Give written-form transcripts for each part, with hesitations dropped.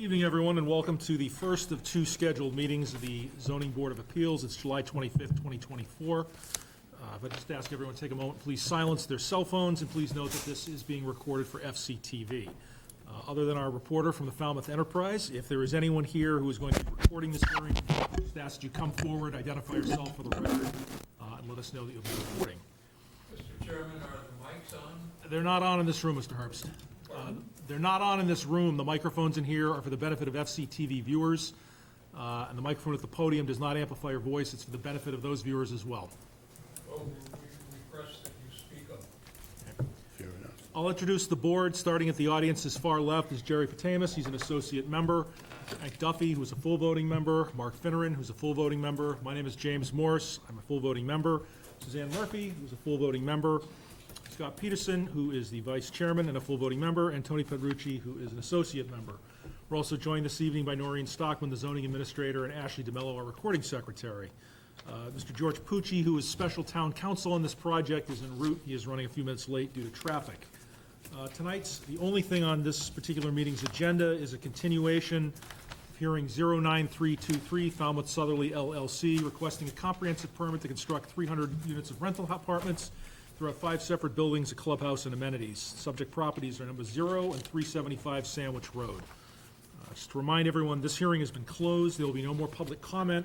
Good evening, everyone, and welcome to the first of two scheduled meetings of the Zoning Board of Appeals. It's July 25th, 2024. But just ask everyone to take a moment, please silence their cell phones, and please note that this is being recorded for FCTV. Other than our reporter from the Falmouth Enterprise, if there is anyone here who is going to be recording this hearing, just ask that you come forward, identify yourself for the record, and let us know that you'll be recording. Mr. Chairman, are the mics on? They're not on in this room, Mr. Herbst. They're not on in this room. The microphones in here are for the benefit of FCTV viewers, and the microphone at the podium does not amplify your voice. It's for the benefit of those viewers as well. Oh, we request that you speak up. Fair enough. I'll introduce the board. Starting at the audience's far left is Jerry Patamus. He's an associate member. Hank Duffy, who's a full voting member. Mark Finneran, who's a full voting member. My name is James Morse. I'm a full voting member. Suzanne Murphy, who's a full voting member. Scott Peterson, who is the vice chairman and a full voting member, and Tony Pedrucci, who is an associate member. We're also joined this evening by Noreen Stockman, the zoning administrator, and Ashley DeMello, our recording secretary. Mr. George Pucci, who is special town counsel on this project, is en route. He is running a few minutes late due to traffic. The only thing on this particular meeting's agenda is a continuation of hearing 09323, Falmouth Southerly LLC, requesting a comprehensive permit to construct 300 units of rental apartments throughout 5 separate buildings, a clubhouse, and amenities. Subject properties are number 0 and 375 Sandwich Road. Just to remind everyone, this hearing has been closed. There will be no more public comment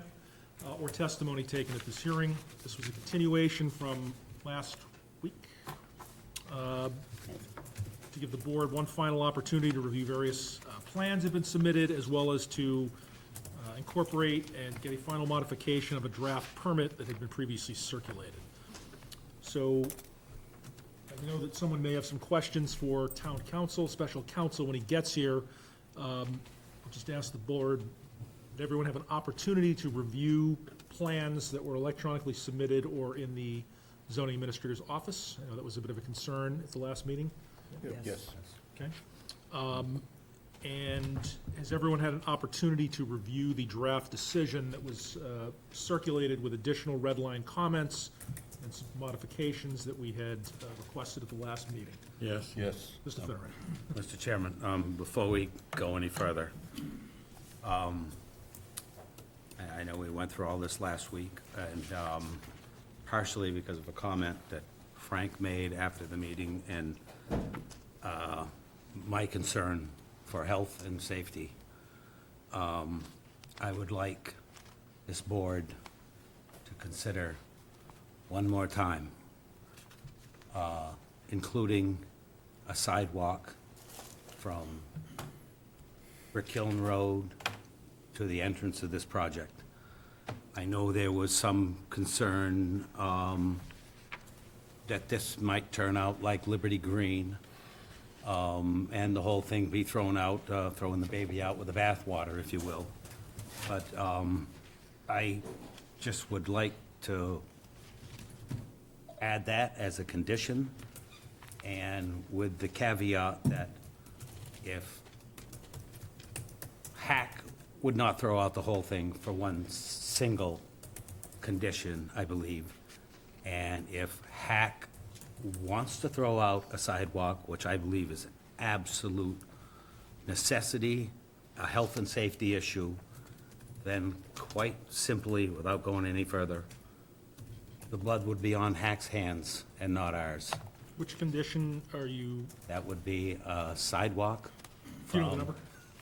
or testimony taken at this hearing. This was a continuation from last week to give the board one final opportunity to review various plans that have been submitted, as well as to incorporate and get a final modification of a draft permit that had been previously circulated. So I know that someone may have some questions for town council, special counsel, when he gets here. I'll just ask the board, did everyone have an opportunity to review plans that were electronically submitted or in the zoning administrator's office? I know that was a bit of a concern at the last meeting. Yes. Okay. And has everyone had an opportunity to review the draft decision that was circulated with additional red line comments and some modifications that we had requested at the last meeting? Yes. Yes. Mr. Finneran. Mr. Chairman, before we go any further, I know we went through all this last week, and partially because of a comment that Frank made after the meeting, and my concern for health and safety, I would like this board to consider one more time including a sidewalk from Brick Kiln Road to the entrance of this project. I know there was some concern that this might turn out like Liberty Green, and the whole thing be thrown out, throwing the baby out with the bathwater, if you will. But I just would like to add that as a condition, and with the caveat that if Hack would not throw out the whole thing for one single condition, I believe, and if Hack wants to throw out a sidewalk, which I believe is an absolute necessity, a health and safety issue, then quite simply, without going any further, the blood would be on Hack's hands and not ours. Which condition are you? That would be a sidewalk Do you know the number?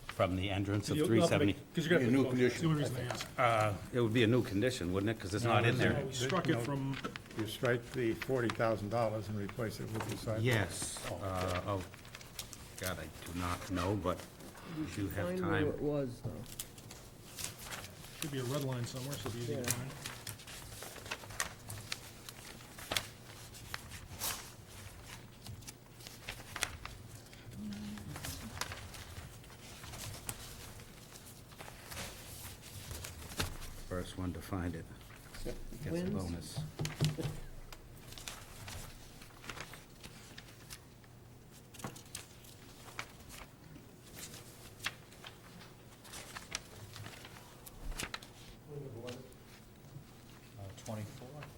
from the entrance of You'll- 370. Because you're going Be a to new have to. That's the only condition, reason I asked. It would be a new condition, wouldn't it? Because it's not in there. We struck it from, You strike the $40,000 and replace it with the sidewalk. Yes. Oh, God, I do not know, but if you have Find where time. it was, though. should be a red line somewhere, so it'll be easy to Yeah. find. First one to find it gets a Wins. bonus.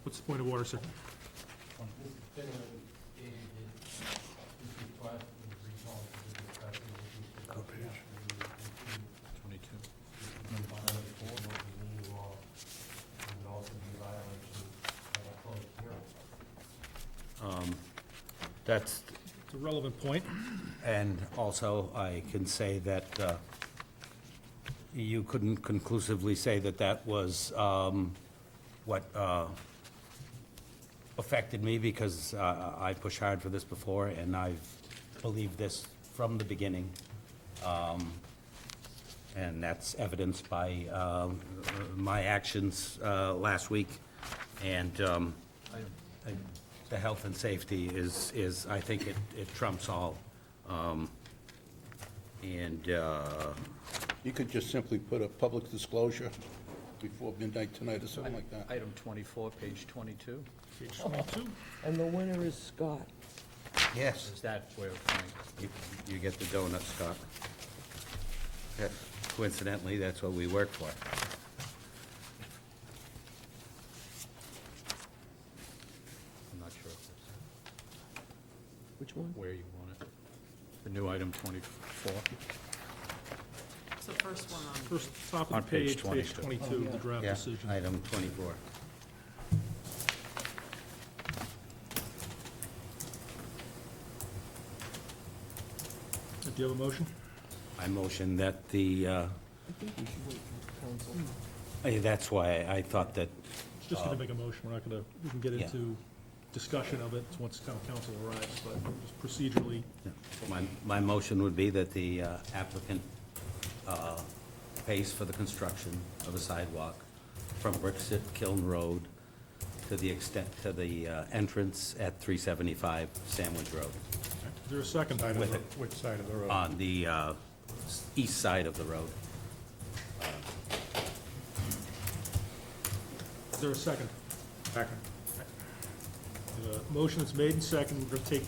What's the point of order, sir? That's, It's a relevant point. and also I can say that you couldn't conclusively say that that was what affected me, because I pushed hard for this before, and I've believed this from the beginning. And that's evidenced by my actions last week. And the health and safety is, I think it trumps all. And You could just simply put a public disclosure before midnight tonight or something like that. Item 24, page 22. Page 22. And the winner is Scott. yes, Is that where Frank? you get the donut, Scott. Yeah, coincidentally, that's what we work for. I'm not sure if Which one? it's where you want it. The new item 24. It's the first one on. First, top On of the page page, page 22. 22, the draft Yeah, decision. item 24. Do you have a motion? I motion that the, I think we should wait for council. that's why I thought that, Just going to make a motion. We're not going to, we can get Yeah. into discussion of it once town council arrives, but just procedurally, my motion would be that the applicant pays for the construction of a sidewalk from Bricksit Kiln Road to the extent, to the entrance at 375 Sandwich Road, is there a second? Side of With the- it. Which side of the road? on the east side of the road. Is there a second? Second. The motion is made and second. We're going to take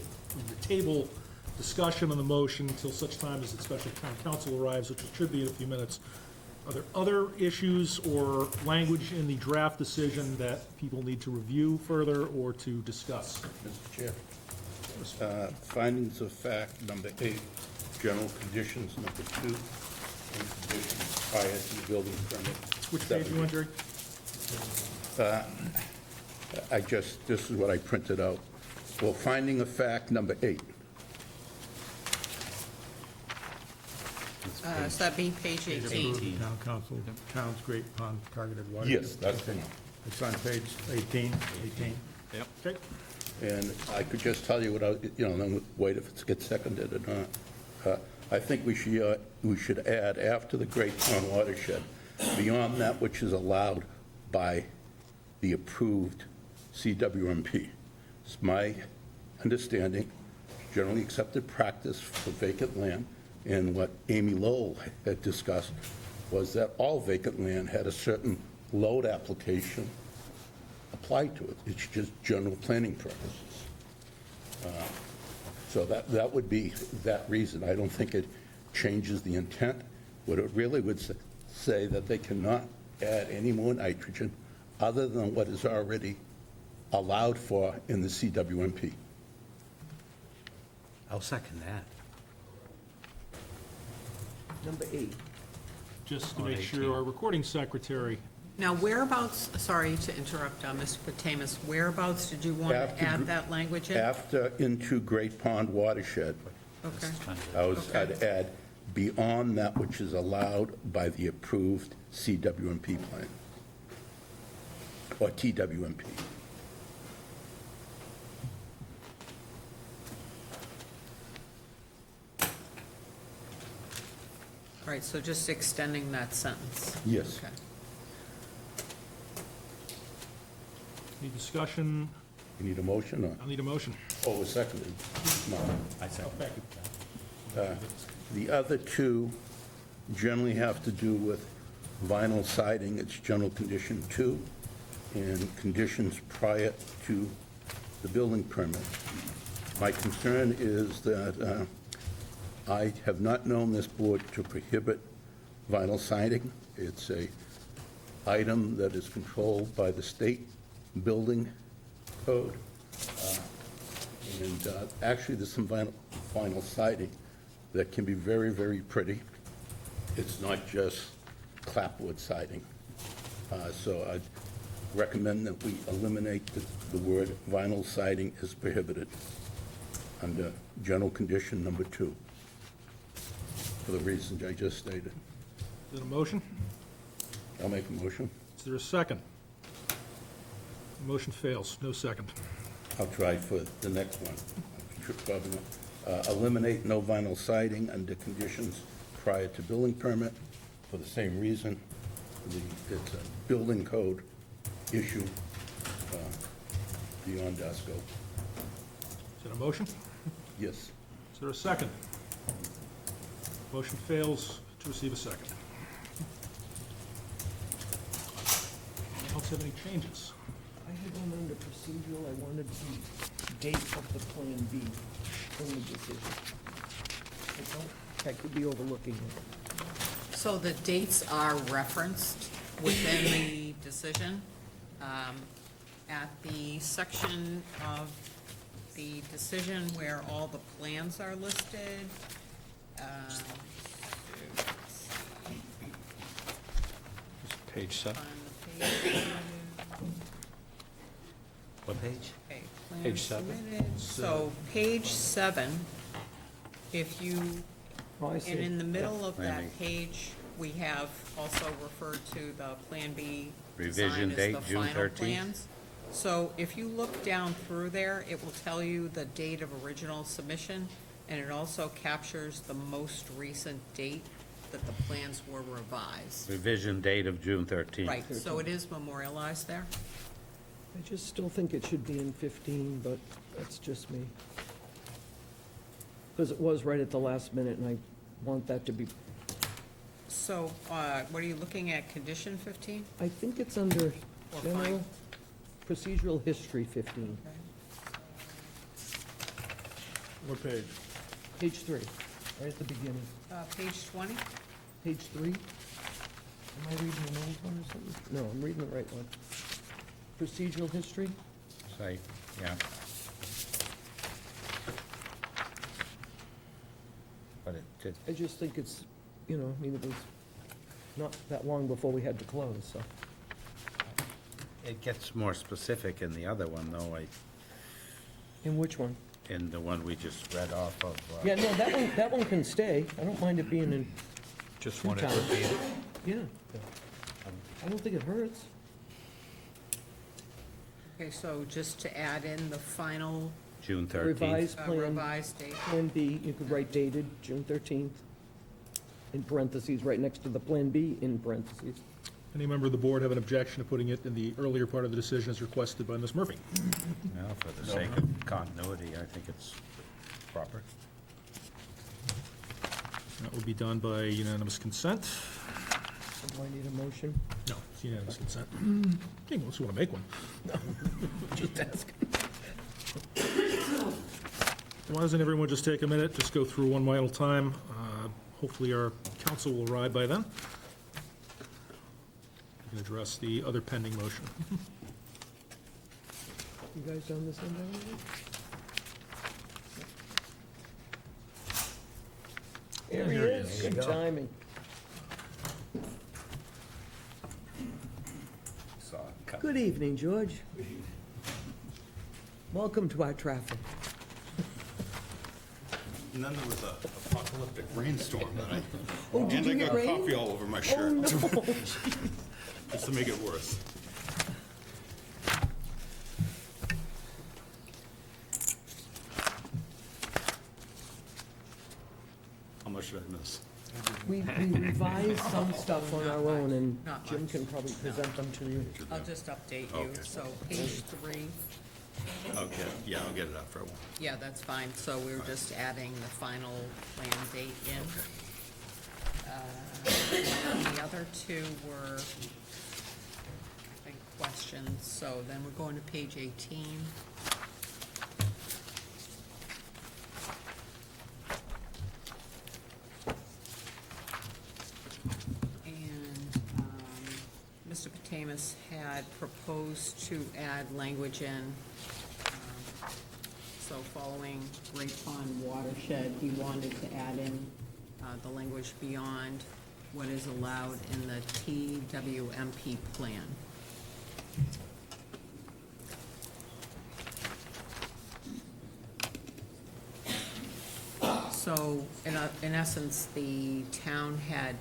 the table discussion on the motion until such time as the special town council arrives, which should be in a few minutes. Are there other issues or language in the draft decision that people need to review further or to discuss? Mr. Chair, findings of fact, number 8, general conditions, number 2, and conditions prior to the building permit. Which page you want, Jerry? This is what I printed out. Well, finding of fact, number 8. So that'd be page 18. Town council, town's Great Pond targeted water. Yes, that's the one. It's on page 18. Okay. And I could just tell you without, then wait if it gets seconded or not. I think we should add, after the Great Pond watershed, beyond that which is allowed by the approved CWMP. It's my understanding, generally accepted practice for vacant land, and what Amy Lowell had discussed was that all vacant land had a certain load application applied to it. It's just general planning purposes. So that would be that reason. I don't think it changes the intent. What it really would say that they cannot add any more nitrogen other than what is already allowed for in the CWMP. I'll second that. Number 8. Just to On make 18. sure our recording secretary, Now, whereabouts, sorry to interrupt, Mr. Patamus, whereabouts did you want to After add gr- that language in? After into Great Pond watershed, Okay, I'd add beyond that which is allowed by the approved CWMP plan, or TWMP. all right, so just extending that sentence. Yes. Okay. any discussion? You need a motion, or? I'll need a motion. Oh, it's seconded. No. I second. Thank you. The other two generally have to do with vinyl siding. It's general condition 2, and conditions prior to the building permit. My concern is that I have not known this board to prohibit vinyl siding. It's a item that is controlled by the state building code. And actually, there's some vinyl siding that can be very, very pretty. It's not just clapboard siding. So recommend that we eliminate the word vinyl siding is prohibited under general condition number 2, for the reasons I just stated. Is there a motion? I'll make a motion. Is there a second? Motion fails, no second. I'll try for the next one. Should probably not. Eliminate no vinyl siding under conditions prior to building permit for the same reason. It's a building code issue beyond our scope. Is there a motion? Yes. Is there a second? Motion fails to receive a second. Anyone else have any changes? I had one under procedural, I wanted the date of the Plan B from the decision. I could be overlooking it. So the dates are referenced within the decision. At the section of the decision where all the plans are listed. Page 7. On the page. What page? Okay, plans Page 7. submitted. So, page 7, if you, Oh, I see. and in the middle of Plan that page, we have also referred to the Plan B Revision design as date, the June final 13th. plans. So if you look down through there, it will tell you the date of original submission, and it also captures the most recent date that the plans were revised. Revision date of June 13th. Right, so it is memorialized there. I just still think it should be in 15, but that's just me. Because it was right at the last minute, and I want that to be, So, what are you looking at, condition 15? I think it's under Or general procedural history 15, What page? page 3, right at the beginning. Page 20? Page 3? Am I reading an old one or something? No, I'm reading the right one. Procedural history? Site, yeah. But it, I just think it's, I mean, it was not that long before we had to close, so. it gets more specific in the other one, though, In which one? in the one we just read off of. Yeah, no, that one can stay. I don't mind it being in Just two wanted towns. to be, Yeah. I don't think it hurts. Okay, so just to add in the final June 13th. Revised plan, revised date. Plan B, you could write dated June 13th, in parentheses, right next to the Plan B in parentheses. Any member of the board have an objection to putting it in the earlier part of the decision as requested by Ms. Murphy? No, for the sake of continuity, I think it's proper. That will be done by unanimous consent. Do I need a motion? No, it's unanimous consent. Okay, unless you want to make one. Just ask. Why doesn't everyone just take a minute, just go through one final time? Hopefully our counsel will arrive by then. We can address the other pending motion. You guys done this one already? There he is, good timing. Saw it coming. Good evening, George. Welcome to our traffic. And then there was a apocalyptic rainstorm that I, Oh, did and you I get got rain? coffee all over my Oh, shirt, no. just to make it worse. How much did I miss? We revised some stuff on our own, and Not Jim much. can probably present them to you. I'll just update you. Okay. So page 3, Okay, yeah, I'll get it after I want. yeah, that's fine. So we're just adding the final plan date in. The other two were, I think, questions. So then we're going to page 18. And Mr. Patamas had proposed to add language in, so following Great Pond watershed, he wanted to add in the language beyond what is allowed in the TWMP plan. So, in essence, the town had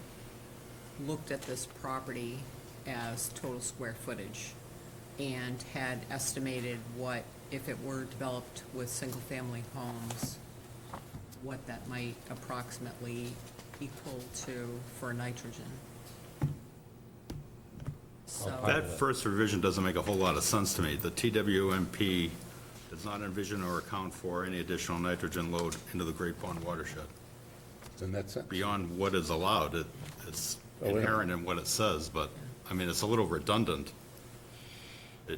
looked at this property as total square footage and had estimated what, if it were developed with single-family homes, what that might approximately equal to for nitrogen. So, That first revision doesn't make a whole lot of sense to me. The TWMP does not envision or account for any additional nitrogen load into the Great Pond watershed. In that sense. Beyond what is allowed, it's Oh, yeah. inherent in what it says, but, I mean, it's a little redundant. It,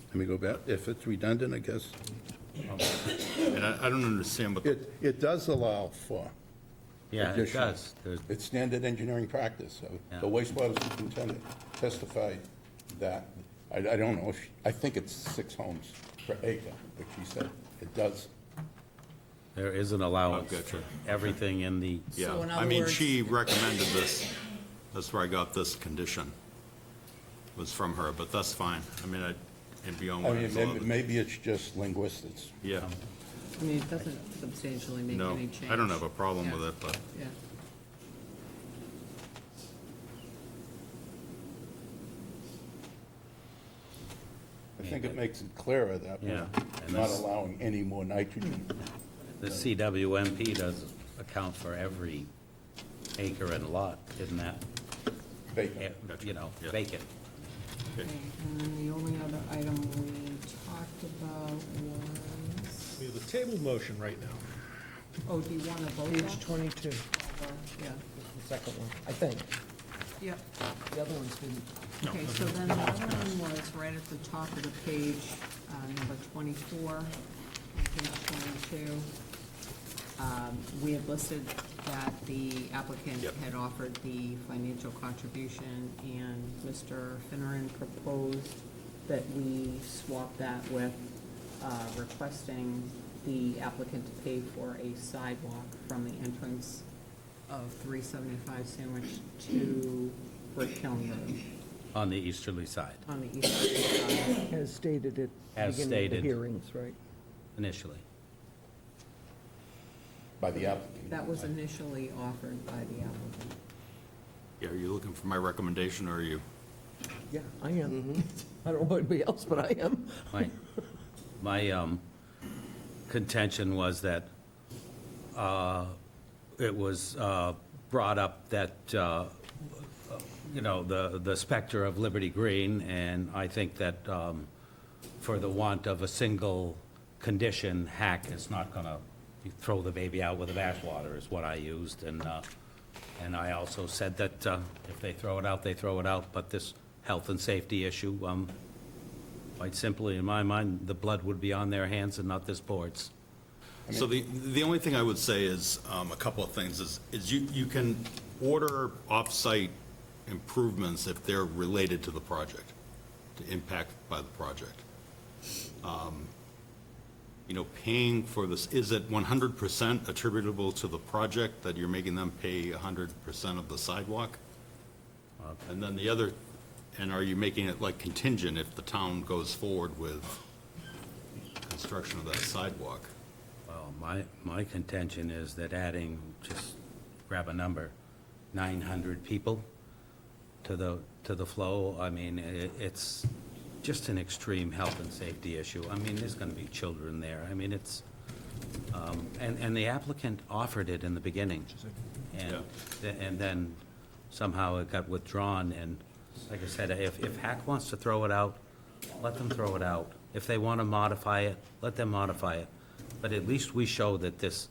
Let me go back. If it's redundant, I guess. and I don't understand what, It does allow for, Yeah, it Additional. does. There's- it's standard engineering practice. Yeah. The wastewater superintendent testified that, I don't know, I think it's 6 homes per acre, but she said it does. There is an allowance. Oh, gotcha. Everything in the, yeah. So in I other mean, words- she recommended this. That's where I got this condition, was from her, but that's fine. I mean, and beyond I what mean, is allowed. maybe it's just linguistics. Yeah, I mean, it doesn't substantially make no, any change. I don't have a problem Yeah. with it, but. Yeah. I think it makes it clearer that Yeah, we're and not this- allowing any more nitrogen. the CWMP does account for every acre and lot, isn't that, Vacant. you know, Yeah. vacant? Okay, and then the only other item we talked about was, We have a table motion right now. oh, do you want to vote Page that? 22, Yeah, the second one, I think. yep. The other ones didn't. Okay, so then the other one was right at the top of the page, number 24, on page 22. We had listed that the applicant Yep. had offered the financial contribution, and Mr. Finneran proposed that we swap that with requesting the applicant to pay for a sidewalk from the entrance of 375 Sandwich to Brick Hill Road On the easterly side, on the eastern side. As stated at the As beginning of the stated. hearings, right? initially. By the applicant. That was initially offered by the applicant. Yeah, are you looking for my recommendation, or are you? Yeah, I am. I don't know about anybody else, but I am. My contention was that it was brought up that, you know, the specter of Liberty Green, and I think that for the want of a single condition, Hack is not going to throw the baby out with the bathwater, is what I used, and I also said that if they throw it out, they throw it out, but this health and safety issue, quite simply, in my mind, the blood would be on their hands and not this board's. So the only thing I would say is, a couple of things, is you can order off-site improvements if they're related to the project, to impact by the project. You know, paying for this, is it 100% attributable to the project that you're making them pay 100% of the sidewalk? And then the other, and are you making it like contingent if the town goes forward with construction of that sidewalk? Well, my contention is that adding, just grab a number, 900 people to the flow, I mean, it's just an extreme health and safety issue. I mean, there's going to be children there. I mean, it's, and the applicant offered it in the beginning. And then somehow it got withdrawn, and like I said, if Hack wants to throw it out, let them throw it out. If they want to modify it, let them modify it. But at least we show that this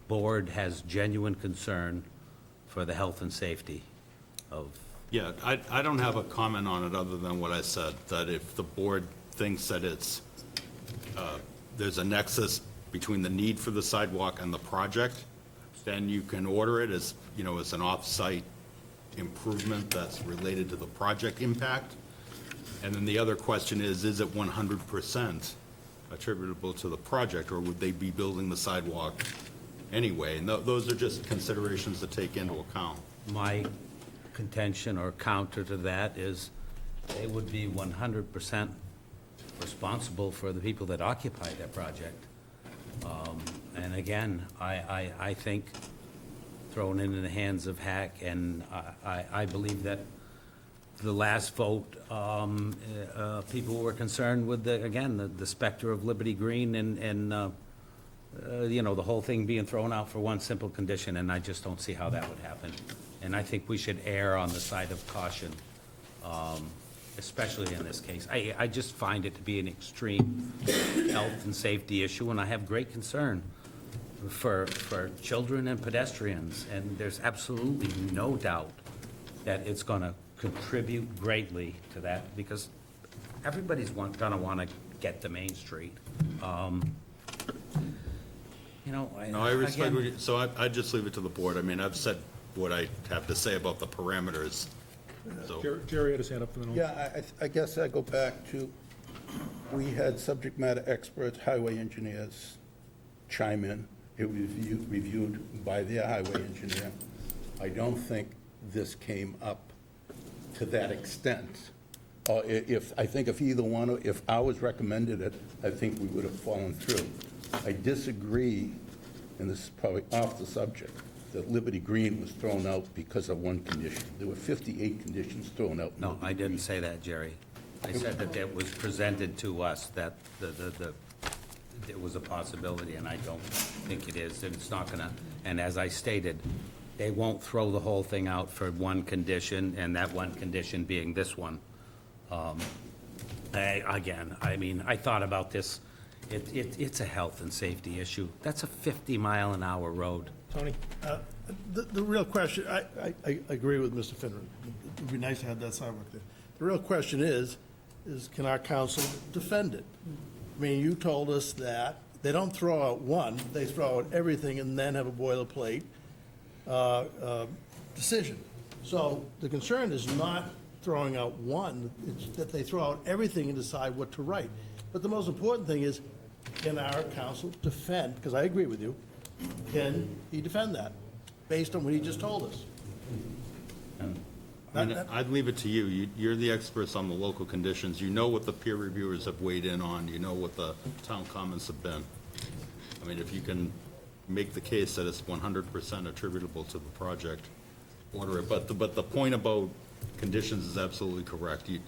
board has genuine concern for the health and safety of. Yeah, I don't have a comment on it other than what I said, that if the board thinks that it's, there's a nexus between the need for the sidewalk and the project, then you can order it as, you know, as an off-site improvement that's related to the project impact. And then the other question is it 100% attributable to the project, or would they be building the sidewalk anyway? And those are just considerations to take into account. My contention or counter to that is they would be 100% responsible for the people that occupy that project. And again, I think thrown in the hands of Hack, and I believe that the last vote, people were concerned with the specter of Liberty Green and the whole thing being thrown out for one simple condition, and I just don't see how that would happen. And I think we should err on the side of caution, especially in this case. I just find it to be an extreme health and safety issue, and I have great concern for children and pedestrians, and there's absolutely no doubt that it's gonna contribute greatly to that, because everybody's gonna wanna get to Main Street. No, I respect what you, so I just leave it to the board. I mean, I've said what I have to say about the parameters, so. Jerry had his hand up for the moment. Yeah, I guess I go back to, we had subject matter experts, highway engineers chime in. It was reviewed by their highway engineer. I don't think this came up to that extent. I think if either one, if ours recommended it, I think we would have fallen through. I disagree, and this is probably off the subject, that Liberty Green was thrown out because of one condition. There were 58 conditions thrown out. in No, Liberty I didn't Green. say that, Jerry. I said that it was presented to us, that it was a possibility, and I don't think it is, and it's not gonna, and as I stated, they won't throw the whole thing out for one condition, and that one condition being this one. Again, I mean, I thought about this, it's a health and safety issue. That's a 50-mile-an-hour road. Tony? The real question, I agree with Mr. Finneran. It would be nice to have that sidewalk there. The real question is can our council defend it? I mean, you told us that they don't throw out one, they throw out everything and then have a boilerplate decision. So the concern is not throwing out one, it's that they throw out everything and decide what to write. But the most important thing is, can our council defend, because I agree with you, can he defend that, based on what he just told us? I mean, I'd leave it to you. You're the experts on the local conditions. You know what the peer reviewers have weighed in on. You know what the town comments have been. I mean, if you can make the case that it's 100% attributable to the project, order it. But the point about conditions is absolutely correct. It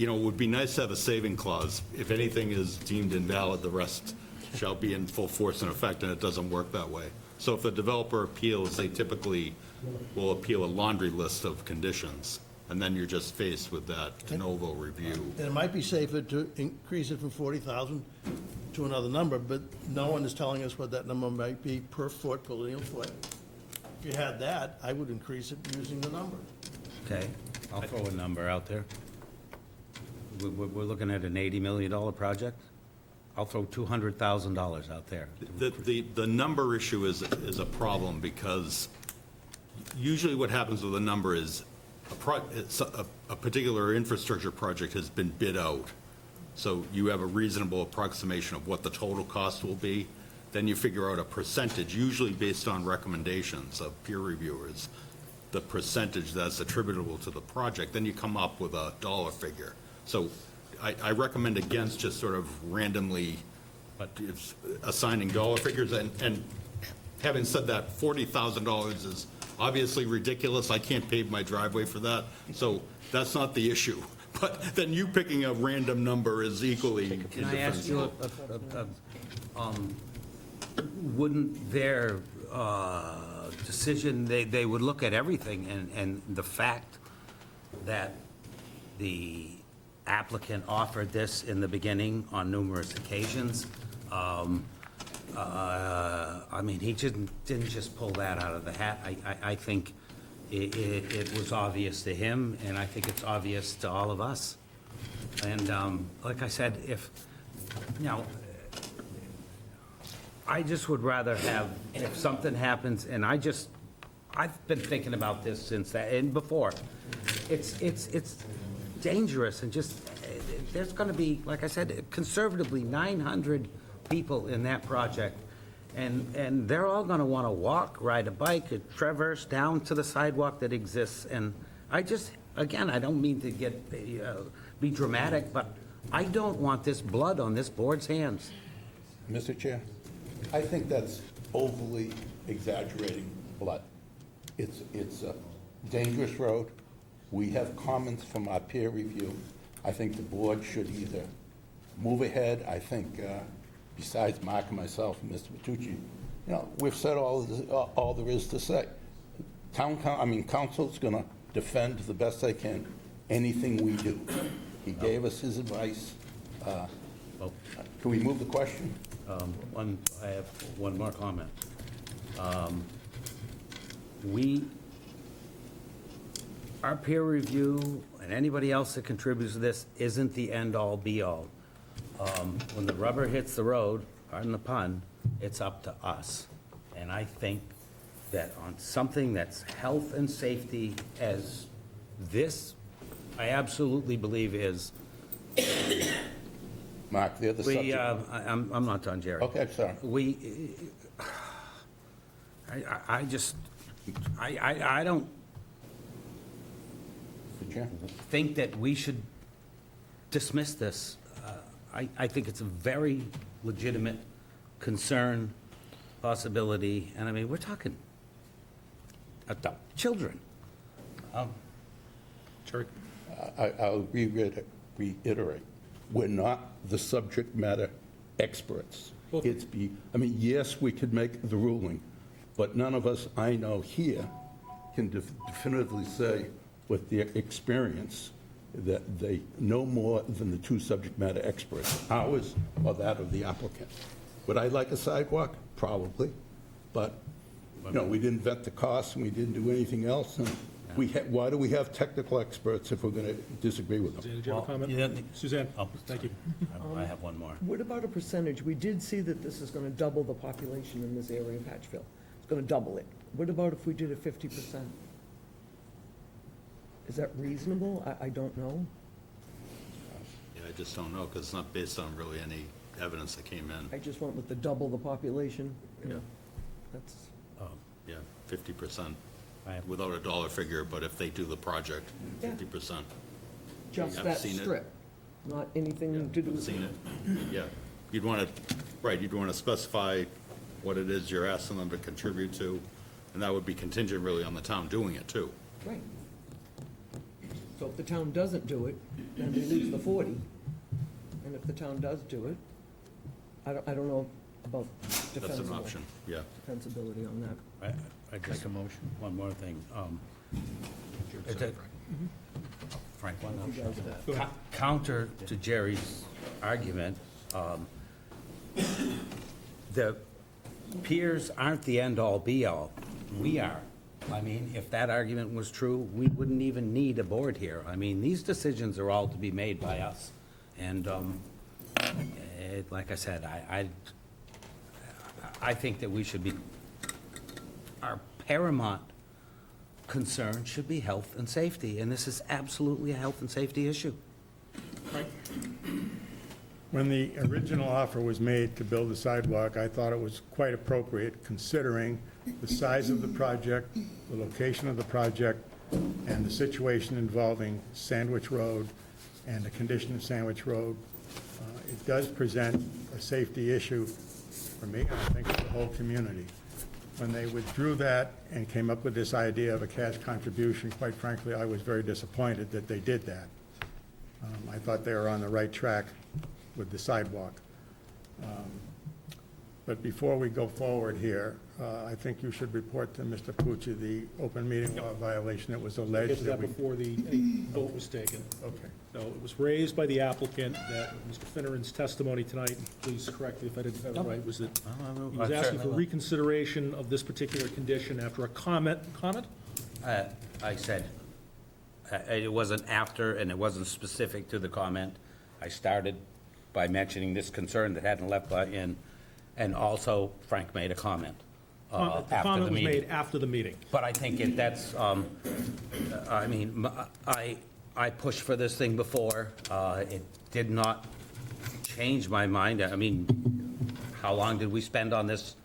would be nice to have a saving clause. If anything is deemed invalid, the rest shall be in full force and effect, and it doesn't work that way. So if the developer appeals, they typically will appeal a laundry list of conditions, and then you're just faced with that de novo review. And it might be safer to increase it from 40,000 to another number, but no one is telling us what that number might be per foot, per lineal foot. If you had that, I would increase it using the number. Okay, I'll throw a number out there. We're looking at an $80 million project. I'll throw $200,000 out there. The number issue is a problem, because usually what happens with a number is a particular infrastructure project has been bid out. So you have a reasonable approximation of what the total cost will be. Then you figure out a percentage, usually based on recommendations of peer reviewers, the percentage that's attributable to the project. Then you come up with a dollar figure. So I recommend against just sort of randomly assigning dollar figures. And having said that, $40,000 is obviously ridiculous. I can't pave my driveway for that. So that's not the issue. But then you picking a random number is equally Can I ask you, indefensible. wouldn't their decision, they would look at everything, and the fact that the applicant offered this in the beginning on numerous occasions, I mean, he didn't just pull that out of the hat. I think it was obvious to him, and I think it's obvious to all of us. And like I said, I just would rather have, if something happens, and I've been thinking about this since that, and before, it's dangerous, and just, there's gonna be, like I said, conservatively, 900 people in that project, and they're all gonna wanna walk, ride a bike, traverse down to the sidewalk that exists, and I just, again, I don't mean to be dramatic, but I don't want this blood on this board's hands. Mr. Chair, I think that's overly exaggerating blood. It's a dangerous road. We have comments from our peer review. I think the board should either move ahead. I think, besides Mark and myself and Mr. Bertucci, we've said all there is to say. Council's gonna defend the best they can anything we do. He gave us his advice. Well, Can we move the question? I have one more comment. Our peer review and anybody else that contributes to this isn't the end-all, be-all. When the rubber hits the road, pardon the pun, it's up to us. And I think that on something that's health and safety as this, I absolutely believe is, Mark, the other subject. I'm not done, Jerry. Okay, sorry. I don't Mr. Chair? think that we should dismiss this. I think it's a very legitimate concern, possibility, and I mean, we're talking adult children. Jerry? I'll reiterate, we're not the subject matter experts. Well- Yes, we could make the ruling, but none of us I know here can definitively say with their experience that they know more than the two subject matter experts, ours or that of the applicant. Would I like a sidewalk? Probably, but, we didn't vet the costs, and we didn't do anything else, and why do we have technical experts if we're going to disagree with them? Suzanne, did you have a Well, comment? yeah. Suzanne? Oh, Thank you. I have one more. What about a percentage? We did see that this is gonna double the population in this area of Hatchville. It's gonna double it. What about if we did a 50%? Is that reasonable? I don't know. Yeah, I just don't know, because it's not based on really any evidence that came in. I just went with the double the population, that's, Yeah, 50%, I have- without a dollar figure, but if they do the project, 50%. just I've that seen it. strip, not anything to do I've with. seen it, yeah. You'd want to specify what it is you're asking them to contribute to, and that would be contingent really on the town doing it, too. Right. So if the town doesn't do it, then we lose the 40. And if the town does do it, I don't know about That's an option, yeah. defensibility on that. I just, one more thing. Frank, one more. He does that. Counter to Jerry's argument, the peers aren't the end-all, be-all. We are. I mean, if that argument was true, we wouldn't even need a board here. I mean, these decisions are all to be made by us. And like I said, I think that we should be, our paramount concern should be health and safety, and this is absolutely a health and safety issue. When the original offer was made to build the sidewalk, I thought it was quite appropriate, considering the size of the project, the location of the project, and the situation involving Sandwich Road and the condition of Sandwich Road. It does present a safety issue for me, and I think for the whole community. When they withdrew that and came up with this idea of a cash contribution, quite frankly, I was very disappointed that they did that. I thought they were on the right track with the sidewalk. But before we go forward here, I think you should report to Mr. Pucci the open meeting law violation that was Get alleged to that that we... before any vote was taken. Okay. So it was raised by the applicant that Mr. Finneran's testimony tonight, please correct me if I didn't have it right, was that he was asking for reconsideration of this particular condition after a comment? I said, it wasn't after, and it wasn't specific to the comment. I started by mentioning this concern that hadn't left in, and also Frank made a comment The after the comment was made meeting. after the meeting. But I think that's, I mean, I pushed for this thing before. It did not change my mind. I mean, how long did we spend on this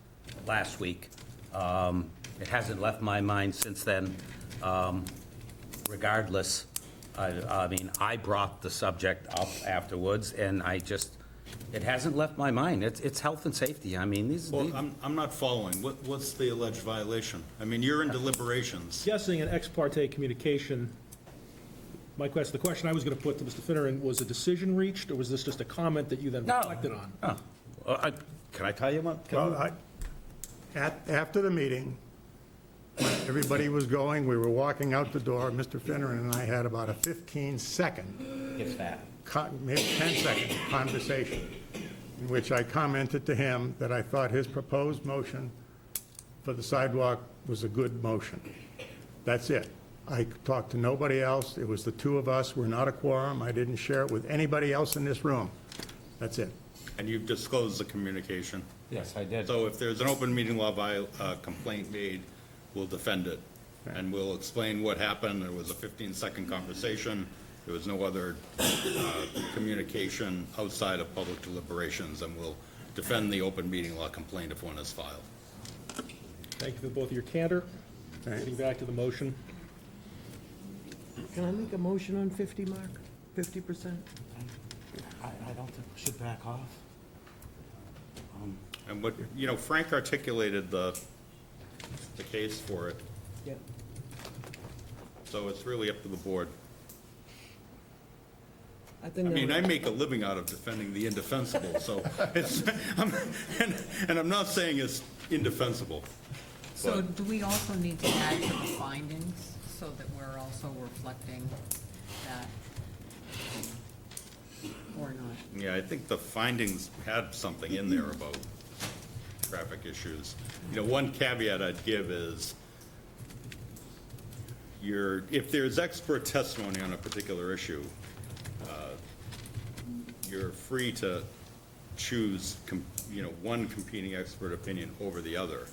last week? It hasn't left my mind since then. Regardless, I mean, I brought the subject up afterwards, and I just, It hasn't left my mind. It's health and safety. I mean, Well, I'm not following. What's the alleged violation? I mean, you're in deliberations. Guessing an ex parte communication, the question I was going to put to Mr. Finneran, was a decision reached, or was this just a comment that you then No. reflected on? Oh, well, can I tell you what? Well, after the meeting, when everybody was going, we were walking out the door, Mr. Finneran and I had about a 15-second, It's that. maybe 10-second conversation, in which I commented to him that I thought his proposed motion for the sidewalk was a good motion. That's it. I talked to nobody else. It was the two of us. We're not a quorum. I didn't share it with anybody else in this room. That's it. And you've disclosed the communication. Yes, I did. So if there's an open meeting law complaint made, we'll defend it. And we'll explain what happened. It was a 15-second conversation. There was no other communication outside of public deliberations, and we'll defend the open meeting law complaint if one is filed. Thank you for both of your candor. Getting back to the motion. Can I make a motion on 50, Mark? 50%? I don't think we should back off. And what, Frank articulated the case for it, Yeah. so it's really up to the board. I think I mean, I that make a living out of defending the indefensible, so it's, and I'm not saying it's indefensible. So do we also need to add to the findings so that we're also reflecting that? Or not? Yeah, I think the findings had something in there about traffic issues. One caveat I'd give is if there's expert testimony on a particular issue, you're free to choose, one competing expert opinion over the other.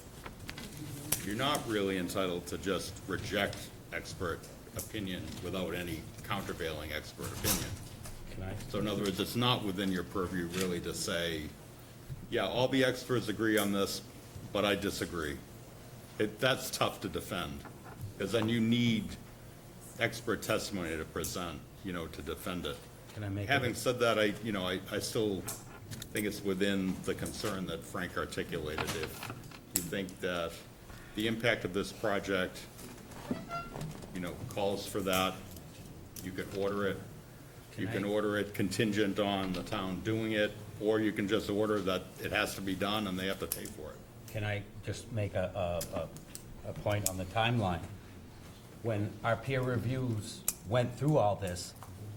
You're not really entitled to just reject expert opinion without any countervailing expert opinion. Can I? So in other words, it's not within your purview really to say, yeah, all the experts agree on this, but I disagree. That's tough to defend, because then you need expert testimony to present, to defend it. Can I make Having said that, I still think it's within the concern that Frank articulated. If you think that the impact of this project, calls for that, you can order it. You can order it contingent on the town doing it, or you can just order that it has to be done and they have to pay for it. Can I just make a point on the timeline? When our peer reviews went through all this,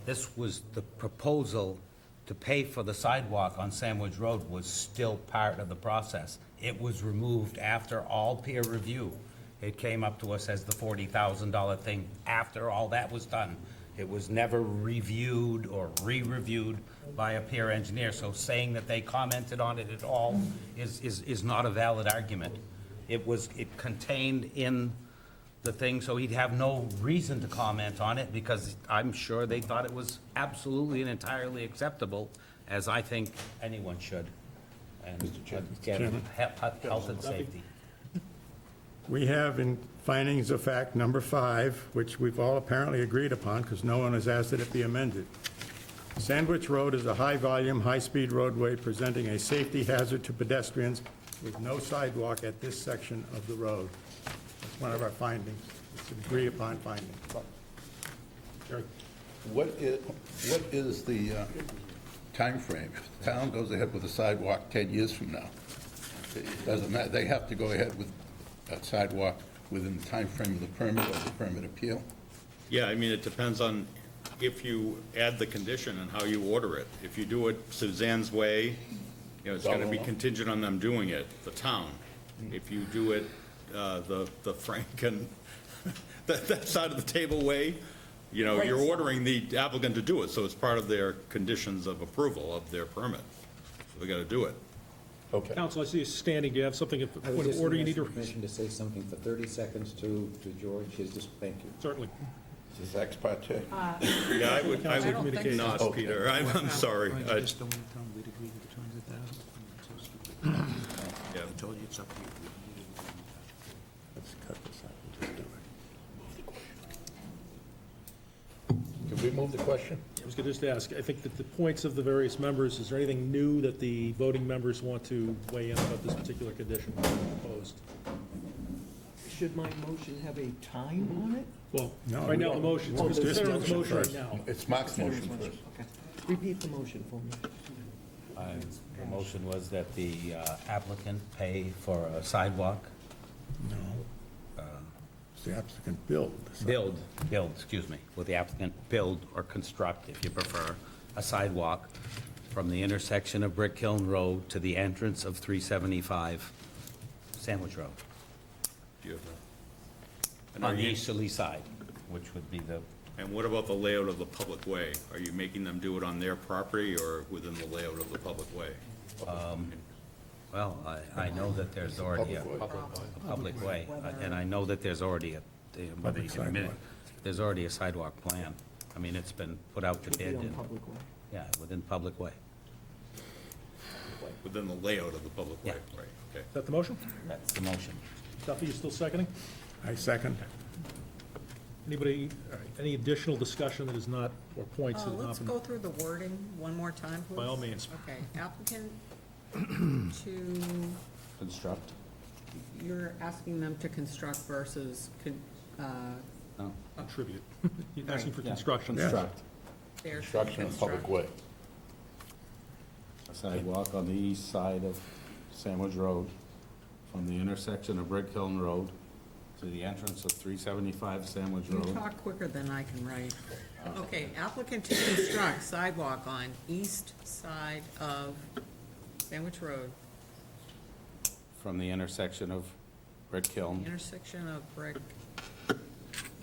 this was the proposal to pay for the sidewalk on Sandwich Road was still part of the process. It was removed after all peer review. It came up to us as the $40,000 thing after all that was done. It was never reviewed or re-reviewed by a peer engineer, so saying that they commented on it at all is not a valid argument. It contained in the thing, so he'd have no reason to comment on it, because I'm sure they thought it was absolutely and entirely acceptable, as I think anyone should. And again, health and safety. We have in findings of fact number 5, which we've all apparently agreed upon because no one has asked that it be amended. Sandwich Road is a high-volume, high-speed roadway presenting a safety hazard to pedestrians with no sidewalk at this section of the road. That's one of our findings. It's an agreed-upon finding. What is the timeframe? If the town goes ahead with a sidewalk 10 years from now, it doesn't matter, they have to go ahead with a sidewalk within the timeframe of the permit or the permit appeal? Yeah, I mean, it depends on if you add the condition and how you order it. If you do it Suzanne's way, it's gonna be contingent on them doing it, the town. If you do it, the Frank and that side of the table way, you're ordering the applicant to do it, so it's part of their conditions of approval of their permit. So they gotta do it. Okay. Counsel, I see you standing. Do you have something, I was point of just order going you to need ask to? permission to say something for 30 seconds to George. Thank you. Certainly. Is this ex parte? Yeah, I would don't think so. not, Peter. I'm sorry. I Just don't want to tell them we'd agree with the 200,000. Yeah. I told you it's up to you. Let's cut this out and just do it. Can we move the question? I was going to just ask, I think that the points of the various members, is there anything new that the voting members want to weigh in about this particular condition proposed? Should my motion have a time on it? Well, No, right now, the motion, Oh, it's Mr. there's Finneran's motion motion right first. now. It's Mark's motion first. Okay. Repeat the motion for me. The motion was that the applicant pay for a sidewalk, No. It's the applicant build. the sidewalk. build, excuse me, with the applicant build or construct, if you prefer, a sidewalk from the intersection of Brick Hill Road to the entrance of 375 Sandwich Road, Do you have that? And on are the you- easterly side, which would be the, And what about the layout of the public way? Are you making them do it on their property or within the layout of the public way? well, I know that there's already a public way, and I know that there's already whether you can admit it, there's already a sidewalk plan. I mean, it's been put out to Should be bid, on and, public way. yeah, within public way. Within the layout of the public way, Yeah. right, okay. Is that the motion? That's the motion. Duffy, you still seconding? I second. Anybody, all right, any additional discussion that is not, or points that have not Let's been? go through the wording one more time, please. By all means. Okay, applicant to, Construct? you're asking them to construct versus, No. Contribute. You're asking for Yeah. construction. Yeah. their Construction of public construct. way. A sidewalk on the east side of Sandwich Road, from the intersection of Brick Hill Road to the entrance of 375 Sandwich You Road. talk quicker than I can write. Okay, applicant to construct sidewalk on east side of Sandwich Road, From the intersection of Brick Hill intersection of Brick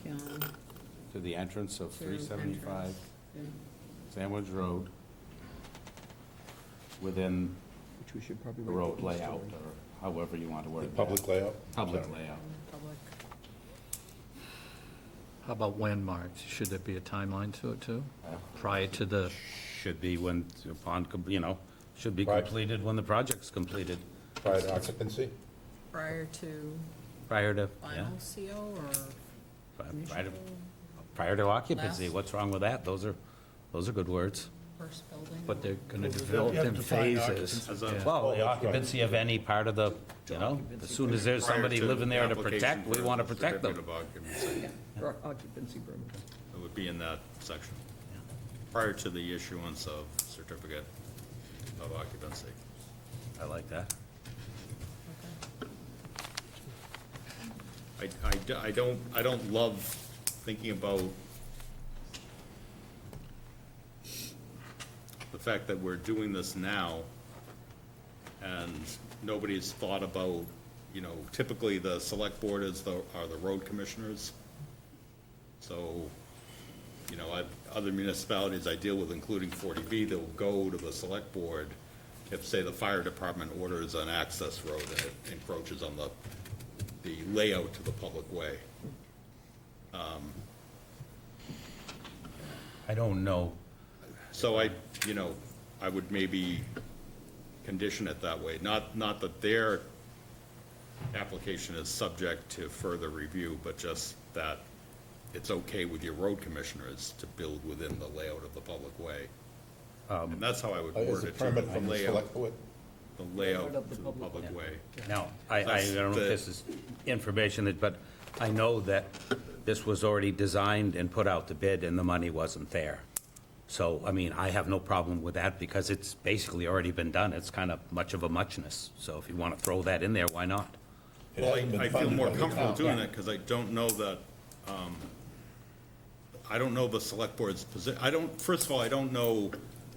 Kiln to the entrance of to 375 entrance. Sandwich Road, within Which we should probably. the write road the layout, story. or however you want to word The it. public layout? Public layout. Public. How about landmarks? Should there be a timeline to it too? Prior to the, Should be when, upon, should be Right. completed when the project's completed, Prior to occupancy? Prior to prior to, yeah, final CO or prior to, initial prior to occupancy. Last. What's wrong with that? Those are good words. first building? but they're going to You develop have in to define phases. As a- Well, the that's right. occupancy of any part of the, as soon as there's prior somebody to living there to application protect, we for want to the protect them. certificate of occupancy. Or occupancy permit. It would be in that section. Prior to the issuance of certificate of occupancy. I like that. I don't love thinking about the fact that we're doing this now and nobody's thought about, typically the select board are the road commissioners. So, other municipalities I deal with, including 40B, they'll go to the select board if, say, the fire department orders an access road and it encroaches on the layout to the public way. I don't know. So I would maybe condition it that way, not that their application is subject to further review, but just that it's okay with your road commissioners to build within the layout of the public way. And that's how I would Is word the it, too, permit the from the layout, select board? the layout Layout of to the the public public way. Now, I That's don't know the- if this is information, but I know that this was already designed and put out to bid and the money wasn't there. So, I mean, I have no problem with that because it's basically already been done. It's kind of much of a muchness. So if you want to throw that in there, why not? It Well, hasn't been I feel funded more by the comfortable town. doing that because I don't know that, I don't know the select board's first of all, I don't know,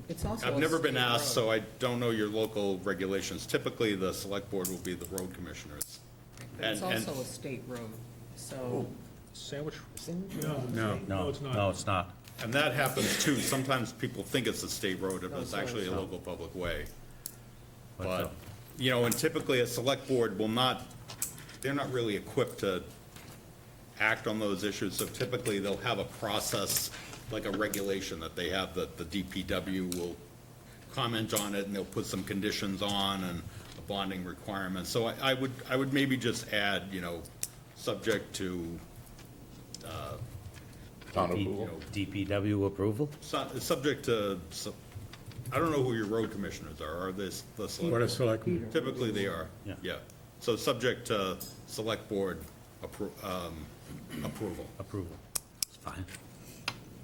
It's also I've a never been state asked, so road. I don't know your local regulations. Typically, the select board will be the road commissioners. It's and- also a state road, so, Sandwich? No. No, it's not. No, it's not. And that happens too. Sometimes people think it's a state road, but it's actually a local public way. But, and typically a select board will not, they're not really equipped to act on those issues. So typically they'll have a process, like a regulation that they have, that the DPW will comment on it and they'll put some conditions on and a bonding requirement. So I would maybe just add, subject to Town approval. DPW approval? It's subject to, I don't know who your road commissioners are this the select? Board of Selectmen. Typically, they are. Yeah. Yeah. So subject to select board approval. Approval. It's fine.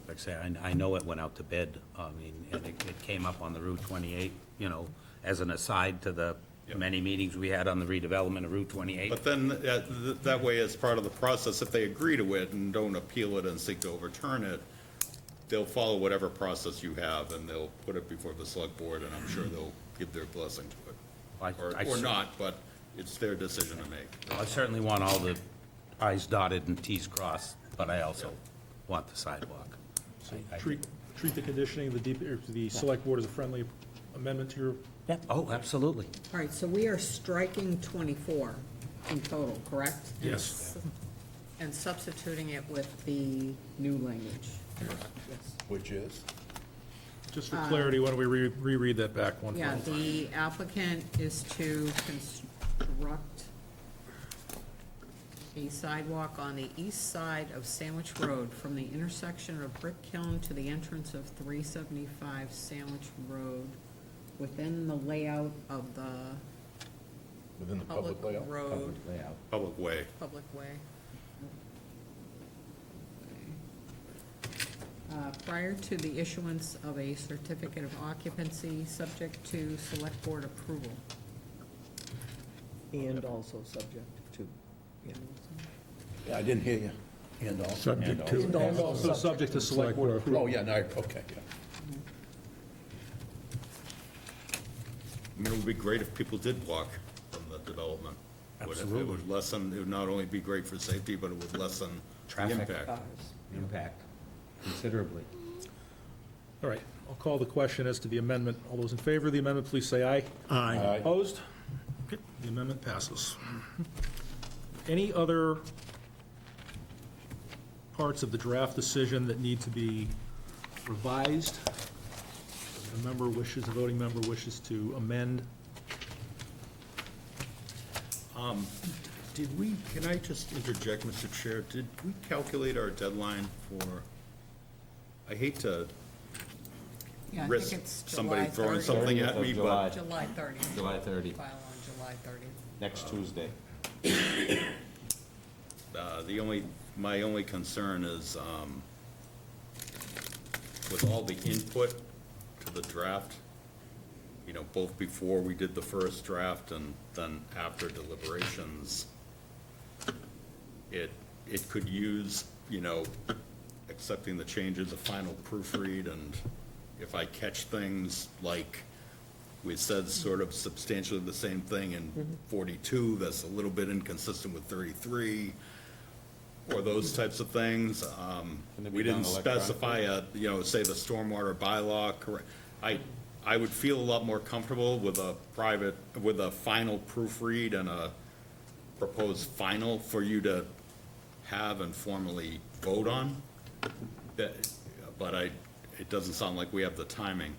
Like I say, I know it went out to bid, I mean, and it came up on the Route 28, you know, as an aside to the Yep. many meetings we had on the redevelopment of Route 28. But then, that way, as part of the process, if they agree to it and don't appeal it and seek to overturn it, they'll follow whatever process you have, and they'll put it before the select board, and I'm sure they'll give their blessing to it. Or not, but it's their decision to make. I certainly want all the i's dotted and t's crossed, but I also want the sidewalk. I- Treat the conditioning of the select board as a friendly amendment to your, Yeah, oh, absolutely. All right, so we are striking 24 in total, correct? yes. And substituting it with the new language. Which is? Just for clarity, why don't we reread that back one Yeah, time? the applicant is to construct a sidewalk on the east side of Sandwich Road from the intersection of Brick Kiln to the entrance of 375 Sandwich Road within the layout of the Within the public public layout? road, Public way. public way. Prior to the issuance of a certificate of occupancy, subject to select board approval. And also subject to, yeah. Yeah, I didn't hear you. And all. Subject to. And also subject to select board approval. Oh, yeah, no, okay, yeah. I mean, it would be great if people did walk from the development. It would lessen, it would not only be great for safety, but it would lessen the Traffic. impact. Cars. Impact considerably. All right, I'll call the question as to the amendment. All those in favor of the amendment, please say aye. Aye. Opposed? Okay, the amendment passes. Any other parts of the draft decision that need to be revised? A member wishes, a voting member wishes to amend? Did we, can I just interject, Mr. Chair? Did we calculate our deadline for, I hate to Yeah, I think risk it's somebody July throwing 30th. something 30th at of me, July. but July 30th. July 30. File on July 30th. Next Tuesday. my only concern is, with all the input to the draft, you know, both before we did the first draft and then after deliberations, it could use, you know, accepting the changes, a final proofread, and if I catch things like we said sort of substantially the same thing in 42, that's a little bit inconsistent with 33, or those types of things. Can it be We didn't done specify say the stormwater bylaw, correct. I would feel a lot more comfortable with a final proofread and a proposed final for you to have and formally vote on. But it doesn't sound like we have the timing.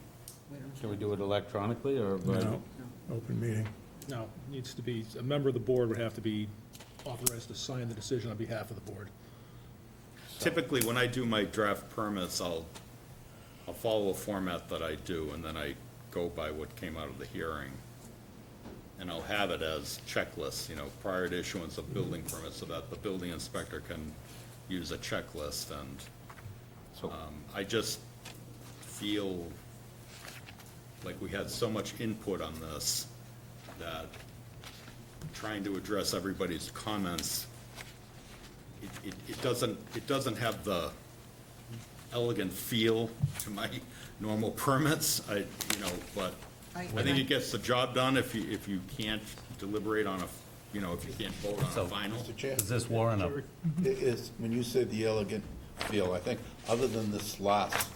Can we do it electronically or? No, open meeting. No, needs to be, a member of the board would have to be authorized to sign the decision on behalf of the board. Typically, when I do my draft permits, I'll follow a format that I do, and then I go by what came out of the hearing. And I'll have it as checklists, you know, prior to issuance of building permits, so that the building inspector can use a checklist, and I just feel like we had so much input on this that trying to address everybody's comments, it doesn't have the elegant feel to my normal permits, but I think it gets the job done if you can't deliberate on if you can't vote on a final. Mr. Chair? Is this warrant a, It is, when you say the elegant feel, I think, other than this last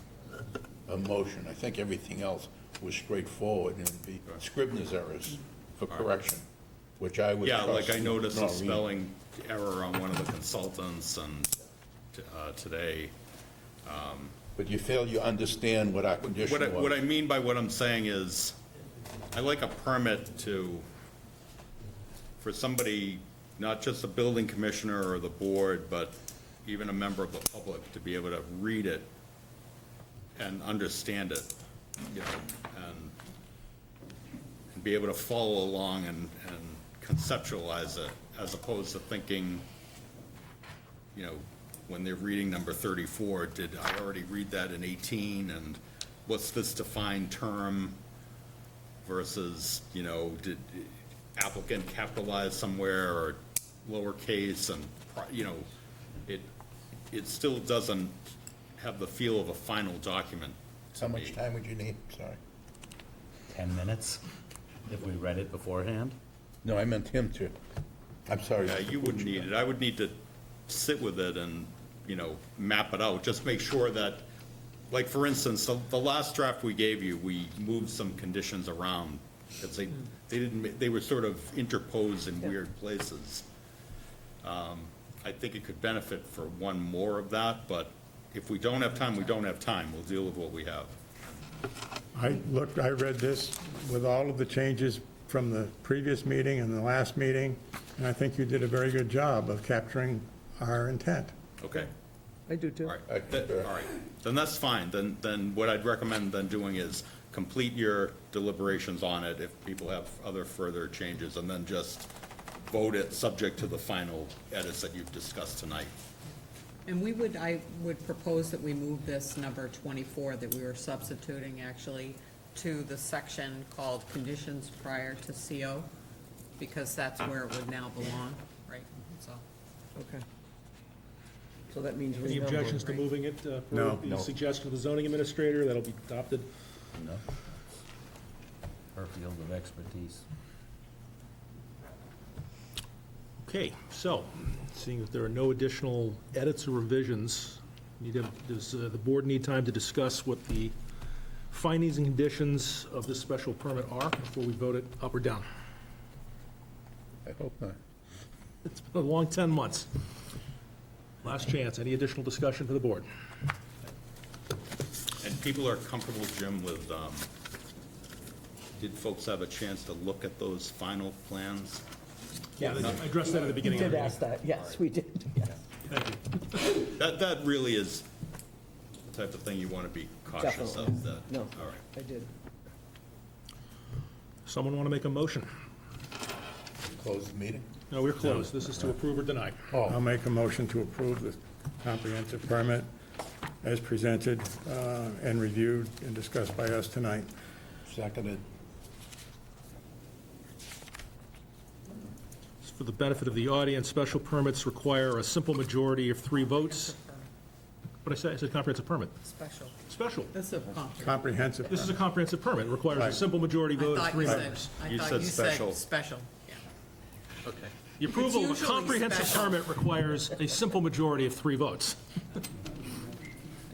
motion, I think everything else was straightforward, and it'd be Scribner's errors for correction, which I would Yeah, trust. like I noticed a Noreen. spelling error on one of the consultants and today. But you feel you understand what our condition was. What I mean by what I'm saying is, I like a permit for somebody, not just the building commissioner or the board, but even a member of the public, to be able to read it and understand it, you know, and be able to follow along and conceptualize it, as opposed to thinking, you know, when they're reading number 34, did I already read that in 18? And what's this defined term versus, you know, did applicant capitalize somewhere or lowercase? And, you know, it still doesn't have the feel of a final document to How me. much time would you need? Sorry. 10 minutes, if we read it beforehand. No, I meant him to. I'm sorry. Yeah, you wouldn't need it. I would need to sit with it and, you know, map it out. Just make sure that, like, for instance, the last draft we gave you, we moved some conditions around. Because they didn't, they were sort of interposed in weird places. I think it could benefit for one more of that, but if we don't have time, we don't have time. We'll deal with what we have. I read this with all of the changes from the previous meeting and the last meeting, and I think you did a very good job of capturing our intent. Okay? I do too. All right, all right, then that's fine. Then what I'd recommend then doing is complete your deliberations on it if people have other further changes, and then just vote it subject to the final edits that you've discussed tonight. And I would propose that we move this number 24 that we were substituting actually to the section called conditions prior to CO, because that's where it would now belong, right? So, Okay. So that means Any renumber. objections to moving it per No. the suggestion of the zoning administrator? That'll be adopted. No. Her field of expertise. Okay, so, seeing that there are no additional edits or revisions, does the board need time to discuss what the findings and conditions of this special permit are before we vote it up or down? I hope not. It's been a long 10 months. Last chance. Any additional discussion for the board? And people are comfortable, Jim, with, did folks have a chance to look at those final plans? Yeah, I addressed that at the We beginning of did the meeting. ask that, yes, we did, yes. Thank you. That really is the type of thing you want to be cautious Definitely. of, that, No. all right. I did. Someone want to make a motion? Close the meeting? No, we're closed. This is to approve or deny. I'll make a motion to approve the comprehensive permit as presented and reviewed and discussed by us tonight. Seconded. For the benefit of the audience, special permits require a simple majority of 3 votes. What did I say? I said comprehensive permit. special. Special. That's a comprehensive. Comprehensive. This is a comprehensive permit. It requires a Right. simple majority I vote of thought 3 you said, members. I You thought said you special. said special, yeah. Okay. The approval of a usually comprehensive special. permit requires a simple majority of 3 votes. There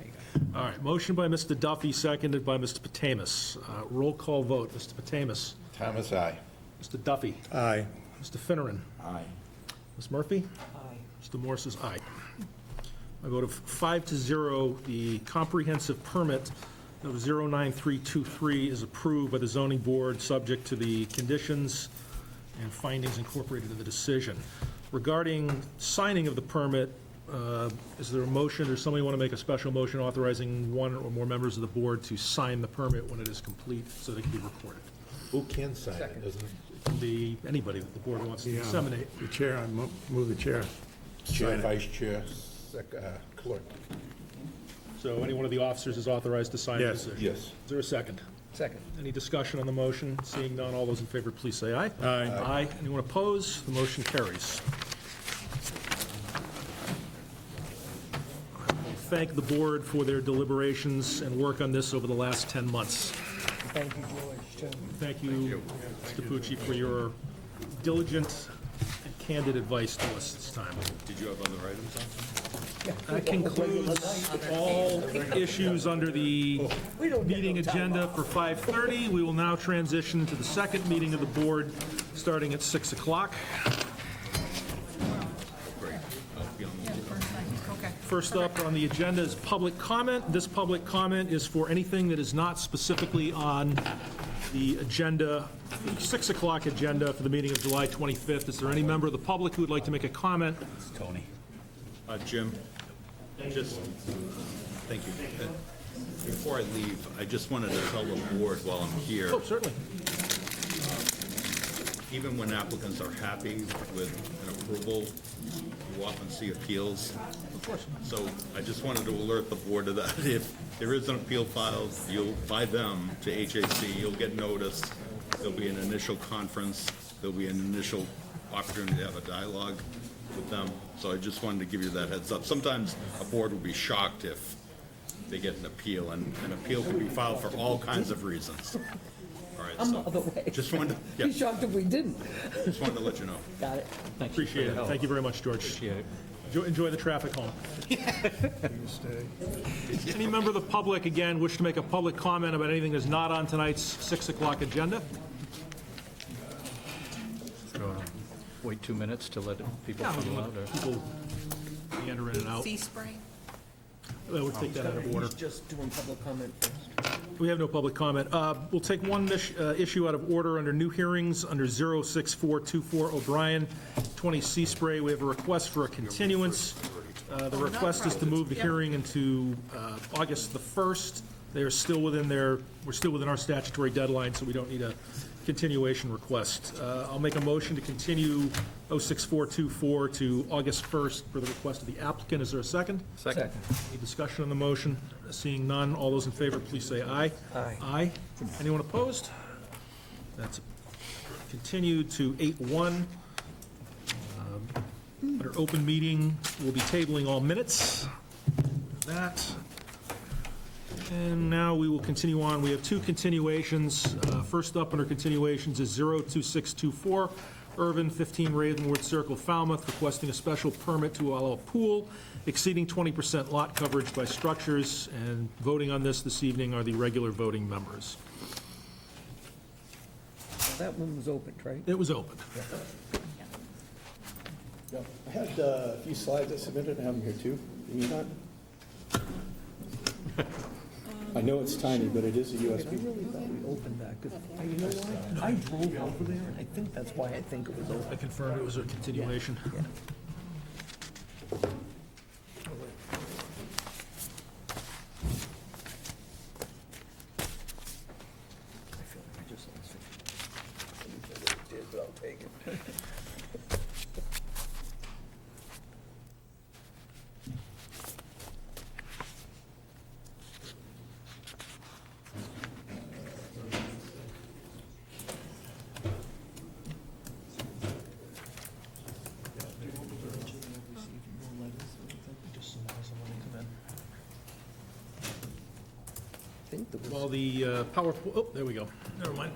you go. All right, motion by Mr. Duffy, seconded by Mr. Patamus. Roll call vote. Mr. Patamus. Thomas, aye. Mr. Duffy. Aye. Mr. Finneran. Aye. Ms. Murphy. Aye. Mr. Morse is aye. I vote of 5-0, the comprehensive permit of 09323 is approved by the zoning board, subject to the conditions and findings incorporated in the decision. Regarding signing of the permit, is there a motion, or somebody want to make a special motion authorizing one or more members of the board to sign the permit when it is complete, so they can be recorded? Who can sign it? Doesn't It can be anybody that the board wants to Yeah. disseminate. The chair, I move the chair. chair, Sign it. vice chair, clerk? So any one of the officers is authorized to sign the Yes. decision? Yes. Is there a second? Second. Any discussion on the motion? Seeing none, all those in favor, please say aye. Aye. Aye. Anyone opposed? The motion carries. I thank the board for their deliberations and work on this over the last 10 months. Thank you, George, too. Thank you, Mr. Pucci, for your diligent and candid advice to us this time. Did you have other items on? That concludes all issues under the meeting agenda for 5:30. We will now transition to the second meeting of the board, starting at 6 o'clock. Great. I'll be on the Okay. First up on the agenda is public comment. This public comment is for anything that is not specifically on the agenda, the 6 o'clock agenda for the meeting of July 25th. Is there any member of the public who would like to make a comment? It's Tony. Jim, Just, thank you. Before I leave, I just wanted to tell the board while I'm here, Oh, certainly. even when applicants are happy with an approval, you often see appeals. Of course. So I just wanted to alert the board of that. If there is an appeal filed, by them to HAC, you'll get notice. There'll be an initial conference. There'll be an initial opportunity to have a dialogue with them. So I just wanted to give you that heads up. Sometimes a board will be shocked if they get an appeal, and an appeal can be filed for all kinds of reasons. All right, I'm the other way. just wanted to, Be shocked if we didn't. just wanted to let you know. Got it. Appreciate it. Thank you very much, George. Appreciate it. Enjoy the traffic home. Any member of the public, again, wish to make a public comment about anything that's not on tonight's 6 o'clock agenda? Wait 2 minutes to let people Yeah, come out, or? people meander in and out. Sea spray? We'll take that out of order. He's just doing public comment first. We have no public comment. We'll take one issue out of order under new hearings, under 06424 O'Brien, 20 Seaspray. We have a request for a continuance. The request is to move the hearing into August the 1st. We're still within our statutory deadline, so we don't need a continuation request. I'll make a motion to continue 06424 to August 1st for the request of the applicant. Is there a second? Second. Any discussion on the motion? Seeing none, all those in favor, please say aye. Aye. Aye. Anyone opposed? That's continued to 8-1. Under open meeting, we'll be tabling all minutes. That. And now we will continue on. We have two continuations. First up under continuations is 02624 Irvin, 15 Ravenwood Circle, Falmouth, requesting a special permit to allow a pool exceeding 20% lot coverage by structures, and voting on this evening are the regular voting members. That one was opened, right? It was open. I had a few slides I submitted, I have them here too. You need that? I know it's tiny, but it is a I USB. really thought we opened that, 'cause you know why? I drove over there, and I think that's why I think it was I open. confirmed it was a continuation. Yeah. I feel like I just lost it. I really did, but I'll take it. I think there was. Well, the power, oh, there we go. Never mind.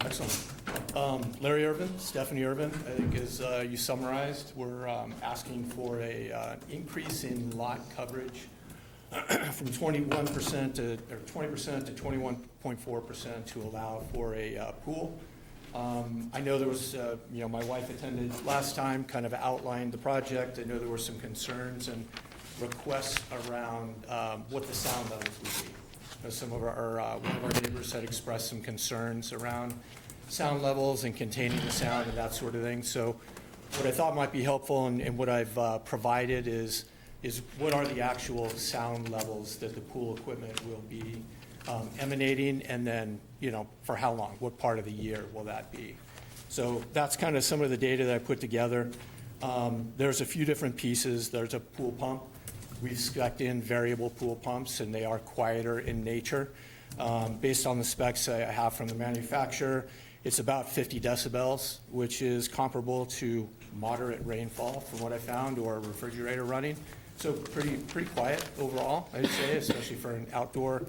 Excellent. Larry Irvin, Stephanie Irvin, I think as you summarized, we're asking for a increase in lot coverage from 21% to, or 20% to 21.4% to allow for a pool. I know there was, my wife attended last time, kind of outlined the project. I know there were some concerns and requests around what the sound levels would be. Some of one of our neighbors had expressed some concerns around sound levels and containing the sound and that sort of thing. So what I thought might be helpful and what I've provided is what are the actual sound levels that the pool equipment will be emanating, and then, for how long, what part of the year will that be? So that's kind of some of the data that I put together. There's a few different pieces. There's a pool pump. We've spec'd in variable pool pumps, and they are quieter in nature. Based on the specs I have from the manufacturer, it's about 50 decibels, which is comparable to moderate rainfall from what I found, or a refrigerator running. So pretty quiet overall, I'd say, especially for an outdoor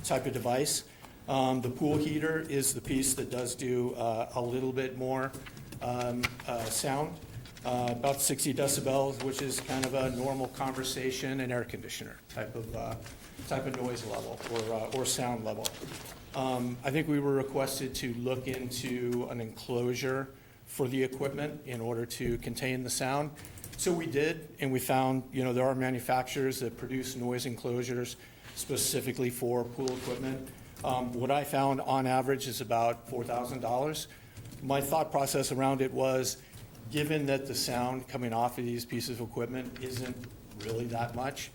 type of device. The pool heater is the piece that does do a little bit more sound, about 60 decibels, which is kind of a normal conversation and air conditioner type of noise level or sound level. I think we were requested to look into an enclosure for the equipment in order to contain the sound. So we did, and we found, there are manufacturers that produce noise enclosures specifically for pool equipment. What I found on average is about $4,000. My thought process around it was, given that the sound coming off of these pieces of equipment isn't really that much,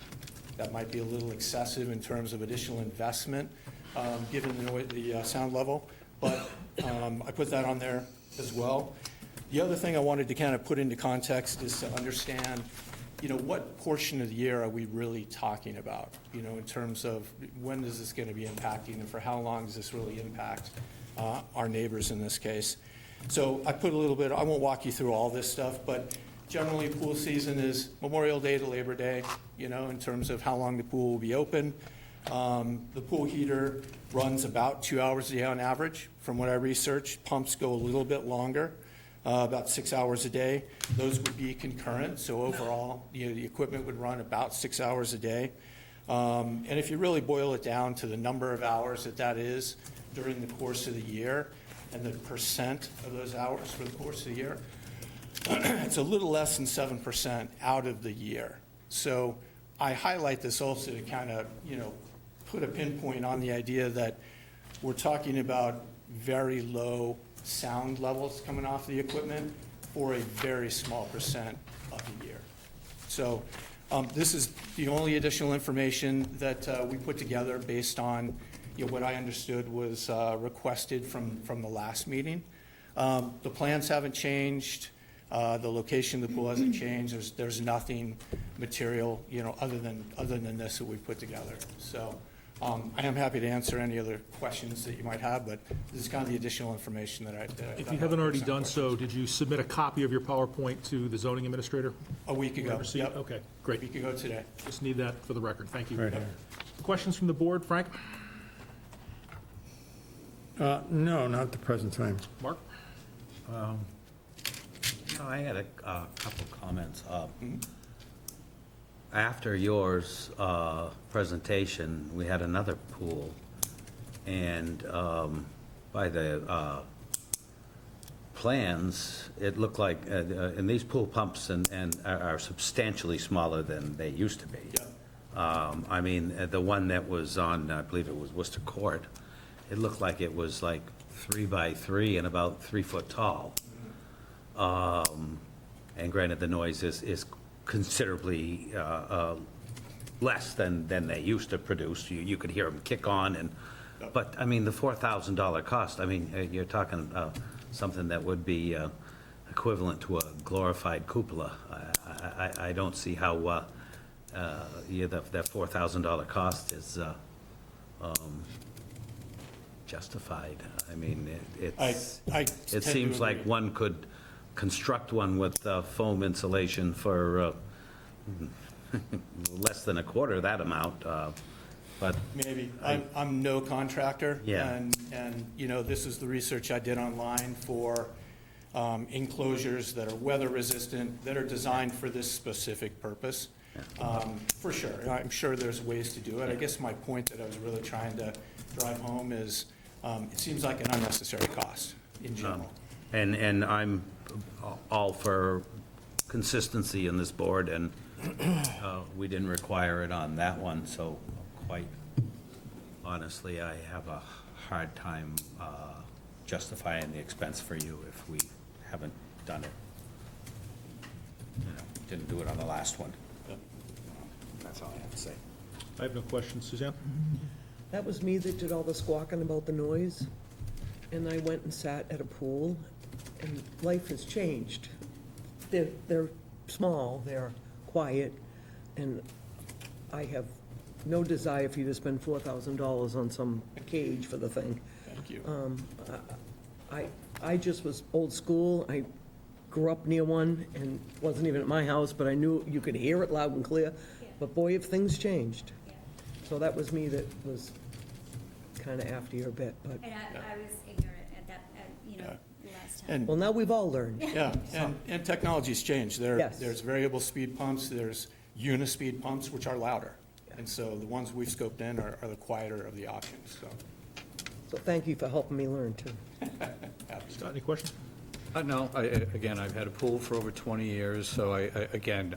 that might be a little excessive in terms of additional investment, given the sound level. But I put that on there as well. The other thing I wanted to kind of put into context is to understand, what portion of the year are we really talking about? In terms of when is this going to be impacting, and for how long does this really impact our neighbors in this case? So I put a little bit, I won't walk you through all this stuff, but generally pool season is Memorial Day to Labor Day, in terms of how long the pool will be open. The pool heater runs about 2 hours a day on average. From what I researched, pumps go a little bit longer, about 6 hours a day. Those would be concurrent, so overall, the equipment would run about 6 hours a day. And if you really boil it down to the number of hours that is during the course of the year, and the percent of those hours for the course of the year, it's a little less than 7% out of the year. So I highlight this also to kind of, put a pinpoint on the idea that we're talking about very low sound levels coming off the equipment for a very small percent of the year. So this is the only additional information that we put together based on what I understood was requested from the last meeting. The plans haven't changed. The location of the pool hasn't changed. There's nothing material, other than this that we've put together. So I am happy to answer any other questions that you might have, but this is kind of the additional information that I. If you haven't already done so, did you submit a copy of your PowerPoint to the zoning administrator? A week ago. Ever see it? Yep. Okay, A great. week ago today. Just need that for the record. Thank you. Right here. Questions from the board? Frank? No, not at the present time. Mark? I had a couple comments. After yours presentation, we had another pool, and by the plans, it looked like, and these pool pumps and are substantially smaller than they used to be. I mean, the one that was on, I believe it was Worcester Court, it looked like it was like 3 by 3 and about 3 foot tall. And granted, the noise is considerably less than they used to produce. You could hear them kick on, but, I mean, the $4,000 cost, I mean, you're talking something that would be equivalent to a glorified cupola. I don't see how that $4,000 cost is justified. I mean, it seems like one could construct one with foam insulation for less than a quarter of that amount, but. Maybe. I'm no contractor. Yeah. And, this is the research I did online for enclosures that are weather resistant, that are designed for this specific purpose. For sure. I'm sure there's ways to do it. I guess my point that I was really trying to drive home is, it seems like an unnecessary cost in general. And I'm all for consistency in this board, and we didn't require it on that one, so quite honestly, I have a hard time justifying the expense for you if we haven't done it. Didn't do it on the last one. That's all I have to say. I have no questions. Suzanne? That was me that did all the squawking about the noise, and I went and sat at a pool, and life has changed. They're small, they're quiet, and I have no desire for you to spend $4,000 on some cage for the thing. Thank you. I just was old school. I grew up near one, and wasn't even at my house, but I knew you could hear it loud and clear. But boy, have things changed. So that was me that was kind of after your bit, but, And I was ignorant at that, last time. well, now we've all learned. Yeah, and technology's changed. Yes. There's variable speed pumps, there's unispeed pumps, which are louder. And so the ones we've scoped in are the quieter of the options, so. So thank you for helping me learn, too. Scott, any questions? No, again, I've had a pool for over 20 years, so again,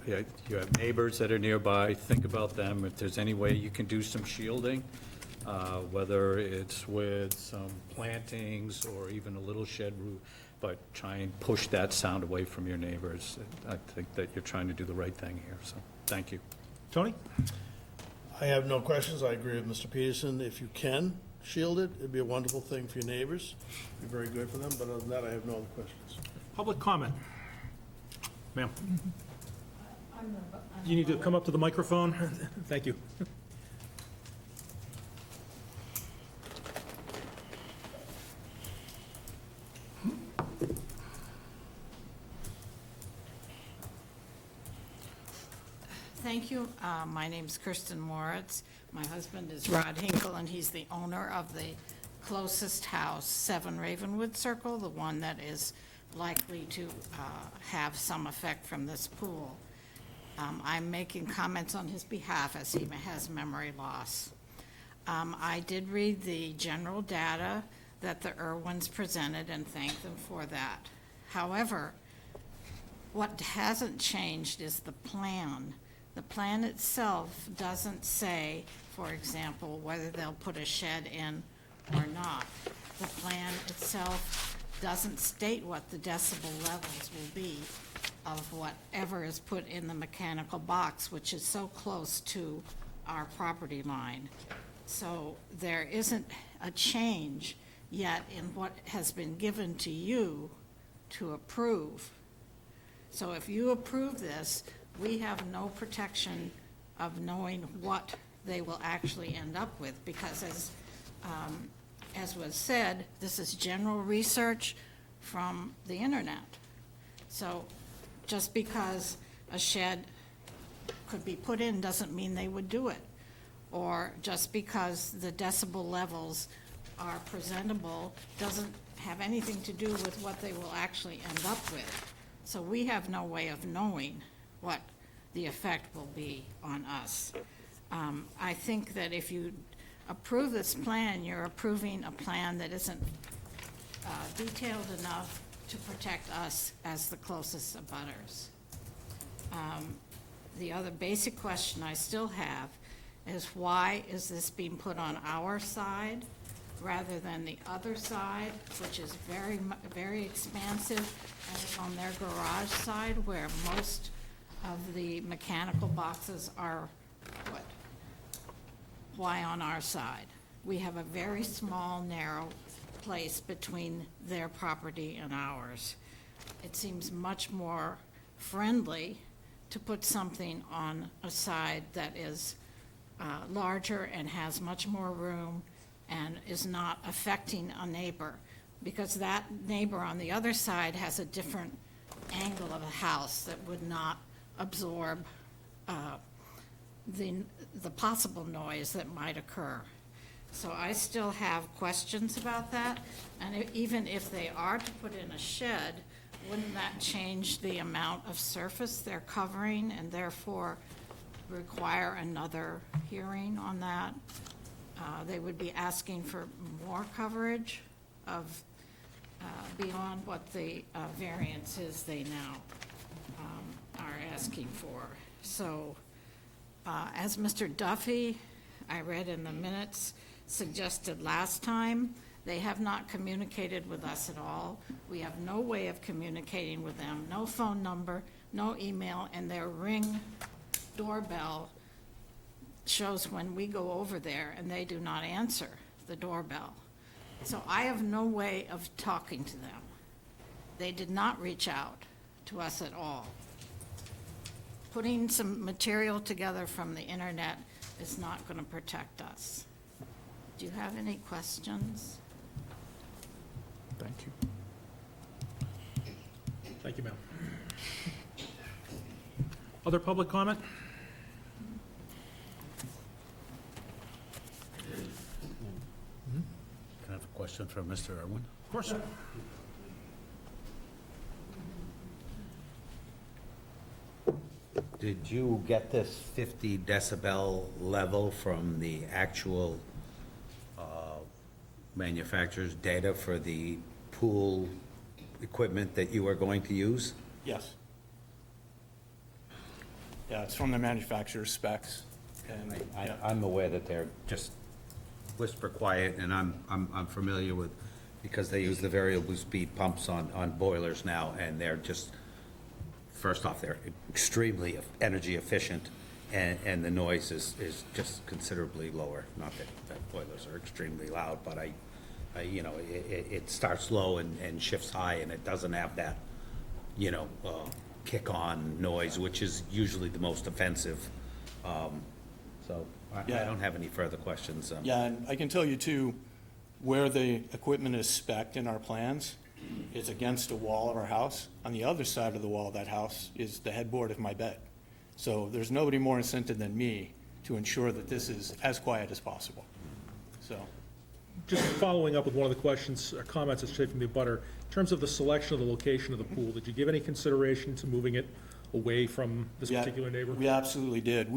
you have neighbors that are nearby, think about them. If there's any way you can do some shielding, whether it's with some plantings or even a little shed roof, but try and push that sound away from your neighbors. I think that you're trying to do the right thing here, so thank you. Tony? I have no questions. I agree with Mr. Peterson. If you can shield it, it'd be a wonderful thing for your neighbors. Be very good for them, but other than that, I have no other questions. Public comment. Ma'am? You need to come up to the microphone. Thank you. Thank you. My name's Kirsten Moritz. My husband is Rod Hinkle, and he's the owner of the closest house, 7 Ravenwood Circle, the one that is likely to have some effect from this pool. I'm making comments on his behalf as he has memory loss. I did read the general data that the Irwins presented and thank them for that. However, what hasn't changed is the plan. The plan itself doesn't say, for example, whether they'll put a shed in or not. The plan itself doesn't state what the decibel levels will be of whatever is put in the mechanical box, which is so close to our property line. So there isn't a change yet in what has been given to you to approve. So if you approve this, we have no protection of knowing what they will actually end up with, because as was said, this is general research from the internet. So just because a shed could be put in doesn't mean they would do it. Or just because the decibel levels are presentable doesn't have anything to do with what they will actually end up with. So we have no way of knowing what the effect will be on us. I think that if you approve this plan, you're approving a plan that isn't detailed enough to protect us as the closest abutters. The other basic question I still have is, why is this being put on our side rather than the other side, which is very expansive, and it's on their garage side where most of the mechanical boxes are put? Why on our side? We have a very small, narrow place between their property and ours. It seems much more friendly to put something on a side that is larger and has much more room and is not affecting a neighbor, because that neighbor on the other side has a different angle of a house that would not absorb the possible noise that might occur. So I still have questions about that, and even if they are to put in a shed, wouldn't that change the amount of surface they're covering and therefore require another hearing on that? They would be asking for more coverage of beyond what the variance is they now are asking for. So as Mr. Duffy, I read in the minutes, suggested last time, they have not communicated with us at all. We have no way of communicating with them, no phone number, no email, and their Ring doorbell shows when we go over there and they do not answer the doorbell. So I have no way of talking to them. They did not reach out to us at all. Putting some material together from the internet is not going to protect us. Do you have any questions? Thank you. Thank you, ma'am. Other public comment? Can I have a question for Mr. Irwin? Of course. Did you get this 50 decibel level from the actual manufacturer's data for the pool equipment that you are going to use? Yes. Yeah, it's from the manufacturer's specs, and, yeah. I'm aware that they're just whisper quiet, and I'm familiar with, because they use the variable speed pumps on boilers now, and they're just, first off, they're extremely energy efficient, and the noise is just considerably lower. Not that boilers are extremely loud, but you know, it starts low and shifts high, and it doesn't have that, you know, kick-on noise, which is usually the most offensive. So I don't have any further questions. Yeah, and I can tell you too, where the equipment is spec'd in our plans is against a wall of our house. On the other side of the wall of that house is the headboard of my bed. So there's nobody more incented than me to ensure that this is as quiet as possible. So, Just following up with one of the questions, or comments that's straight from the abutter, in terms of the selection of the location of the pool, did you give any consideration to moving it away from this yeah, particular neighbor? we absolutely did.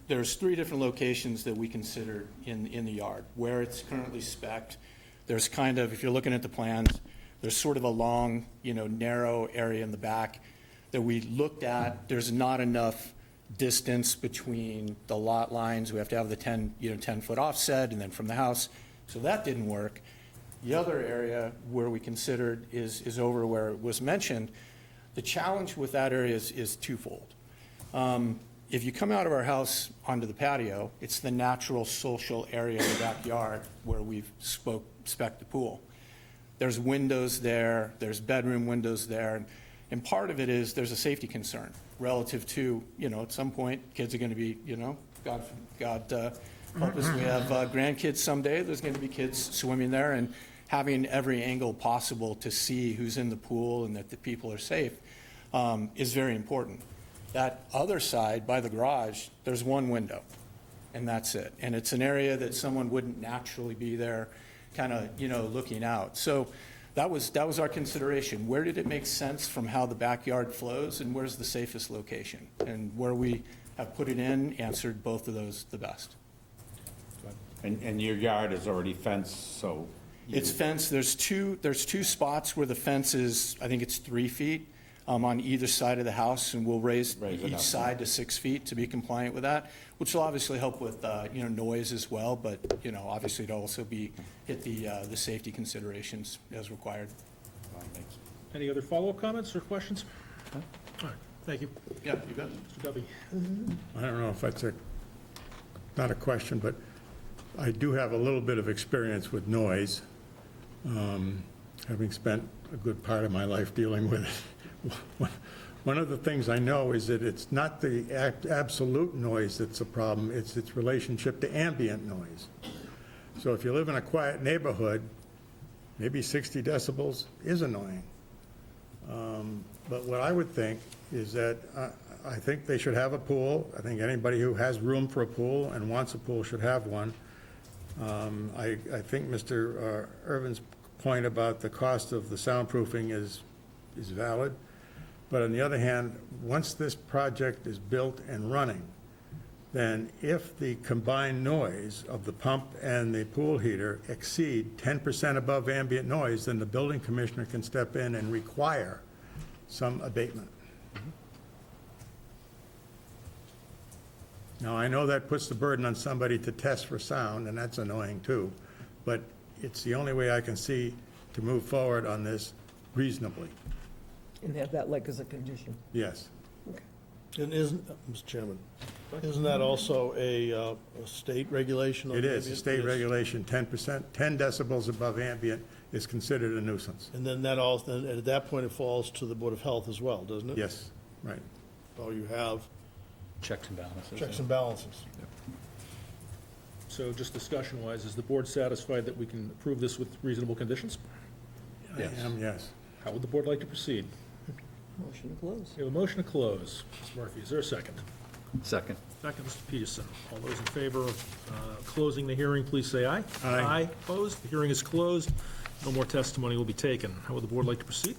There's 3 different locations that we considered in the yard. Where it's currently spec'd, there's kind of, if you're looking at the plans, there's sort of a long, you know, narrow area in the back that we looked at. There's not enough distance between the lot lines. We have to have the 10-foot offset, and then from the house. So that didn't work. The other area where we considered is over where it was mentioned. The challenge with that area is twofold. If you come out of our house onto the patio, it's the natural social area in the backyard where we've spec'd the pool. There's windows there, there's bedroom windows there, and part of it is there's a safety concern relative to, you know, at some point, kids are going to be, you know, God help us, we have grandkids someday, there's going to be kids swimming there, and having every angle possible to see who's in the pool and that the people are safe is very important. That other side, by the garage, there's one window, and that's it. And it's an area that someone wouldn't naturally be there, kind of, you know, looking out. So that was our consideration. Where did it make sense from how the backyard flows, and where's the safest location? And where we have put it in answered both of those the best. And your yard is already fenced, so. It's fenced. There's two spots where the fence is, I think it's 3 feet on either side of the house, and we'll raise Raise it each up. side to 6 feet to be compliant with that, which will obviously help with, you know, noise as well, but, you know, obviously it'll also hit the safety considerations as required. Any other follow-up comments or questions? All right, thank you. Yeah, you bet. Mr. Duffy. I don't know if that's not a question, but I do have a little bit of experience with noise, having spent a good part of my life dealing with it. One of the things I know is that it's not the absolute noise that's a problem, it's its relationship to ambient noise. So if you live in a quiet neighborhood, maybe 60 decibels is annoying. But what I would think is that I think they should have a pool. I think anybody who has room for a pool and wants a pool should have one. I think Mr. Irvin's point about the cost of the soundproofing is valid. But on the other hand, once this project is built and running, then if the combined noise of the pump and the pool heater exceed 10% above ambient noise, then the building commissioner can step in and require some abatement. Now, I know that puts the burden on somebody to test for sound, and that's annoying too, but it's the only way I can see to move forward on this reasonably. And have that like as a condition. Yes. And Mr. Chairman, isn't that also a state regulation? It is, a ambient? state Yes. regulation, 10%, 10 decibels above ambient is considered a nuisance. And then that also, then at that point, it falls to the Board of Health as well, doesn't it? Yes, right. So you have Checks and balances. checks and balances. So just discussion-wise, is the board satisfied that we can approve this with reasonable conditions? I am, yes. How would the board like to proceed? Motion to close. We have a motion to close. Ms. Murphy, is there a second? Second. Second, Mr. Peterson. All those in favor of closing the hearing, please say aye. Aye. Aye, opposed? The hearing is closed. No more testimony will be taken. How would the board like to proceed?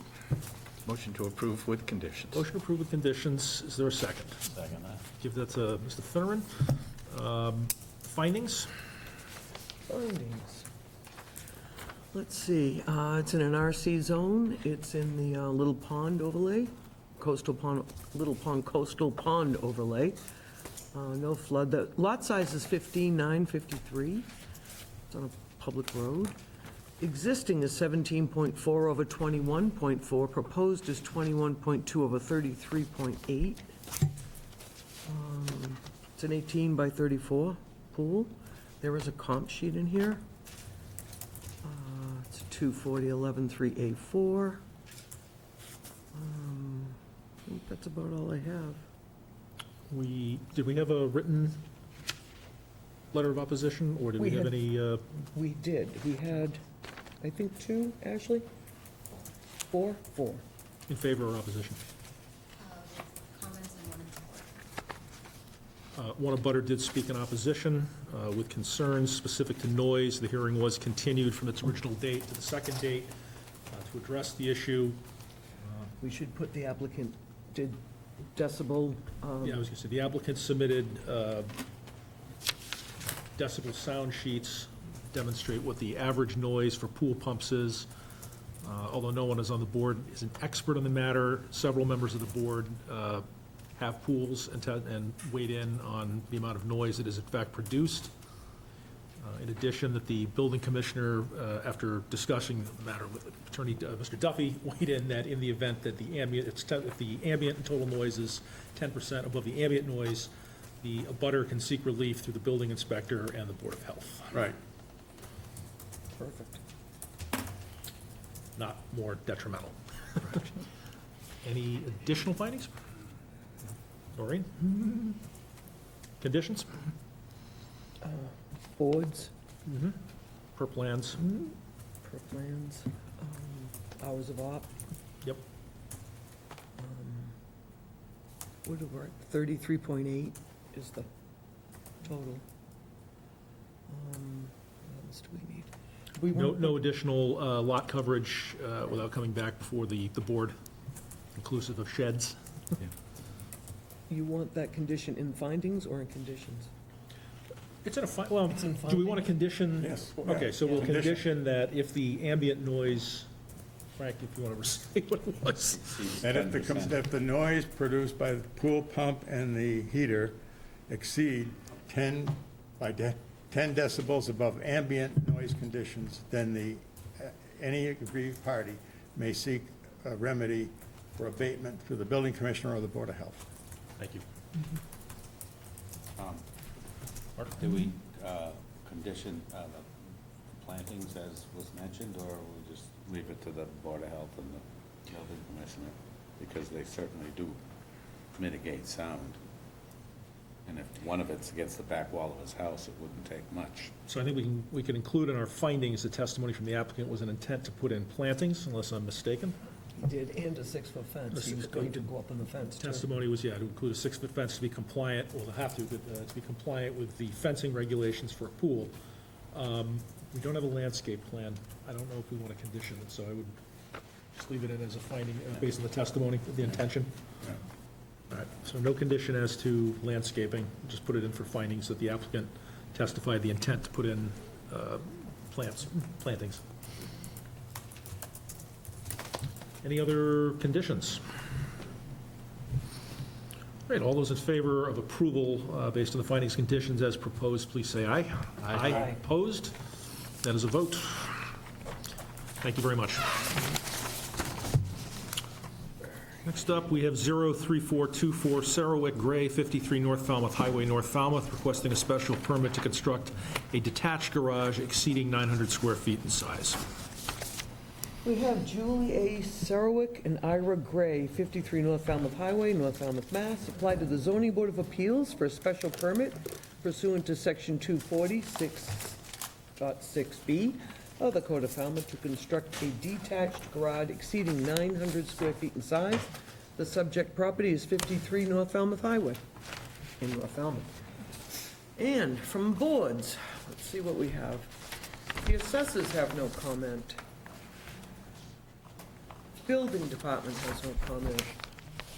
Motion to approve with conditions. Motion approved with conditions. Is there a second? Second that. Give that to Mr. Finneran. Findings? Findings. Let's see, it's in an RC zone, it's in the Little Pond overlay, Little Pond coastal pond overlay. No flood, the lot size is 15,953, it's on a public road. Existing is 17.4 over 21.4, proposed is 21.2 over 33.8. It's an 18 by 34 pool. There is a comp sheet in here. It's 240-11-3A4. I think that's about all I have. Did we have a written letter of opposition, or did we We have had- any, We did. We had, I think, 2, Ashley? 4? 4. in favor or opposition? Comments and one in support. One abutter did speak in opposition with concerns specific to noise. The hearing was continued from its original date to the second date to address the issue. We should put the applicant did decibel. Yeah, I was going to say, the applicant submitted decibel sound sheets, demonstrate what the average noise for pool pumps is. Although no one is on the board, is an expert on the matter, several members of the board have pools and weighed in on the amount of noise that is in fact produced. In addition, that the building commissioner, after discussing the matter with Attorney Mr. Duffy, weighed in that in the event that the ambient, if the ambient and total noise is 10% above the ambient noise, the abutter can seek relief through the building inspector and the Board of Health, Right. Perfect. not more detrimental. Any additional findings? Noreen? Conditions? Boards, Per plans? per plans, hours of op. Yep. What are we, 33.8 is the total. What else do we need? We want- No additional lot coverage without coming back before the board, inclusive of sheds? You want that condition in findings or in conditions? It's in a, well, It's in do we want a condition? Yes. Okay, so we'll Yeah. condition that if the ambient noise, Frank, if you want to recite what it was. And if the noise produced by the pool pump and the heater exceed 10 decibels above ambient noise conditions, then any aggrieved party may seek a remedy for abatement through the building commissioner or the Board of Health. Thank you. Do we condition the plantings as was mentioned, or we just leave it to the Board of Health and the building commissioner? Because they certainly do mitigate sound. And if one of it's against the back wall of his house, it wouldn't take much. So I think we can include in our findings, the testimony from the applicant was an intent to put in plantings, unless I'm mistaken. He did, and a 6-foot fence. He was going to go up on the fence, too. Testimony was, yeah, to include a 6-foot fence to be compliant, or they'll have to be compliant with the fencing regulations for a pool. We don't have a landscape plan. I don't know if we want to condition it, so I would just leave it in as a finding based on the testimony, the intention. All right, so no condition as to landscaping, just put it in for findings that the applicant testified the intent to put in plantings. Any other conditions? All right, all those in favor of approval based on the findings conditions as proposed, please say aye. Aye. Opposed? That is a vote. Thank you very much. Next up, we have 03424 Sarowick Gray, 53 North Falmouth Highway, North Falmouth, requesting a special permit to construct a detached garage exceeding 900 square feet in size. We have Julie A. Sarowick and Ira Gray, 53 North Falmouth Highway, North Falmouth, Mass. Applied to the Zoning Board of Appeals for a special permit pursuant to Section 246.6B of the Code of Falmouth to construct a detached garage exceeding 900 square feet in size. The subject property is 53 North Falmouth Highway in North Falmouth. And from boards, let's see what we have. The assessors have no comment. Building department has no comment.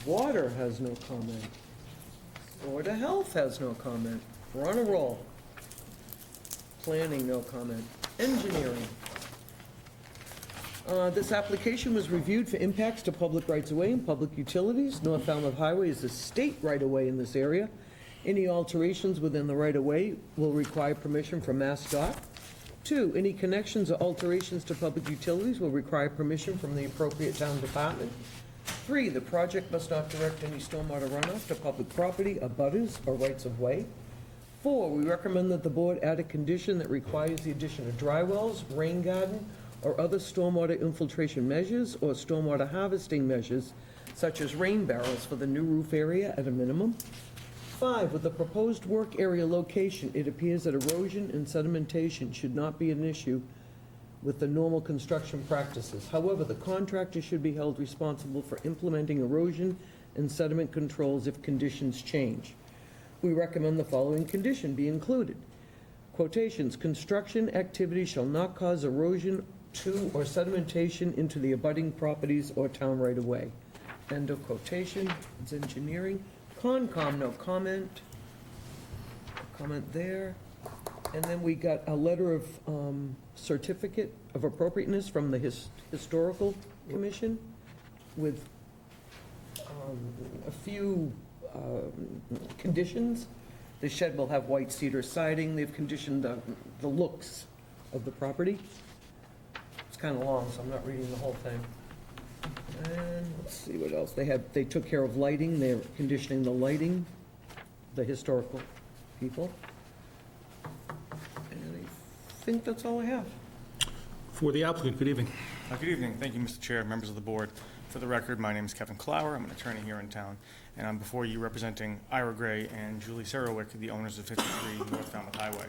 Water has no comment. Board of Health has no comment. We're on a roll. Planning, no comment. Engineering, This application was reviewed for impacts to public rights-of-way and public utilities. North Falmouth Highway is a state right-of-way in this area. Any alterations within the right-of-way will require permission from MassDOT. 2, any connections or alterations to public utilities will require permission from the appropriate town department. 3, the project must not direct any stormwater runoff to public property, abutters, or rights-of-way. 4, we recommend that the board add a condition that requires the addition of dry wells, rain garden, or other stormwater infiltration measures or stormwater harvesting measures, such as rain barrels for the new roof area at a minimum. 5, with the proposed work area location, it appears that erosion and sedimentation should not be an issue with the normal construction practices. However, the contractor should be held responsible for implementing erosion and sediment controls if conditions change. We recommend the following condition be included. Quotations, construction activity shall not cause erosion to or sedimentation into the abutting properties or town right-of-way. End of quotation. It's engineering. Concom, no comment. Comment there. And then we got a letter of certificate of appropriateness from the Historical Commission with a few conditions. The shed will have white cedar siding. They've conditioned the looks of the property. It's kind of long, so I'm not reading the whole thing. And let's see what else. They took care of lighting. They're conditioning the lighting, the historical people. And I think that's all I have. For the applicant, good evening. Good evening. Thank you, Mr. Chair, members of the board. For the record, my name is Kevin Clower. I'm an attorney here in town, and I'm before you representing Ira Gray and Julie Sarowick, the owners of 53 North Falmouth Highway.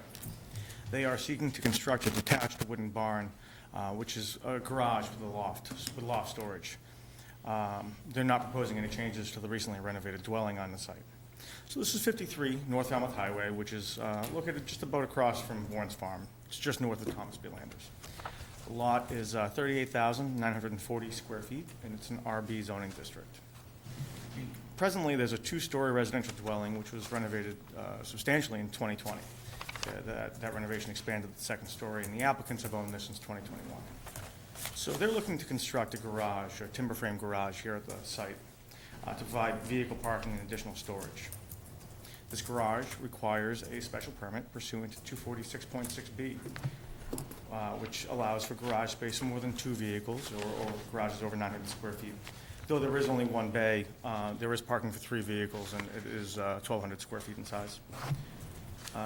They are seeking to construct a detached wooden barn, which is a garage with loft storage. They're not proposing any changes to the recently renovated dwelling on the site. So this is 53 North Falmouth Highway, which is located just about across from Warren's Farm. It's just north of Thomas B. Landers. The lot is 38,940 square feet, and it's an RB zoning district. Presently, there's a 2-story residential dwelling, which was renovated substantially in 2020. That renovation expanded the 2nd story, and the applicants have owned this since 2021. So they're looking to construct a garage, a timber frame garage here at the site to provide vehicle parking and additional storage. This garage requires a special permit pursuant to 246.6B, which allows for garage space for more than 2 vehicles or garages over 900 square feet. Though there is only 1 bay, there is parking for 3 vehicles, and it is 1,200 square feet in size.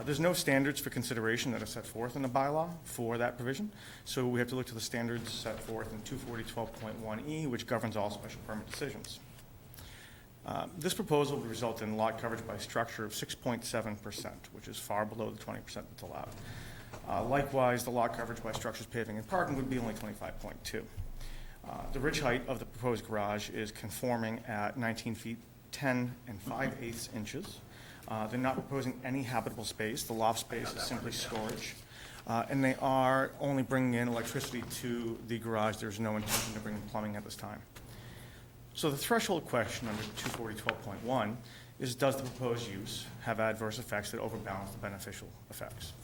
There's no standards for consideration that are set forth in the bylaw for that provision, so we have to look to the standards set forth in 240.12.1E, which governs all special permit decisions. This proposal would result in lot coverage by structure of 6.7%, which is far below the 20% that's allowed. Likewise, the lot coverage by structures, paving, and parking would be only 25.2. The ridge height of the proposed garage is conforming at 19 feet 10 and 5/8 inches. They're not proposing any habitable space. The loft space is simply storage. And they are only bringing in electricity to the garage. There's no intention to bring plumbing at this time. So the threshold question under 240.12.1 is, does the proposed use have adverse effects that overbalance the beneficial effects?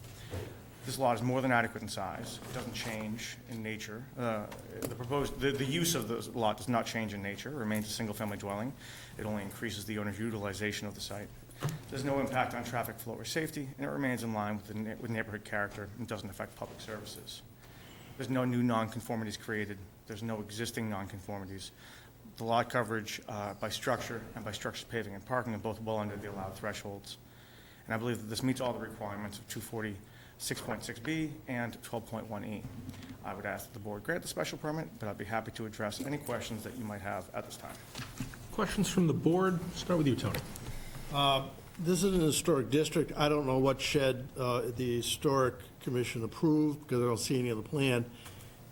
This lot is more than adequate in size. It doesn't change in nature. The use of the lot does not change in nature. It remains a single-family dwelling. It only increases the owner's utilization of the site. There's no impact on traffic flow or safety, and it remains in line with neighborhood character and doesn't affect public services. There's no new nonconformities created. There's no existing nonconformities. The lot coverage by structure and by structures, paving, and parking are both well under the allowed thresholds. And I believe that this meets all the requirements of 240.6.6B and 12.1E. I would ask that the board grant the special permit, but I'd be happy to address any questions that you might have at this time. Questions from the board? Start with you, Tony. This is an historic district. I don't know what shed the Historic Commission approved, because I don't see any of the plan.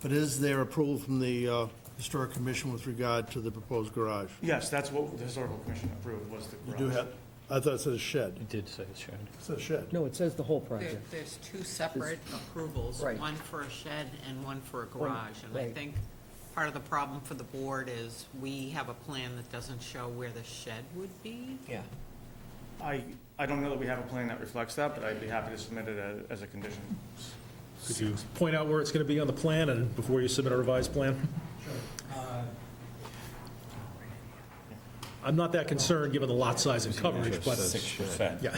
But is there approval from the Historic Commission with regard to the proposed garage? Yes, that's what the Historical Commission approved, was the garage. You do have, I thought it said a shed. It did say shed. It said shed. No, it says the whole project. There's 2 separate approvals, Right. one for a shed and one for a garage. And I right. think part of the problem for the board is we have a plan that doesn't show where the shed would be. Yeah. I don't know that we have a plan that reflects that, but I'd be happy to submit it as a condition. Could you point out where it's going to be on the plan and before you submit a revised plan? I'm not that concerned, given the lot size and coverage, but... 6%. Yeah.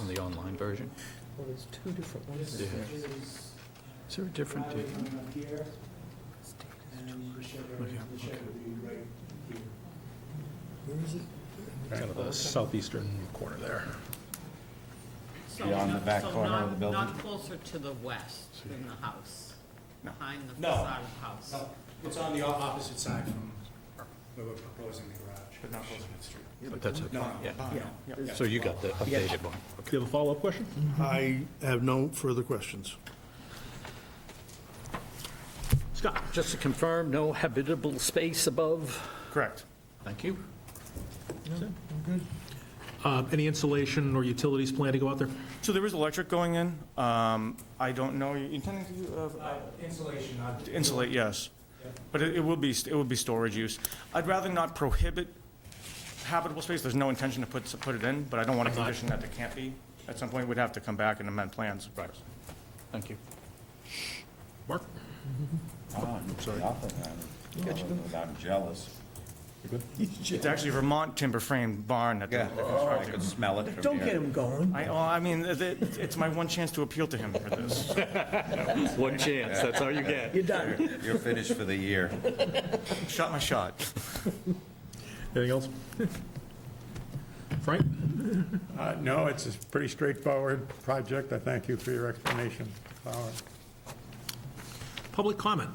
On the online version? Well, there's two different ones. Is there a different date? Kind of the southeastern corner there. So Beyond the not- back so corner of not- the building? Not closer to the west than the house, behind the No. facade of the house. No, it's on the opposite side from where we're proposing the garage. But not close to the street. But that's okay, No, yeah. yeah. So you got the updated one. Do you have a follow-up question? I have no further questions. Scott? Just to confirm, no habitable space above? Correct. Thank you. Any insulation or utilities plan to go out there? So there is electric going in. I don't know, you intending to, Insulation, not. insulate, yes. But it will be storage use. I'd rather not prohibit habitable space. There's no intention to put it in, but I don't want to condition that it can't be. At some point, we'd have to come back and amend plans. Right. Thank you. Mark? Nothing. I'm jealous. It's actually a Vermont timber frame barn that they're I constructing. could smell it from here. Don't get him going. I mean, it's my one chance to appeal to him for this. One chance, that's all you get. You're done. You're finished for the year. Shot my shot. Anything else? Frank? No, it's a pretty straightforward project. I thank you for your explanation, Flower. Public comment?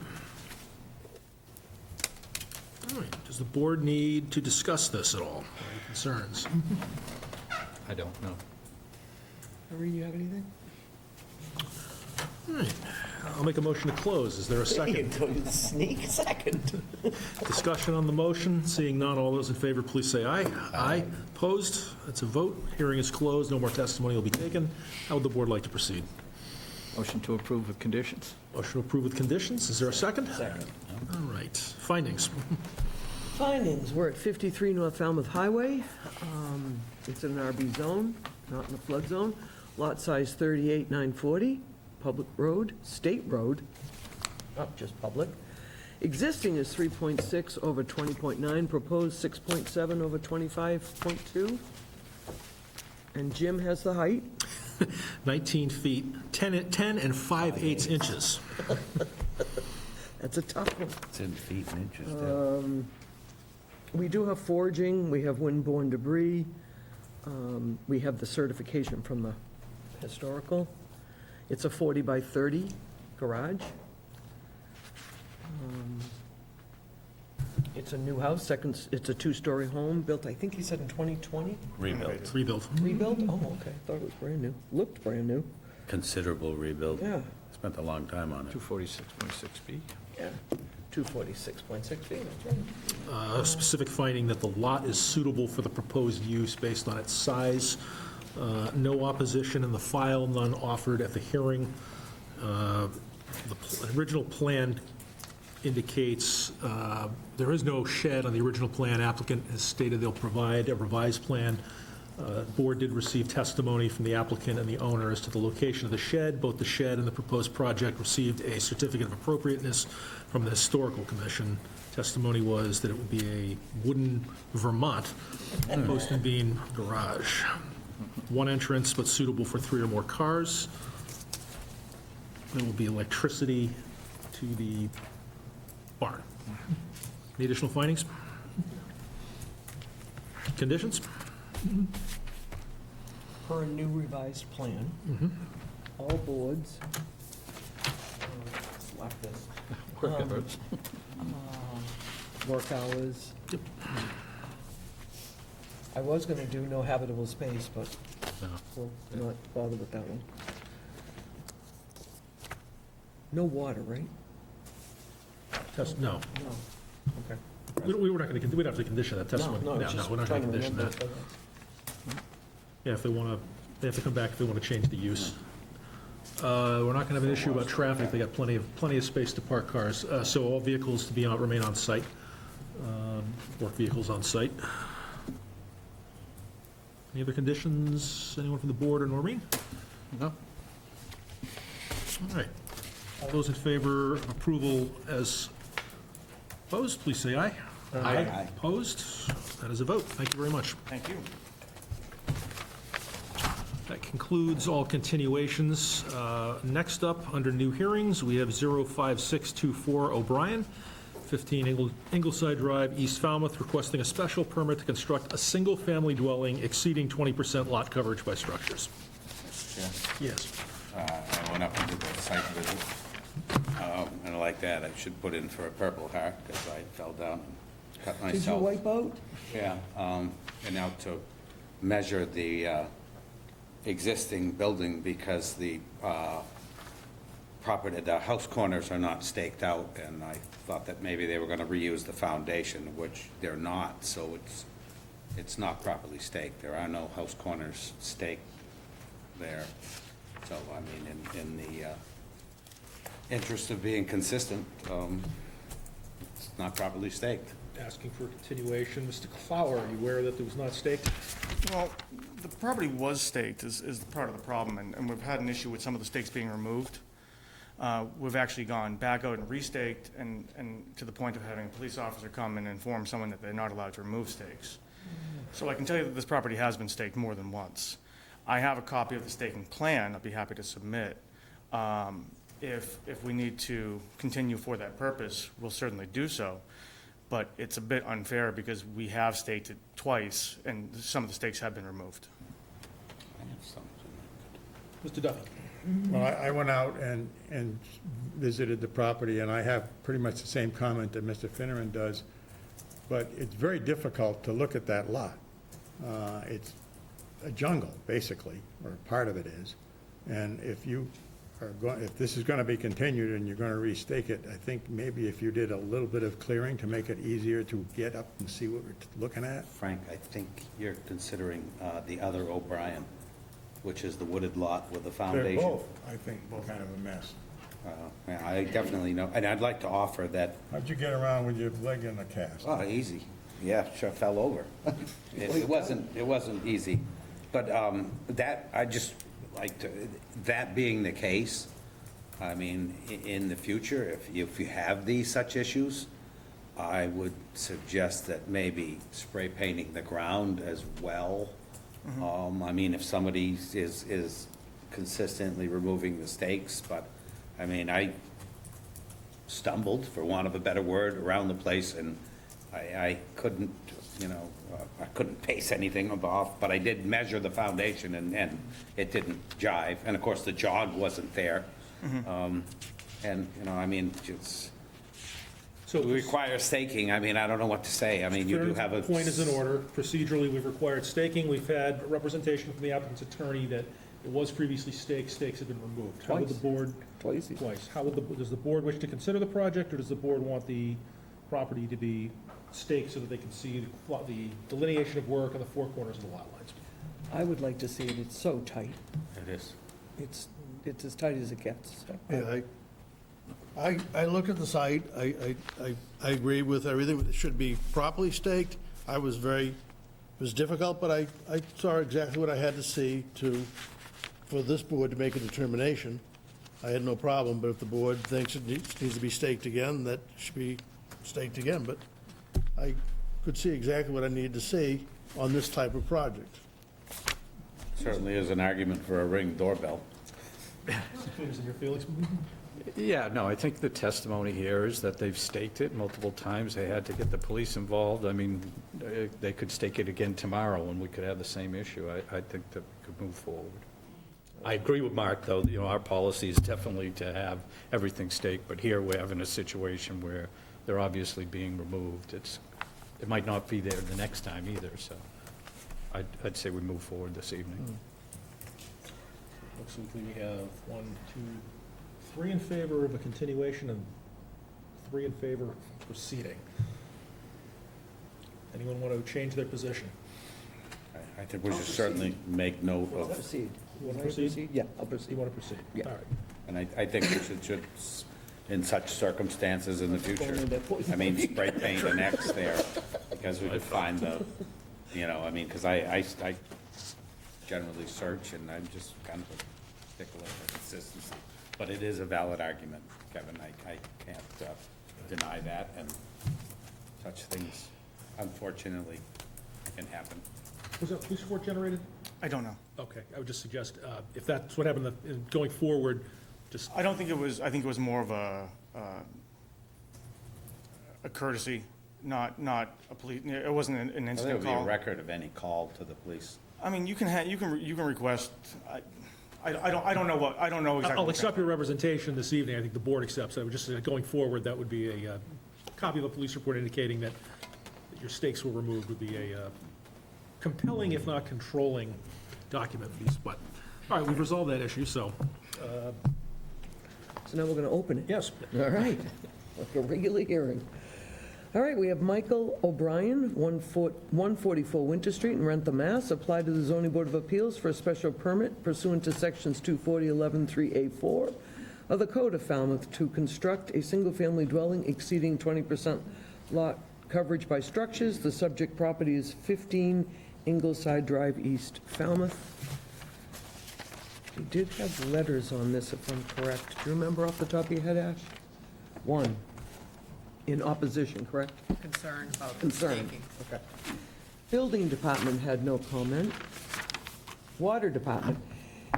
All right, does the board need to discuss this at all? Any concerns? I don't know. Maureen, you have anything? All right, I'll make a motion to close. Is there a second? Sneak second. Discussion on the motion, seeing none, all those in favor, please say aye. Aye. Opposed? That's a vote. Hearing is closed, no more testimony will be taken. How would the board like to proceed? Motion to approve with conditions? Motion to approve with conditions, is there a second? Second. All right, findings. Findings, we're at 53 North Falmouth Highway. It's in an RB zone, not in the flood zone. Lot size 38,940, public road, state road, not just public. Existing is 3.6 over 20.9, proposed 6.7 over 25.2. And Jim has the height. 19 feet, 10 and 5/8 inches. That's a tough one. It's in feet and inches, We do have foraging, we have windborne debris, we have the certification from the historical. It's a 40 by 30 garage. It's a new house, it's a two-story home, built, I think he said in 2020? Rebuilt. Rebuilt. Rebuilt? Oh, okay, thought it was brand new, looked brand new, Considerable rebuild. yeah, Spent a long time on it. 246.6B. yeah. 246.6 feet, that's right. A specific finding that the lot is suitable for the proposed use based on its size. No opposition in the file, none offered at the hearing. The original plan indicates there is no shed on the original plan. Applicant has stated they'll provide a revised plan. Board did receive testimony from the applicant and the owner as to the location of the shed. Both the shed and the proposed project received a certificate of appropriateness from the Historical Commission. Testimony was that it would be a wooden Vermont post and beam garage. One entrance, but suitable for 3 or more cars. There will be electricity to the barn. Any additional findings? Conditions? Per a new revised plan, all boards, like this, work hours. I was gonna do no habitable space, but we'll not bother with that one. No water, right? No. No. Okay. We were not going to, we'd have to condition that testimony. No, it's just We're not going trying to to condition remember. that. Yeah, if they want to, they have to come back if they want to change the use. We're not going to have an issue about traffic. They got plenty of space to park cars. So all vehicles to be remain on site. Work vehicles on site. Any other conditions? Anyone from the board or Noreen? No? All right. All those in favor of approval as opposed, please say aye. Aye. Opposed? That is a vote. Thank you very much. Thank you. That concludes all continuations. Next up, under new hearings, we have 05624 O'Brien, 15 Ingleside Drive, East Falmouth, requesting a special permit to construct a single-family dwelling exceeding 20% lot coverage by structures. Yeah. Yes. I went up and did the site visit, and like that, I should put in for a Purple Heart, because I fell down and cut myself. Did you wipe out? Yeah, and now to measure the existing building, because the property, the house corners are not staked out, and I thought that maybe they were gonna reuse the foundation, which they're not, so it's not properly staked. There are no house corners staked there. So, I mean, in the interest of being consistent, it's not properly staked. Asking for continuation. Mr. Clower, are you aware that it was not staked? Well, the property was staked is part of the problem, and we've had an issue with some of the stakes being removed. We've actually gone back out and restaked, and to the point of having a police officer come and inform someone that they're not allowed to remove stakes. So I can tell you that this property has been staked more than once. I have a copy of the staking plan I'd be happy to submit. If we need to continue for that purpose, we'll certainly do so. But it's a bit unfair because we have staked it twice, and some of the stakes have been removed. I have something. Mr. Duffy? Well, I went out and visited the property, and I have pretty much the same comment that Mr. Finneran does, but it's very difficult to look at that lot. It's a jungle, basically, or part of it is, and if you are going, if this is going to be continued and you're going to restake it, I think maybe if you did a little bit of clearing to make it easier to get up and see what we're looking at. Frank, I think you're considering the other O'Brien, which is the wooded lot with the They're foundation. both, I think, kind of a mess. Yeah, I definitely know, and I'd like to offer that, How'd you get around with your leg in a cast? oh, easy. Yeah, sure fell over. It wasn't easy. But that, I just like to, that being the case, I mean, in the future, if you have these such issues, I would suggest that maybe spray painting the ground as well. I mean, if somebody is consistently removing the stakes, but, I mean, I stumbled, for want of a better word, around the place, and I couldn't, I couldn't pace anything off, but I did measure the foundation, and it didn't jive, and of course, the jog wasn't there. And, I mean, it's, So we require staking, I mean, I don't know what to say, I mean, you do have a. Point is in order. Procedurally, we've required staking. We've had representation from the applicant's attorney that it was previously staked, stakes have been removed. How would the board? Twice. Twice. How would does the board wish to consider the project, or does the board want the property to be staked so that they can see the delineation of work on the four corners of the lot lines? I would like to see it. It's so tight. It is. It's as tight as it gets. Yeah, I look at the site, I agree with everything, it should be properly staked. It was difficult, but I saw exactly what I had to see for this board to make a determination. I had no problem, but if the board thinks it needs to be staked again, that should be staked again, but I could see exactly what I needed to see on this type of project. Certainly is an argument for a Ring doorbell. Is in your feelings? Yeah, no, I think the testimony here is that they've staked it multiple times. They had to get the police involved. I mean, they could stake it again tomorrow, and we could have the same issue. I think that we could move forward. I agree with Mark, though, our policy is definitely to have everything staked, but here we're having a situation where they're obviously being removed. It might not be there the next time either, so I'd say we move forward this evening. Looks like we have 1, 2, 3 in favor of a continuation and 3 in favor of proceeding. Anyone want to change their position? I think we should certainly make note of, Proceed. You want to proceed? Yeah, I'll proceed. You want to proceed? Yeah. All right. and I think we should, in such circumstances in the future, I mean, spray paint an X there, because we could find the, I mean, because I generally search, and I'm just kind of a stickler for consistency. But it is a valid argument, Kevin. I can't deny that, and such things unfortunately can happen. Was that police report generated? I don't know. Okay, I would just suggest, if that's what happened, going forward, just, I don't think it was, I think it was more of a courtesy, not a police, it wasn't an Well, there incident would be a call. record of any call to the police. I mean, you can request, I don't know exactly. I'll what accept your representation this evening. I think the board accepts. I would just, going forward, that would be a copy of a police report indicating that your stakes were removed would be a compelling, if not controlling, document at least. But, all right, we've resolved that issue, so, So now we're going to open it. yes. All right, like a regular hearing. All right, we have Michael O'Brien, 144 Winter Street in Rentham, Mass. Applied to the Zoning Board of Appeals for a special permit pursuant to Sections 240.11.3A4 of the Code of Falmouth to construct a single-family dwelling exceeding 20% lot coverage by structures. The subject property is 15 Ingleside Drive East, Falmouth. You did have letters on this, if I'm correct. Do you remember off the top of your head, Ash? One, in opposition, correct? Concern about the Concern. staking. Okay. Building Department had no comment. Water Department.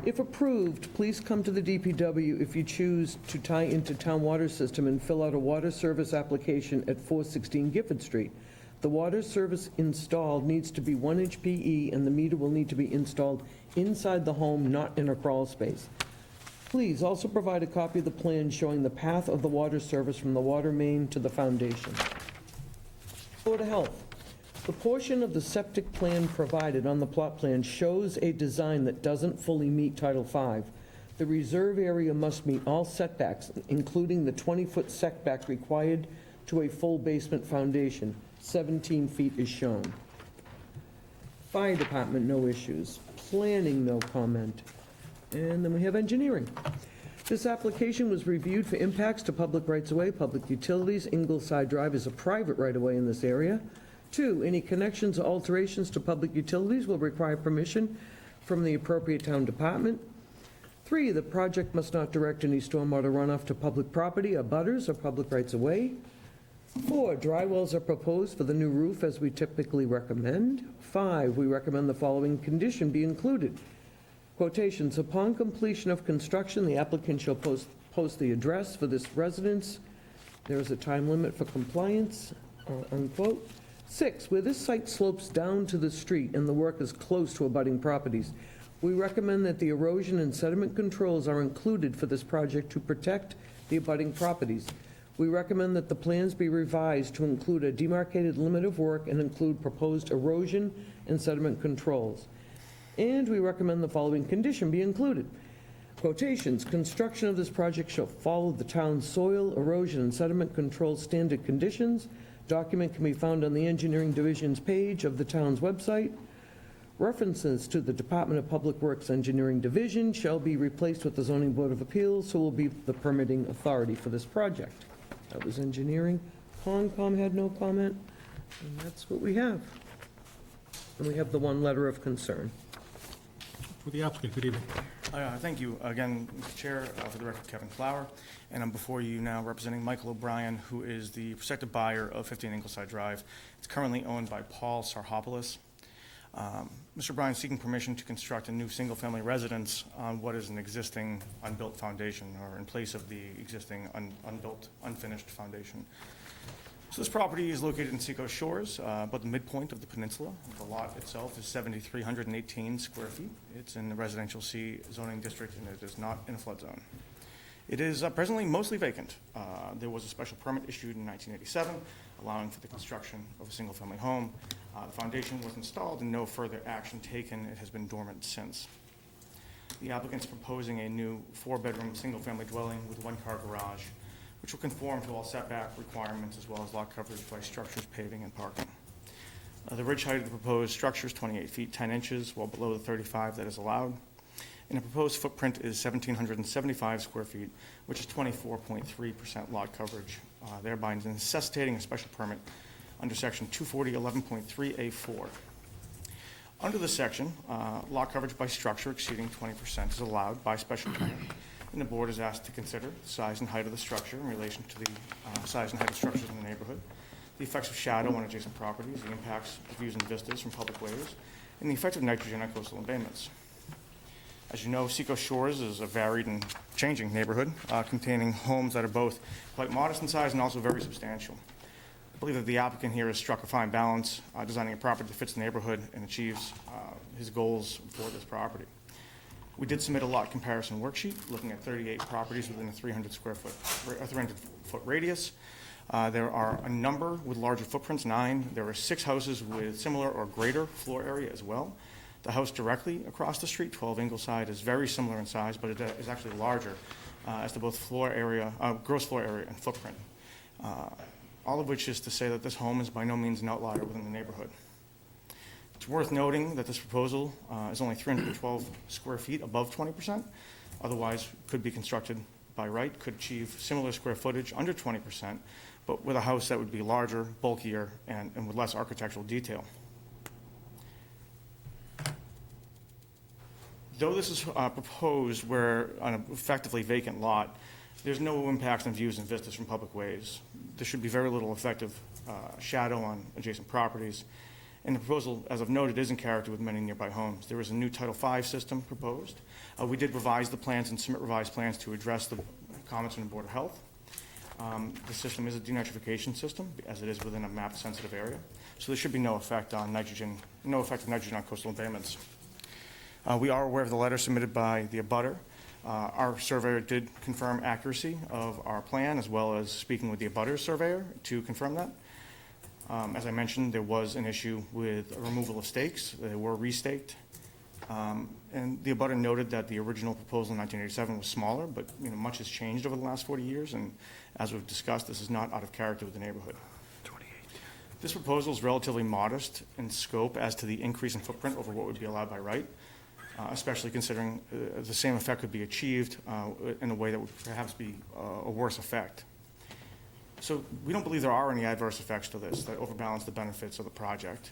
If approved, please come to the DPW if you choose to tie into town water system and fill out a water service application at 416 Gifford Street. The water service installed needs to be 1-inch PE, and the meter will need to be installed inside the home, not in a crawl space. Please also provide a copy of the plan showing the path of the water service from the water main to the foundation. Board of Health. The portion of the septic plan provided on the plot plan shows a design that doesn't fully meet Title V. The reserve area must meet all setbacks, including the 20-foot setback required to a full basement foundation. 17 feet is shown. Fire Department, no issues. Planning, no comment. And then we have engineering. This application was reviewed for impacts to public rights-of-way, public utilities. Ingleside Drive is a private right-of-way in this area. 2, any connections or alterations to public utilities will require permission from the appropriate town department. 3, the project must not direct any stormwater runoff to public property, abutters, or public rights-of-way. 4, dry wells are proposed for the new roof as we typically recommend. 5, we recommend the following condition be included. Quotations, upon completion of construction, the applicant shall post the address for this residence. There is a time limit for compliance, unquote. 6, where this site slopes down to the street and the work is close to abutting properties, we recommend that the erosion and sediment controls are included for this project to protect the abutting properties. We recommend that the plans be revised to include a demarcated limit of work and include proposed erosion and sediment controls. And we recommend the following condition be included. Quotations, construction of this project shall follow the town's soil, erosion, and sediment control standard conditions. Document can be found on the Engineering Division's page of the town's website. References to the Department of Public Works Engineering Division shall be replaced with the Zoning Board of Appeals, who will be the permitting authority for this project. That was engineering. Concom had no comment, and that's what we have. And we have the one letter of concern. For the applicant, good evening. Thank you again, Mr. Chair, for the record, Kevin Flower, and I'm before you now representing Michael O'Brien, who is the prospective buyer of 15 Ingleside Drive. It's currently owned by Paul Sarhopoulos. Mr. O'Brien is seeking permission to construct a new single-family residence on what is an existing unbuilt foundation, or in place of the existing unbuilt, unfinished foundation. So this property is located in Seacoast Shores, about the midpoint of the peninsula. The lot itself is 7,318 square feet. It's in the residential C zoning district, and it is not in a flood zone. It is presently mostly vacant. There was a special permit issued in 1987, allowing for the construction of a single-family home. The foundation was installed and no further action taken. It has been dormant since. The applicant's proposing a new 4-bedroom, single-family dwelling with 1-car garage, which will conform to all setback requirements as well as lot coverage by structures, paving, and parking. The ridge height of the proposed structure is 28 feet 10 inches, well below the 35 that is allowed. And the proposed footprint is 1,775 square feet, which is 24.3% lot coverage, thereby necessitating a special permit under section 240.11.3A4. Under this section, lot coverage by structure exceeding 20% is allowed by special permit. and the board is asked to consider the size and height of the structure in relation to the size and height of structures in the neighborhood, the effects of shadow on adjacent properties, the impacts of views and vistas from public ways, and the effect of nitrogen on coastal embayments. As you know, Seacoast Shores is a varied and changing neighborhood containing homes that are both quite modest in size and also very substantial. I believe that the applicant here has struck a fine balance, designing a property that fits the neighborhood and achieves his goals for this property. We did submit a lot comparison worksheet looking at 38 properties within a 300-foot radius. There are a number with larger footprints, 9. There are 6 houses with similar or greater floor area as well. The house directly across the street, 12 Ingleside, is very similar in size, but it is actually larger as to both floor area, gross floor area and footprint. All of which is to say that this home is by no means an outlier within the neighborhood. It's worth noting that this proposal is only 312 square feet above 20%, otherwise could be constructed by right, could achieve similar square footage under 20%, but with a house that would be larger, bulkier, and with less architectural detail. Though this is proposed where on an effectively vacant lot, there's no impact on views and vistas from public ways. There should be very little effective shadow on adjacent properties. And the proposal, as I've noted, is in character with many nearby homes. There is a new Title V system proposed. We did revise the plans and submit revised plans to address the comments from the Board of Health. The system is a denitrification system, as it is within a map-sensitive area. So there should be no effect on nitrogen, no effect of nitrogen on coastal embayments. We are aware of the letter submitted by the abutter. Our surveyor did confirm accuracy of our plan, as well as speaking with the abutter surveyor to confirm that. As I mentioned, there was an issue with removal of stakes. They were restaked. And the abutter noted that the original proposal in 1987 was smaller, but much has changed over the last 40 years, and as we've discussed, this is not out of character with the neighborhood. This proposal is relatively modest in scope as to the increase in footprint over what would be allowed by right, especially considering the same effect could be achieved in a way that would perhaps be a worse effect. So we don't believe there are any adverse effects to this that overbalance the benefits of the project.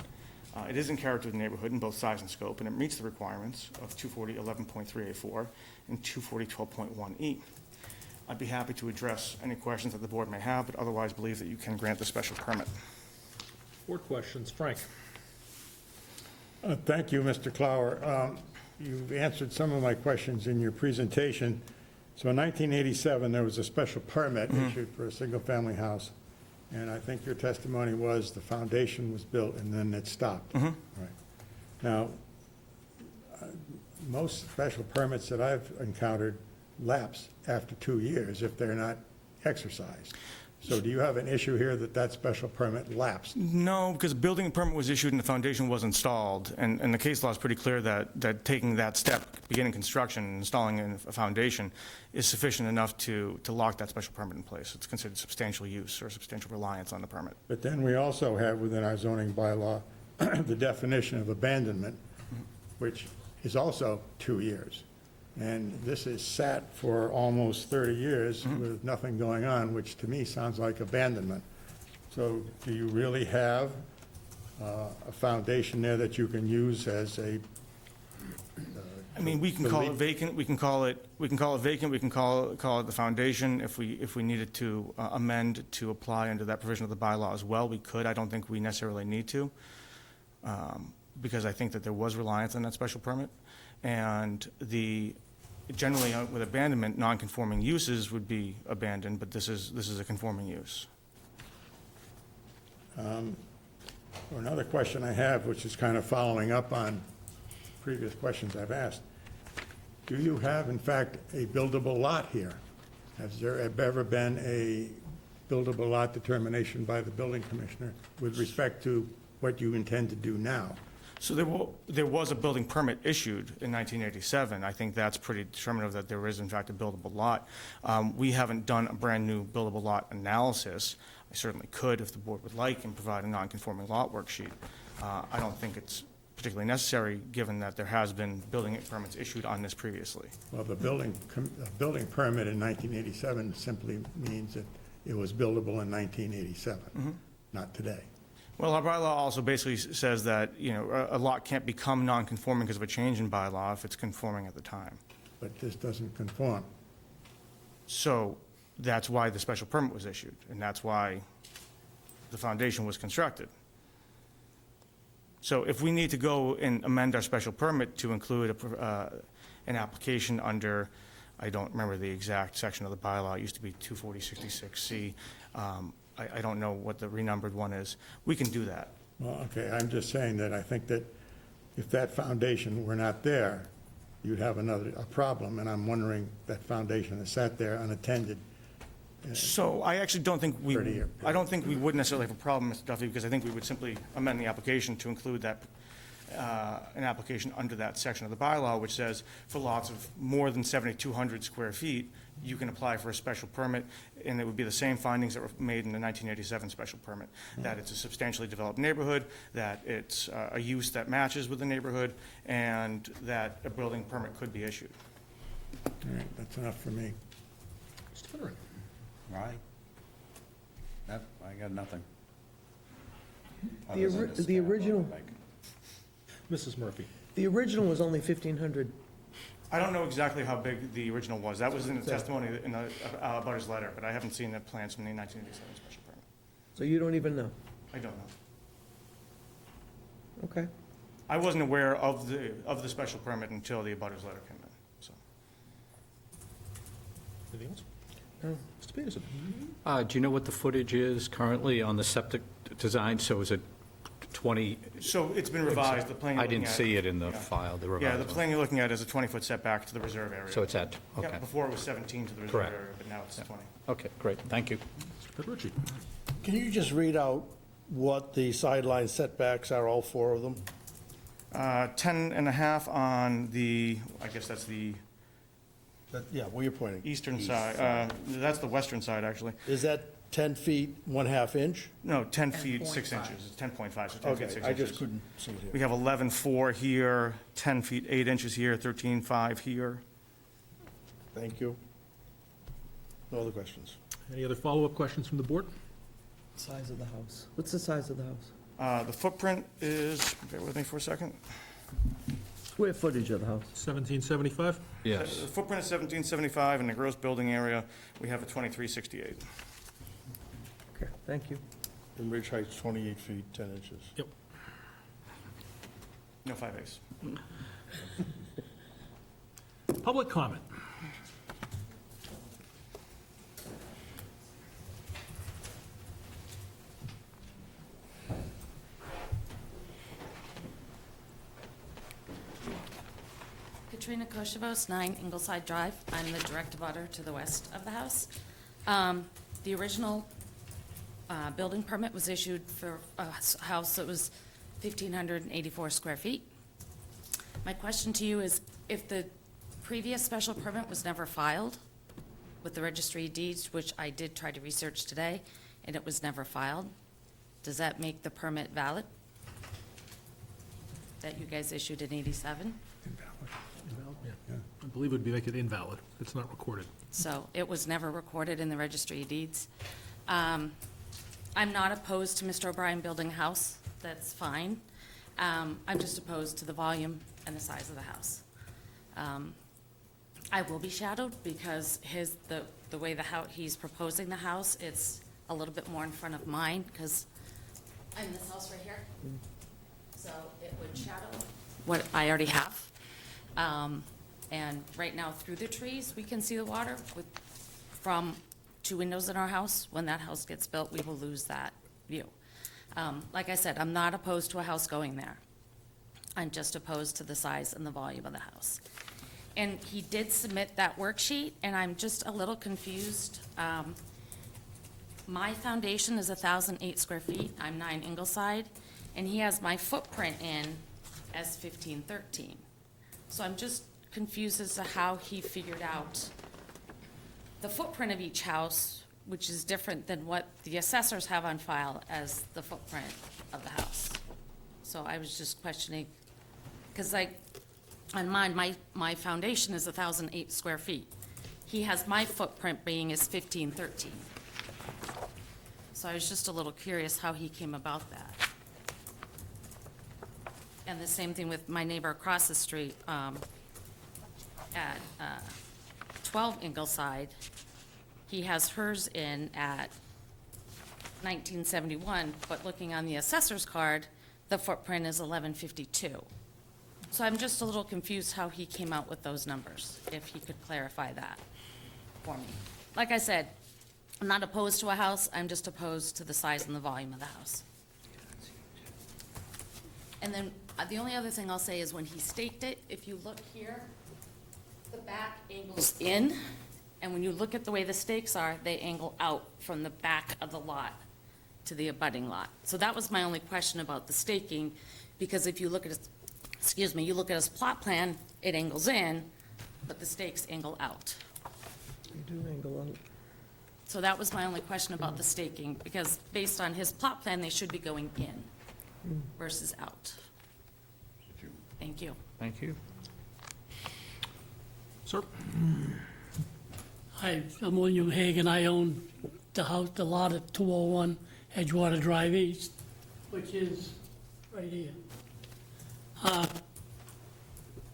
It is in character with the neighborhood in both size and scope, and it meets the requirements of 240.11.3A4 and 240.12.1E. I'd be happy to address any questions that the board may have, but otherwise believe that you can grant the special permit. Board questions, Frank? Thank you, Mr. Clower. You've answered some of my questions in your presentation. So in 1987, there was a special permit issued for a single-family house, and I think your testimony was the foundation was built and then it stopped. Right. Now, most special permits that I've encountered lapse after 2 years if they're not exercised. So do you have an issue here that that special permit lapsed? No, because a building permit was issued and the foundation was installed, and the case law is pretty clear that taking that step, beginning construction, and installing a foundation, is sufficient enough to lock that special permit in place. It's considered substantial use or substantial reliance on the permit. But then we also have within our zoning bylaw the definition of abandonment, which is also 2 years. And this is sat for almost 30 years with nothing going on, which to me sounds like abandonment. So do you really have a foundation there that you can use as a? I mean, we can call it vacant, we can call it vacant, we can call it the foundation. If we needed to amend to apply under that provision of the bylaw as well, we could. I don't think we necessarily need to, because I think that there was reliance on that special permit. And generally with abandonment, non-conforming uses would be abandoned, but this is a conforming use. Another question I have, which is kind of following up on previous questions I've asked. Do you have, in fact, a buildable lot here? Has there ever been a buildable lot determination by the building commissioner with respect to what you intend to do now? So there was a building permit issued in 1987. I think that's pretty determinative that there is, in fact, a buildable lot. We haven't done a brand-new buildable lot analysis. I certainly could, if the board would like, and provide a non-conforming lot worksheet. I don't think it's particularly necessary, given that there has been building permits issued on this previously. Well, the building permit in 1987 simply means that it was buildable in 1987, not today. Well, our bylaw also basically says that, a lot can't become non-conforming because of a change in bylaw if it's conforming at the time. But this doesn't conform. So that's why the special permit was issued, and that's why the foundation was constructed. So if we need to go and amend our special permit to include an application under, I don't remember the exact section of the bylaw, it used to be 24066C, I don't know what the renumbered one is, we can do that. Well, okay, I'm just saying that I think that if that foundation were not there, you'd have a problem, and I'm wondering that foundation has sat there unattended. So I actually don't think 30-year I don't think we would necessarily have a problem, Mr. Duffy, because I think we would simply amend the application to include that, an application under that section of the bylaw, which says for lots of more than 7,200 square feet, you can apply for a special permit, and it would be the same findings that were made in the 1987 special permit, that it's a substantially developed neighborhood, that it's a use that matches with the neighborhood, and that a building permit could be issued. All right, that's enough for me. Mr. Finneran? Right? Nope, I got nothing. The Other than ori- to the stamp on original- the bike. Mrs. Murphy? The original was only 1,500. I don't know exactly how big the original was. That was in the testimony in the Butter's letter, but I haven't seen the plans from the 1987 special permit. So you don't even know? I don't know. Okay. I wasn't aware of the special permit until the Butter's letter came in, so. Anything else? No. Mr. Peterson? Do you know what the footage is currently on the septic design? So is it 20? So it's been revised, the plan you're I looking didn't at. see it in the Yeah. file, the Yeah, revised the one. plan you're looking at is a 20-foot setback to the reserve area. So it's at, Yeah, okay. before it was 17 to the reserve Correct. area, but now it's 20. Okay, great, thank you. Mr. Pedrucci? Can you just read out what the sideline setbacks are, all four of them? 10 and a half on the, I guess that's the Yeah, where you're pointing. eastern side. That's the western side, actually. Is that 10 feet, 1/2 inch? No, 10 feet, 6 10.5. inches. It's 10.5, so 10 feet, 6 Okay, I inches. just couldn't see it We here. have 11.4 here, 10 feet, 8 inches here, 13.5 here. Thank you. No other questions? Any other follow-up questions from the board? Size of the house. What's the size of the house? The footprint is, bear with me for a second. Square footage of the house? 1775? The footprint is 1775, and the gross building area, we have a 2368. Okay, thank you. And ridge height's 28 feet, 10 inches. Yep. No 5/8. Public comment? Katrina Koshavos, 9 Ingleside Drive. I'm the direct abutter to the west of the house. The original building permit was issued for a house that was 1,584 square feet. My question to you is, if the previous special permit was never filed with the registry of deeds, which I did try to research today, and it was never filed, does that make the permit valid that you guys issued in '87? Invalid, yeah. I believe it would make it invalid. It's not recorded. So it was never recorded in the registry of deeds. I'm not opposed to Mr. O'Brien building a house, that's fine. I'm just opposed to the volume and the size of the house. I will be shadowed because the way he's proposing the house, it's a little bit more in front of mine, because I'm this house right here. So it would shadow what I already have. And right now, through the trees, we can see the water from 2 windows in our house. When that house gets built, we will lose that view. Like I said, I'm not opposed to a house going there. I'm just opposed to the size and the volume of the house. And he did submit that worksheet, and I'm just a little confused. My foundation is 1,008 square feet. I'm 9 Ingleside, and he has my footprint in as 1,513. So I'm just confused as to how he figured out the footprint of each house, which is different than what the assessors have on file as the footprint of the house. So I was just questioning, because like, on mine, my foundation is 1,008 square feet. He has my footprint being as 1,513. So I was just a little curious how he came about that. And the same thing with my neighbor across the street, at 12 Ingleside. He has hers in at 1971, but looking on the assessor's card, the footprint is 1152. So I'm just a little confused how he came out with those numbers, if he could clarify that for me. Like I said, I'm not opposed to a house, I'm just opposed to the size and the volume of the house. And then, the only other thing I'll say is when he staked it, if you look here, the back angles in, and when you look at the way the stakes are, they angle out from the back of the lot to the abutting lot. So that was my only question about the staking, because if you look at his, you look at his plot plan, it angles in, but the stakes angle out. You do angle out. So that was my only question about the staking, because based on his plot plan, they should be going in versus out. Thank you. Thank you. Sir? Hi, I'm William Hagan. I own the house, the lot at 201 Edgewater Drive East, which is right here.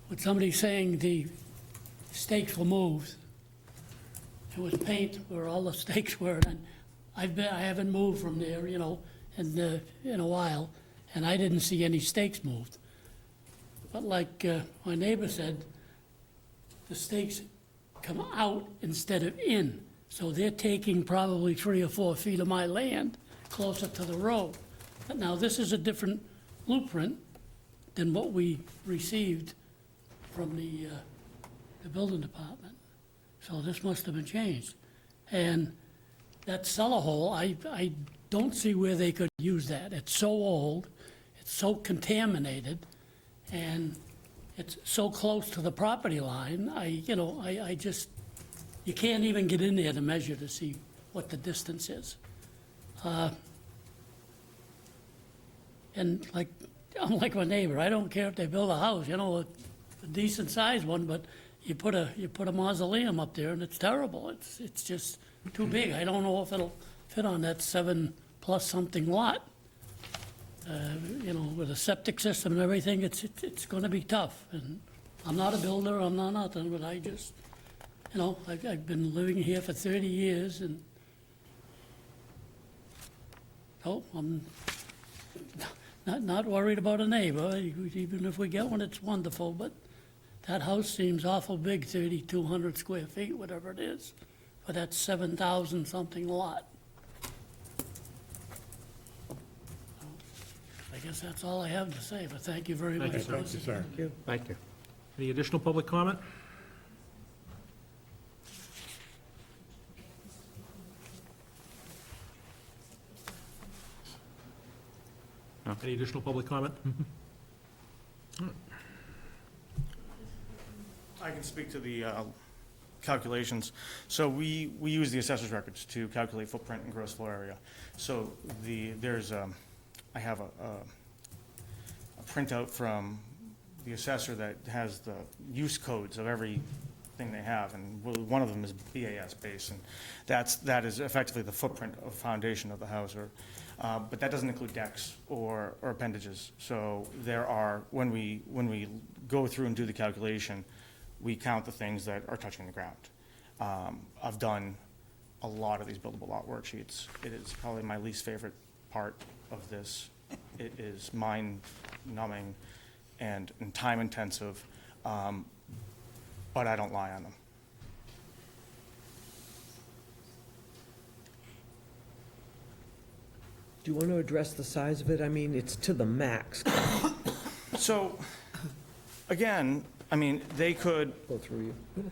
With somebody saying the stakes were moved, it was paint where all the stakes were, and I haven't moved from there, in a while, and I didn't see any stakes moved. But like my neighbor said, the stakes come out instead of in. So they're taking probably 3 or 4 feet of my land closer to the road. But now this is a different blueprint than what we received from the building department. So this must have been changed. And that cellar hole, I don't see where they could use that. It's so old, it's so contaminated, and it's so close to the property line. I just, you can't even get in there to measure to see what the distance is. And I'm like my neighbor, I don't care if they build a house, a decent sized one, but you put a mausoleum up there and it's terrible. It's just too big. I don't know if it'll fit on that 7+ something lot. With a septic system and everything, it's gonna be tough. And I'm not a builder, I'm not nothing, but I just, I've been living here for 30 years and, I'm not worried about a neighbor. Even if we get one, it's wonderful, but that house seems awful big, 3,200 square feet, whatever it is, for that 7,000 something lot. I guess that's all I have to say, but thank you very much. Thank you, sir. Thank you, sir. Thank you. Any additional public comment? No. Any additional public comment? I can speak to the calculations. So we use the assessor's records to calculate footprint and gross floor area. So I have a printout from the assessor that has the use codes of everything they have, and one of them is BAS base, and that is effectively the footprint of foundation of the house, but that doesn't include decks or appendages. So there are, when we go through and do the calculation, we count the things that are touching the ground. I've done a lot of these buildable lot worksheets. It is probably my least favorite part of this. It is mind-numbing and time-intensive, but I don't lie on them. Do you want to address the size of it? I mean, it's to the max. So, again, they could, Go through you.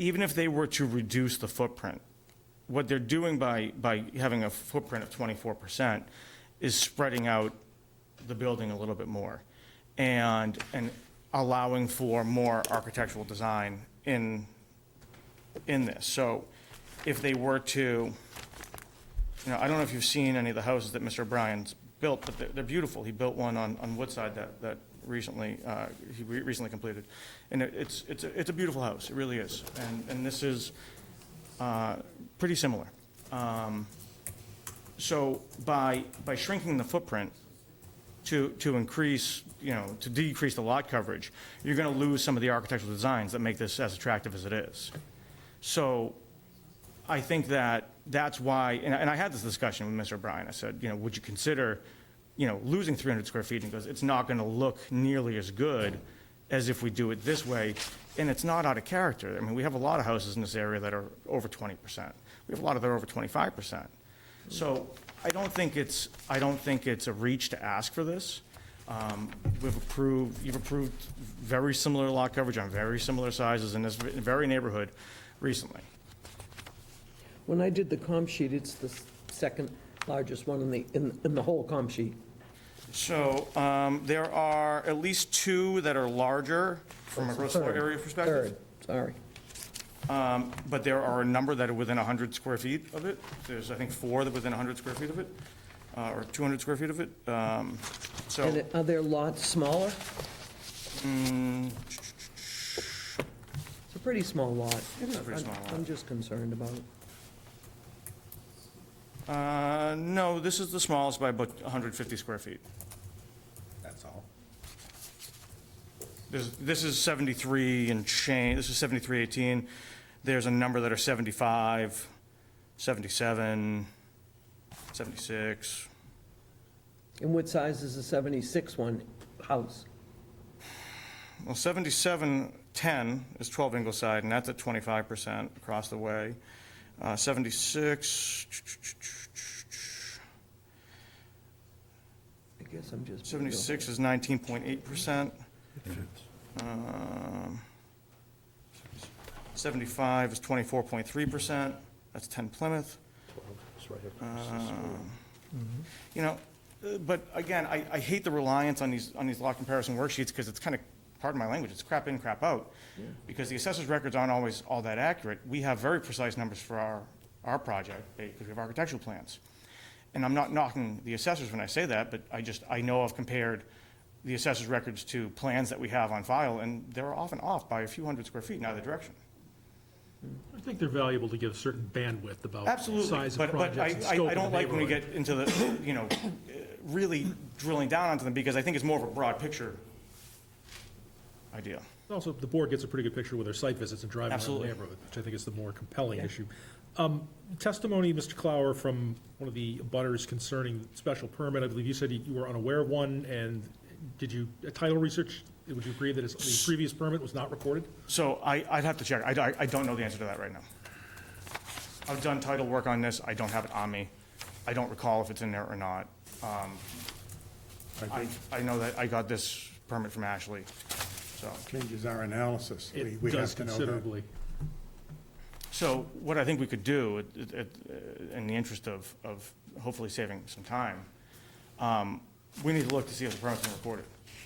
even if they were to reduce the footprint, what they're doing by having a footprint of 24% is spreading out the building a little bit more and allowing for more architectural design in this. So if they were to, I don't know if you've seen any of the houses that Mr. O'Brien's built, but they're beautiful. He built one on Woodside that recently, he recently completed. And it's a beautiful house, it really is. And this is pretty similar. So by shrinking the footprint to increase, to decrease the lot coverage, you're going to lose some of the architectural designs that make this as attractive as it is. So I think that that's why, and I had this discussion with Mr. O'Brien. I said, would you consider, losing 300 square feet? And he goes, it's not going to look nearly as good as if we do it this way. And it's not out of character. I mean, we have a lot of houses in this area that are over 20%. We have a lot of that are over 25%. So I don't think it's a reach to ask for this. You've approved very similar lot coverage on very similar sizes in this very neighborhood recently. When I did the comp sheet, it's the second largest one in the whole comp sheet. So there are at least two that are larger from a gross floor area perspective. Third, sorry. But there are a number that are within 100 square feet of it. There's, I think, 4 that are within 100 square feet of it, or 200 square feet of it. So, And are there lots smaller? It's a pretty small lot. It's a pretty small lot. I'm just concerned about it. no, this is the smallest by about 150 square feet. That's all. This is 73 and change, this is 7318. There's a number that are 75, 77, 76. And what size is the 76 one house? Well, 7710 is 12 Ingleside, and that's at 25% across the way. 76, I guess I'm just. 76 is 19.8%. 75 is 24.3%. That's 10 Plymouth. But again, I hate the reliance on these lot comparison worksheets because it's kind of, pardon my language, it's crap in, crap out. Because the assessor's records aren't always all that accurate. We have very precise numbers for our project because we have architectural plans. And I'm not knocking the assessors when I say that, but I know I've compared the assessor's records to plans that we have on file, and they're often off by a few hundred square feet in either direction. I think they're valuable to give certain bandwidth about Absolutely, size of but projects and I scope of don't the like when we neighborhood. get into the, really drilling down onto them, because I think it's more of a broad picture idea. Also, the board gets a pretty good picture with their site visits and driving around the Absolutely. neighborhood, which I think is the more compelling issue. Testimony, Mr. Clower, from one of the abutters concerning special permit. I believe you said you were unaware of one, and did you, title research, would you agree that the previous permit was not recorded? So I'd have to check. I don't know the answer to that right now. I've done title work on this. I don't have it on me. I don't recall if it's in there or not. I know that I got this permit from Ashley, so. Changes our analysis. It We does have to know that. considerably. So what I think we could do, in the interest of hopefully saving some time, we need to look to see if the permit's been recorded.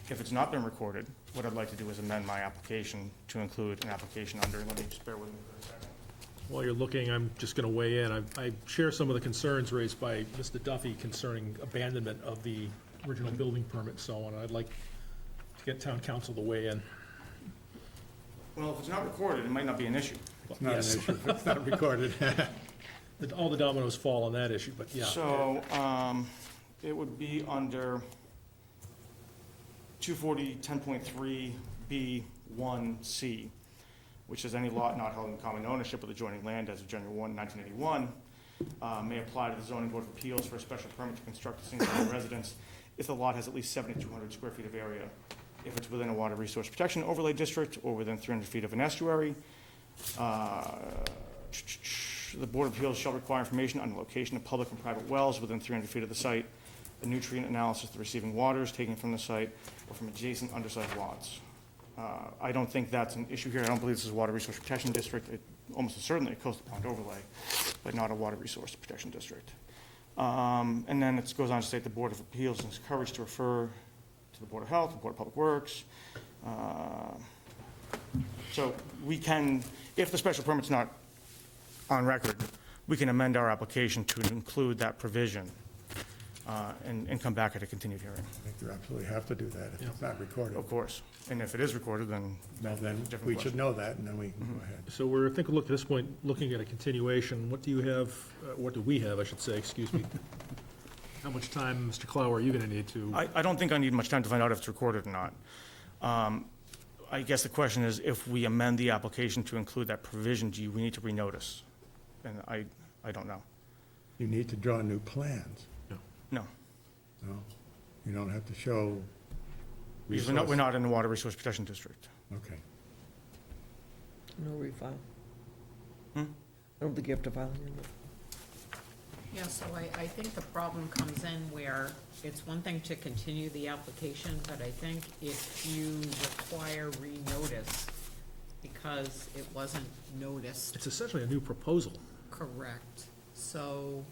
If it's not been recorded, what I'd like to do is amend my application to include an application under, let me just bear with me for a second. While you're looking, I'm just going to weigh in. I share some of the concerns raised by Mr. Duffy concerning abandonment of the original building permit and so on. I'd like to get town council to weigh in. Well, if it's not recorded, it might not be an issue. It's not an Yes. issue if it's not recorded. All the dominoes fall on that issue, but yeah. So, it would be under 240-10.3B1C, which says any lot not held in common ownership with adjoining land as of January 1, 1981, may apply to the zoning board of appeals for a special permit to construct a single-family residence if the lot has at least 7,200 square feet of area, if it's within a water resource protection overlay district or within 300 feet of an estuary. The Board of Appeals shall require information on the location of public and private wells within 300 feet of the site, a nutrient analysis of the receiving waters taken from the site or from adjacent undersized lots. I don't think that's an issue here. I don't believe this is a water resource protection district. It almost certainly a coastal pond overlay, but not a water resource protection district. And then it goes on to state the Board of Appeals is encouraged to refer to the Board of Health, the Board of Public Works. So we can, if the special permit's not on record, we can amend our application to include that provision and come back at a continued hearing. I think you absolutely have to do that if it's not recorded. Of course. And if it is recorded, then Now, then, different we question. should know that, and then we can go ahead. So we're, I think, look, at this point, looking at a continuation. What do you have, what do we have, I should say, excuse me? How much time, Mr. Clower, are you going to need to? I don't think I need much time to find out if it's recorded or not. I guess the question is, if we amend the application to include that provision, do we need to renotice? and I don't know. You need to draw new plans. No. No? You don't have to show Because we're not in the Water Resource Protection District. Okay. No refile. Hmm? I don't think you have to file here. Yeah, so I think the problem comes in where it's one thing to continue the application, but I think if you require renotice because it wasn't noticed. It's essentially a new proposal. Correct. So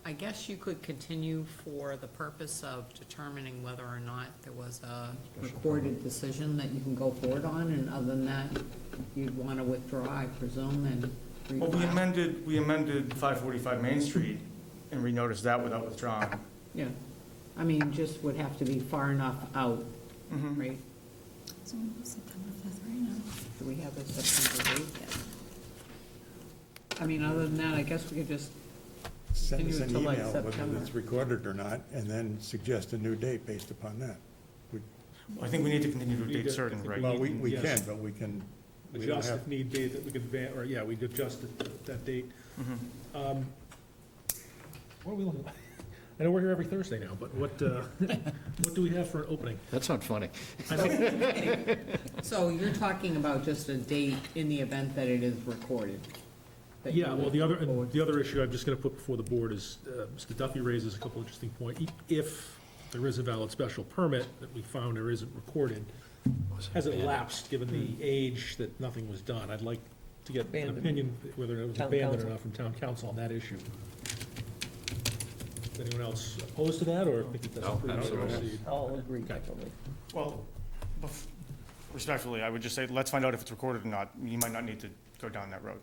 I guess you could continue for the purpose of determining whether or not there was a recorded decision that you can go forward on, and other than that, you'd want to withdraw, I presume, and Well, refile. we amended 545 Main Street and renoticed that without withdrawing. Yeah, I mean, just would have to be far enough out, right? So September 5th right now. Do we have a September date yet? I mean, other than that, I guess we could just Send continue us it an till like email, whether September. it's recorded or not, and then suggest a new date based upon that. I think we need to continue to a We date do- certain, I think right? Well, we Yes. can, but we can, we don't Adjust have, if need be, that we could, or, yeah, we'd adjust that date. What are we looking, I know we're here every Thursday now, but what do we have for an opening? That's not funny. So you're talking about just a date in the event that it is recorded? that you Yeah, well, would the other, go forward? and the other issue I'm just gonna put before the board is, Mr. Duffy raises a couple interesting points. If there is a valid special permit that we found there isn't recorded, has it lapsed, given the age that nothing was done? I'd like to get an Abandoned. opinion whether it was Town abandoned or council. not from town council on that issue. Is anyone else opposed to that, or think that's No, prudent to absolutely. proceed? All agree, I believe. Well, respectfully, I would just say, let's find out if it's recorded or not. You might not need to go down that road.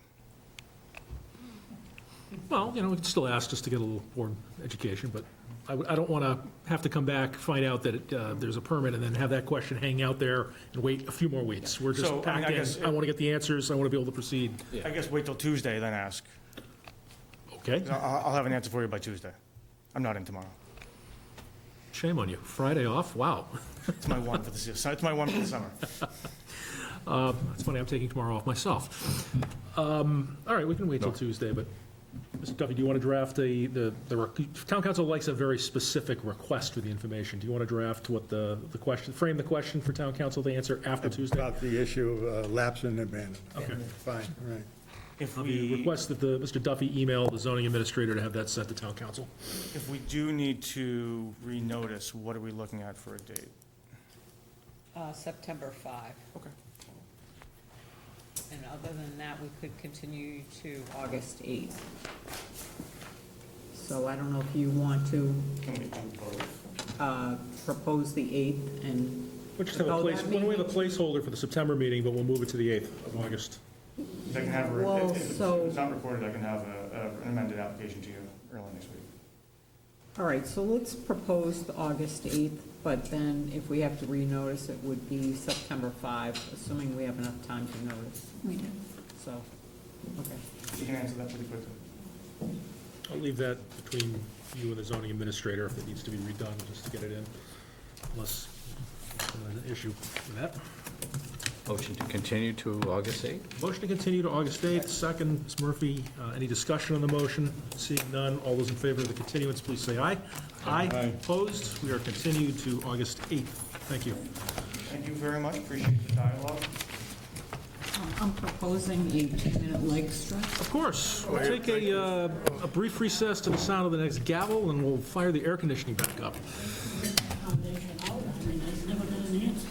Well, you know, we can still ask just to get a little more education, but I don't want to have to come back, find out that there's a permit, and then have that question hang out there and wait a few more weeks. We're just So, I mean, I packed in, guess I want to get the answers, I want to be able to proceed. I guess wait till Tuesday, then ask. Okay? 'Cause I'll have an answer for you by Tuesday. I'm not in tomorrow. Shame on you. Friday off? Wow. It's my one for the it's my one for the summer. It's funny, I'm taking tomorrow off myself. All right, we can wait till Tuesday, but, Mr. Duffy, do you want to draft town council likes a very specific request for the information. Do you want to draft what the question, frame the question for town council to answer after Tuesday? about the issue of lapse and abandonment. Okay. Fine, all right. If We we, request that Mr. Duffy email the zoning administrator to have that sent to town council. if we do need to renotice, what are we looking at for a date? September 5. Okay. And other than that, we could continue to August 8th. So I don't know if you want to Can we do both? propose the 8th and. We'll just have a Oh, place, that we have a meeting? placeholder for the September meeting, but we'll move it to the 8th of August. I can have, Well, if it's so- not recorded, I can have an amended application to you early next week. All right, so let's propose the August 8th, but then if we have to renotice, it would be September 5, assuming we have enough time to notice. We do. So, okay. You can answer that pretty quickly. I'll leave that between you and the zoning administrator if it needs to be redone, just to get it in, unless there's an issue with that. Motion to continue to August 8th? Motion to continue to August 8th, second, Ms. Murphy. Any discussion on the motion? Seeing none, all those in favor of the continuance, please say aye. Aye. Opposed? We are continued to August 8th. Thank you. Thank you very much, appreciate the dialogue. I'm proposing a 2-minute leg stretch. Of course, we'll take a brief recess to the sound of the next gavel, and we'll fire the air conditioning back up. Foundation out, I mean, there's never been an answer.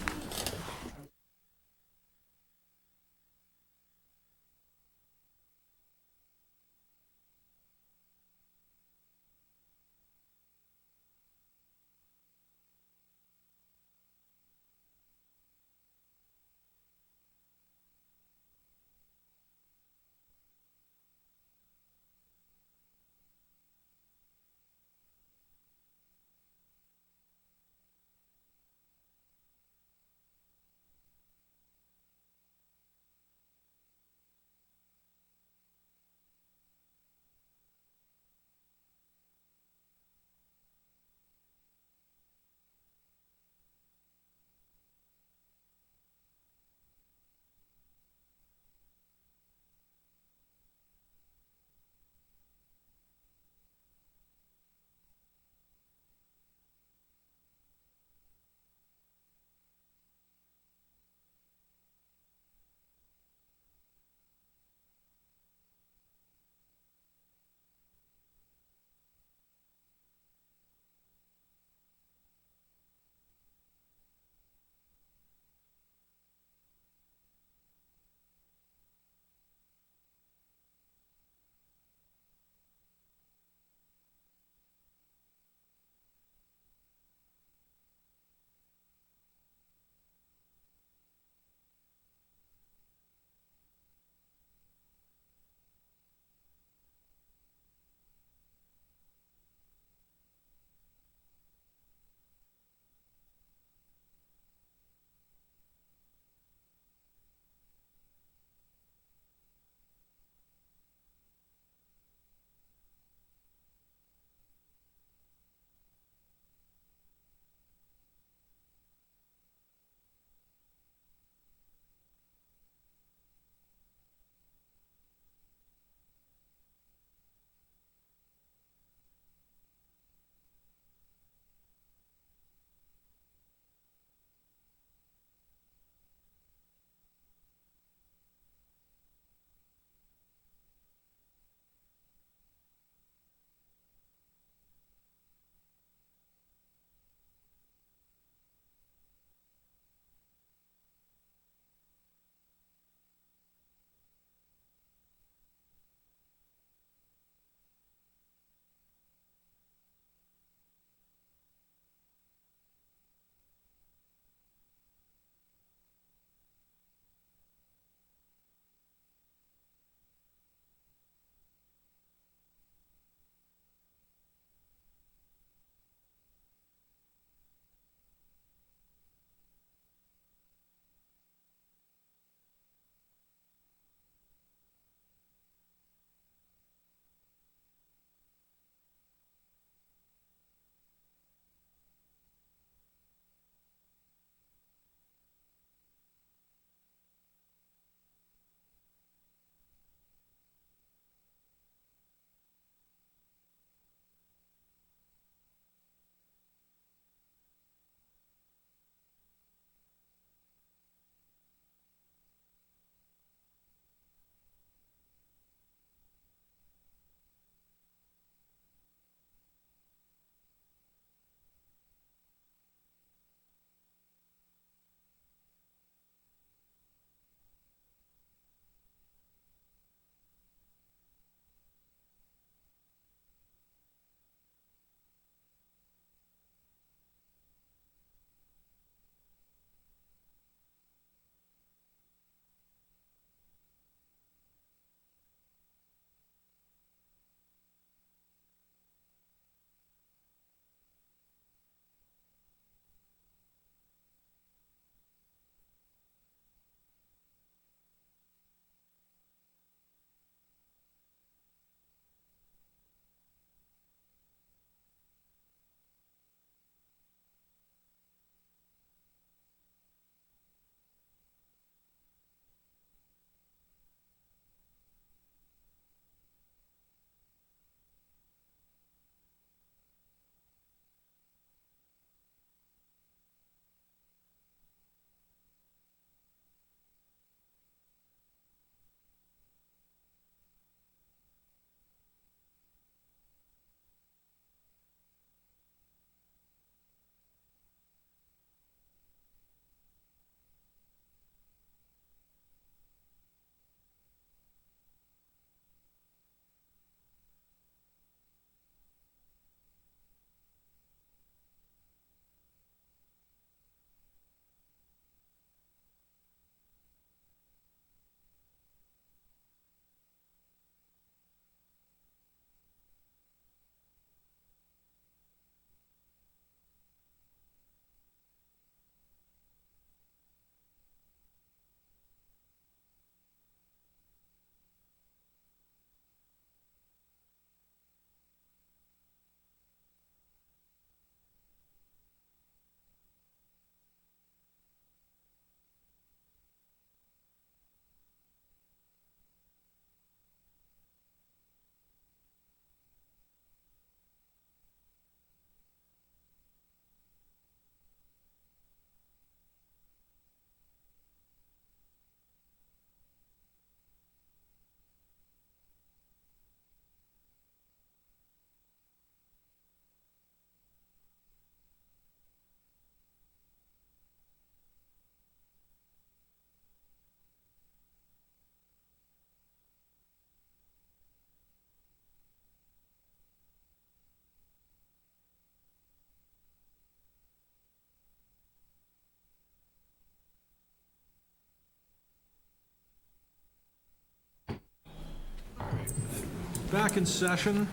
Back in session.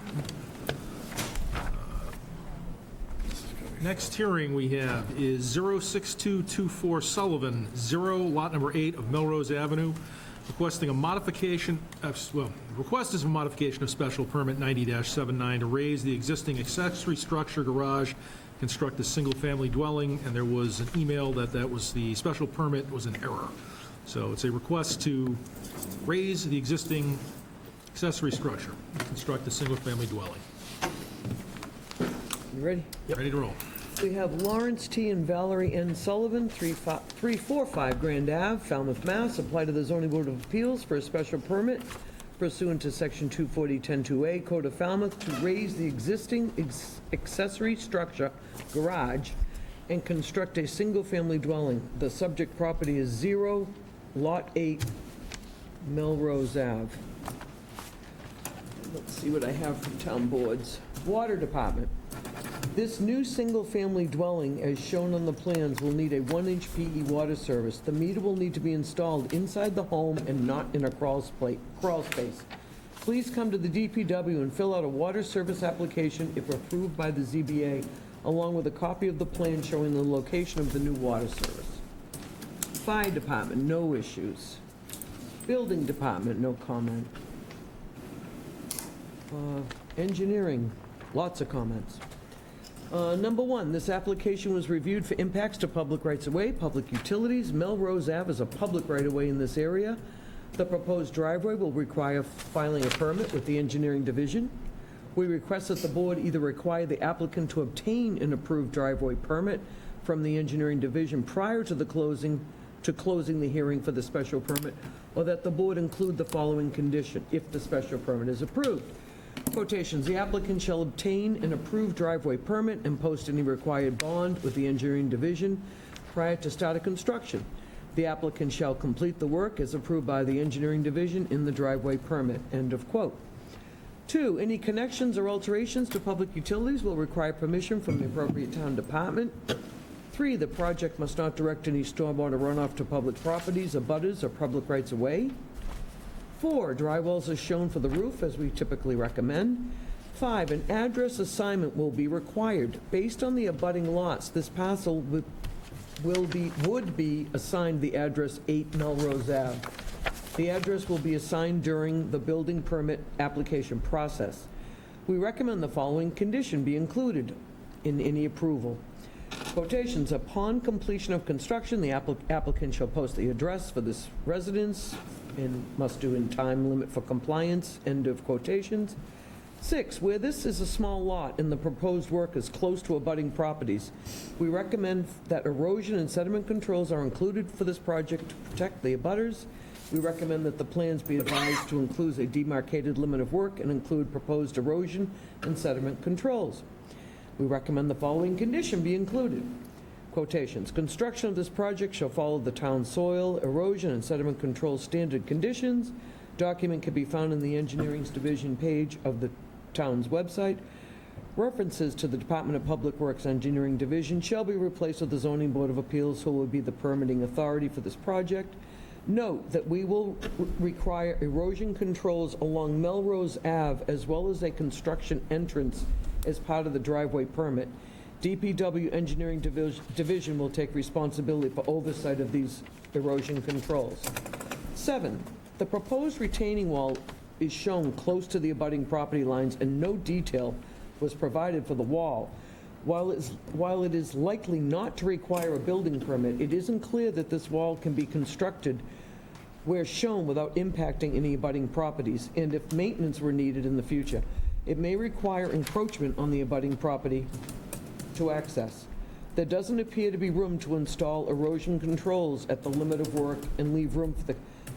Next hearing we have is 06224 Sullivan, 0, lot number 8 of Melrose Avenue, requesting a modification, request is a modification of special permit 90-79 to raise the existing accessory structure garage, construct a single-family dwelling, and there was an email that was the special permit was an error. So it's a request to raise the existing accessory structure, construct a single-family dwelling. You ready? Ready to roll. We have Lawrence T. and Valerie N. Sullivan, 345 Grand Ave, Falmouth, Mass. Apply to the Zoning Board of Appeals for a special permit pursuant to Section 240-102A Code of Falmouth to raise the existing accessory structure, garage, and construct a single-family dwelling. The subject property is 0, Lot 8, Melrose Ave. Let's see what I have from town boards. Water Department. This new single-family dwelling, as shown on the plans, will need a 1-inch PE water service. The meter will need to be installed inside the home and not in a crawl space. Please come to the DPW and fill out a water service application if approved by the ZBA, along with a copy of the plan showing the location of the new water service. Fire Department, no issues. Building Department, no comment. Engineering, lots of comments. Number 1, this application was reviewed for impacts to public rights-of-way, public utilities. Melrose Ave is a public right-of-way in this area. The proposed driveway will require filing a permit with the engineering division. We request that the board either require the applicant to obtain an approved driveway permit from the engineering division prior to closing the hearing for the special permit, or that the board include the following condition if the special permit is approved. Quotations, the applicant shall obtain an approved driveway permit and post any required bond with the engineering division prior to start of construction. The applicant shall complete the work as approved by the engineering division in the driveway permit. End of quote. 2, any connections or alterations to public utilities will require permission from the appropriate town department. 3, the project must not direct any stormwater runoff to public properties, abutters, or public rights-of-way. 4, drywalls are shown for the roof, as we typically recommend. 5, an address assignment will be required. Based on the abutting lots, this parcel would be assigned the address 8 Melrose Ave. The address will be assigned during the building permit application process. We recommend the following condition be included in any approval. Quotations, upon completion of construction, the applicant shall post the address for this residence and must do in time limit for compliance. End of quotations. 6, where this is a small lot and the proposed work is close to abutting properties, we recommend that erosion and sediment controls are included for this project to protect the abutters. We recommend that the plans be advised to include a demarcated limit of work and include proposed erosion and sediment controls. We recommend the following condition be included. Quotations, construction of this project shall follow the town soil, erosion, and sediment control standard conditions. Document can be found in the Engineering Division page of the town's website. References to the Department of Public Works Engineering Division shall be replaced with the Zoning Board of Appeals, who will be the permitting authority for this project. Note that we will require erosion controls along Melrose Ave as well as a construction entrance as part of the driveway permit. DPW Engineering Division will take responsibility for oversight of these erosion controls. 7, the proposed retaining wall is shown close to the abutting property lines and no detail was provided for the wall. While it is likely not to require a building permit, it isn't clear that this wall can be constructed where shown without impacting any abutting properties, and if maintenance were needed in the future, it may require encroachment on the abutting property to access. There doesn't appear to be room to install erosion controls at the limit of work and leave room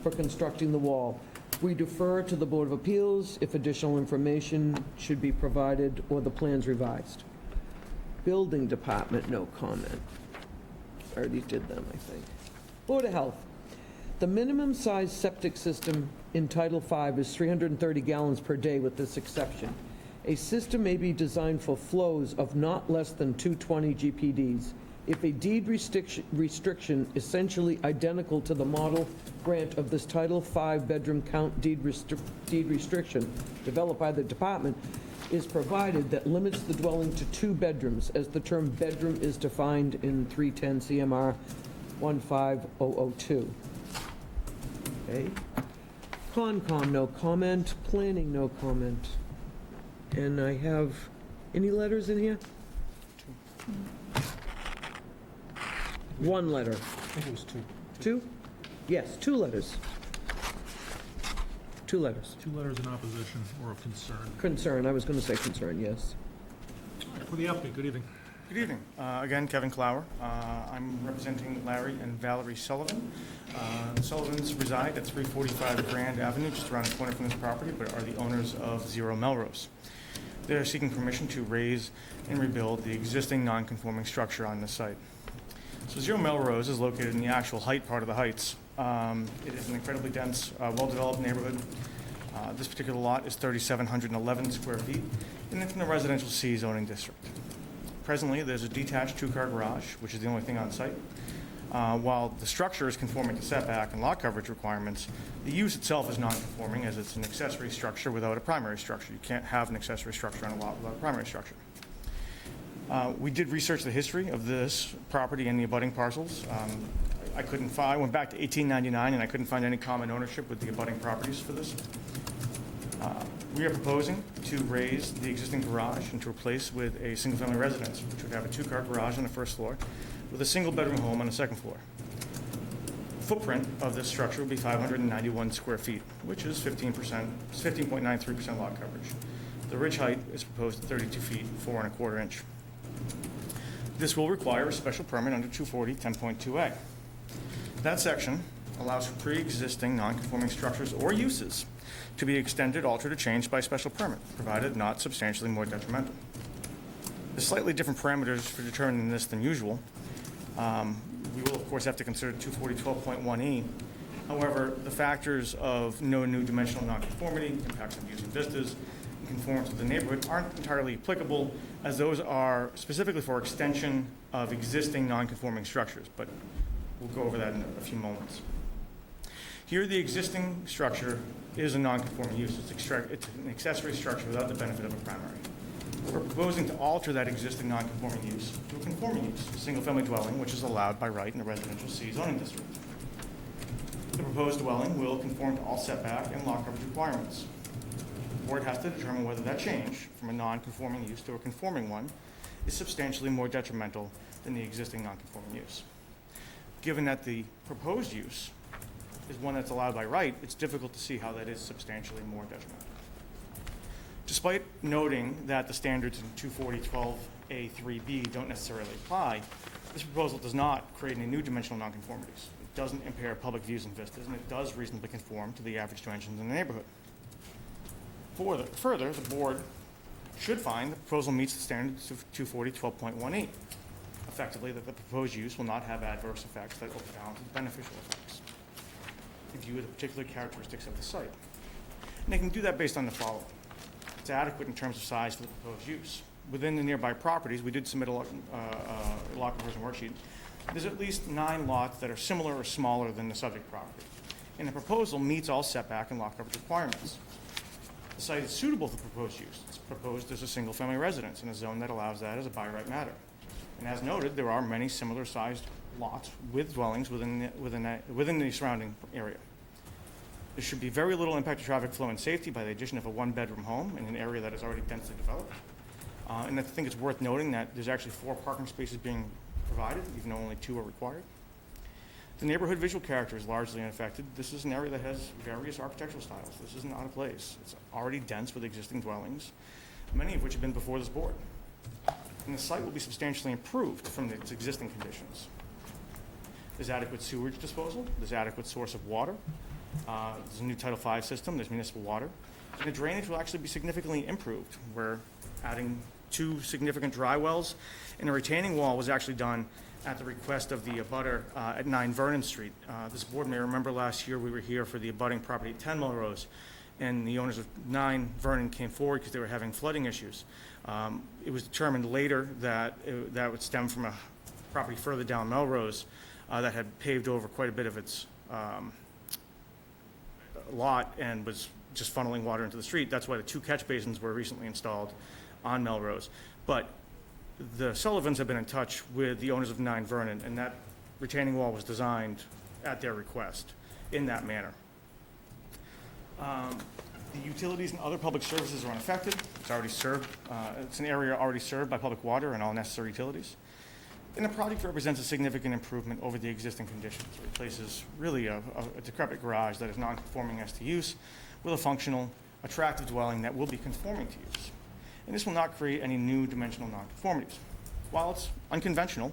for constructing the wall. We defer to the Board of Appeals if additional information should be provided or the plans revised. Building Department, no comment. Already did them, I think. Board of Health. The minimum size septic system in Title V is 330 gallons per day with this exception. A system may be designed for flows of not less than 220 GPDs. if a deed restriction essentially identical to the model grant of this Title V bedroom count deed restriction developed by the department is provided that limits the dwelling to 2 bedrooms, as the term bedroom is defined in 310 CMR 15002. Okay. Concom, no comment. Planning, no comment. And I have, any letters in here? One letter. I think it was 2. 2? Yes, 2 letters. 2 letters. 2 letters in opposition or of concern. Concern, I was going to say concern, yes. For the applicant, good evening. Good evening. Again, Kevin Clower. I'm representing Larry and Valerie Sullivan. The Sullivans reside at 345 Grand Avenue, just around the corner from this property, but are the owners of Zero Melrose. They're seeking permission to raise and rebuild the existing non-conforming structure on this site. So Zero Melrose is located in the actual height part of the Heights. It is an incredibly dense, well-developed neighborhood. This particular lot is 3,711 square feet, and it's in the Residential C zoning district. Presently, there's a detached 2-car garage, which is the only thing on site. While the structure is conforming to setback and lot coverage requirements, the use itself is non-conforming, as it's an accessory structure without a primary structure. You can't have an accessory structure on a lot without a primary structure. We did research the history of this property and the abutting parcels. I went back to 1899, and I couldn't find any common ownership with the abutting properties for this. We are proposing to raise the existing garage and to replace with a single-family residence, which would have a 2-car garage on the first floor with a single-bedroom home on the second floor. The footprint of this structure would be 591 square feet, which is 15.93% lot coverage. The ridge height is proposed at 32 feet, 4 1/4 inch. This will require a special permit under 240 10.2A. That section allows for pre-existing non-conforming structures or uses to be extended, altered, or changed by special permit, provided not substantially more detrimental. There's slightly different parameters for determining this than usual. We will, of course, have to consider 240 12.1E. However, the factors of no new dimensional nonconformity, impacts on views and vistas, and conformance with the neighborhood aren't entirely applicable, as those are specifically for extension of existing nonconforming structures, but we'll go over that in a few moments. Here, the existing structure is a non-conforming use. It's an accessory structure without the benefit of a primary. We're proposing to alter that existing non-conforming use to a conforming use, a single-family dwelling, which is allowed by right in the Residential C zoning district. The proposed dwelling will conform to all setback and lot coverage requirements. The board has to determine whether that change from a non-conforming use to a conforming one is substantially more detrimental than the existing non-conforming use. Given that the proposed use is one that's allowed by right, it's difficult to see how that is substantially more detrimental. Despite noting that the standards in 240 12A3B don't necessarily apply, this proposal does not create any new dimensional nonconformities. It doesn't impair public views and vistas, and it does reasonably conform to the average dimensions in the neighborhood. Further, the board should find the proposal meets the standards of 240 12.18, effectively that the proposed use will not have adverse effects that overbalance its beneficial effects in view of the particular characteristics of the site. And they can do that based on the following. It's adequate in terms of size for the proposed use. Within the nearby properties, we did submit a lot conversion worksheet. There's at least 9 lots that are similar or smaller than the subject property. And the proposal meets all setback and lot coverage requirements. The site is suitable for proposed use. It's proposed as a single-family residence in a zone that allows that as a by right matter. And as noted, there are many similar-sized lots with dwellings within the surrounding area. There should be very little impact to traffic flow and safety by the addition of a 1-bedroom home in an area that is already densely developed. And I think it's worth noting that there's actually 4 parking spaces being provided, even though only 2 are required. The neighborhood visual character is largely unaffected. This is an area that has various architectural styles. This isn't out of place. It's already dense with existing dwellings, many of which have been before this board. And the site will be substantially improved from its existing conditions. There's adequate sewage disposal. There's adequate source of water. There's a new Title V system. There's municipal water. And the drainage will actually be significantly improved. We're adding 2 significant dry wells, and a retaining wall was actually done at the request of the abutter at 9 Vernon Street. This board may remember last year we were here for the abutting property at 10 Melrose, and the owners of 9 Vernon came forward because they were having flooding issues. It was determined later that that would stem from property further down Melrose that had paved over quite a bit of its lot and was just funneling water into the street. That's why the 2 catch basins were recently installed on Melrose. But the Sullivans have been in touch with the owners of 9 Vernon, and that retaining wall was designed at their request in that manner. The utilities and other public services are unaffected. It's already served, it's an area already served by public water and all necessary utilities. And the project represents a significant improvement over the existing conditions. It replaces really a decrepit garage that is non-conforming as to use with a functional, attractive dwelling that will be conforming to use. And this will not create any new dimensional nonconformities. While it's unconventional,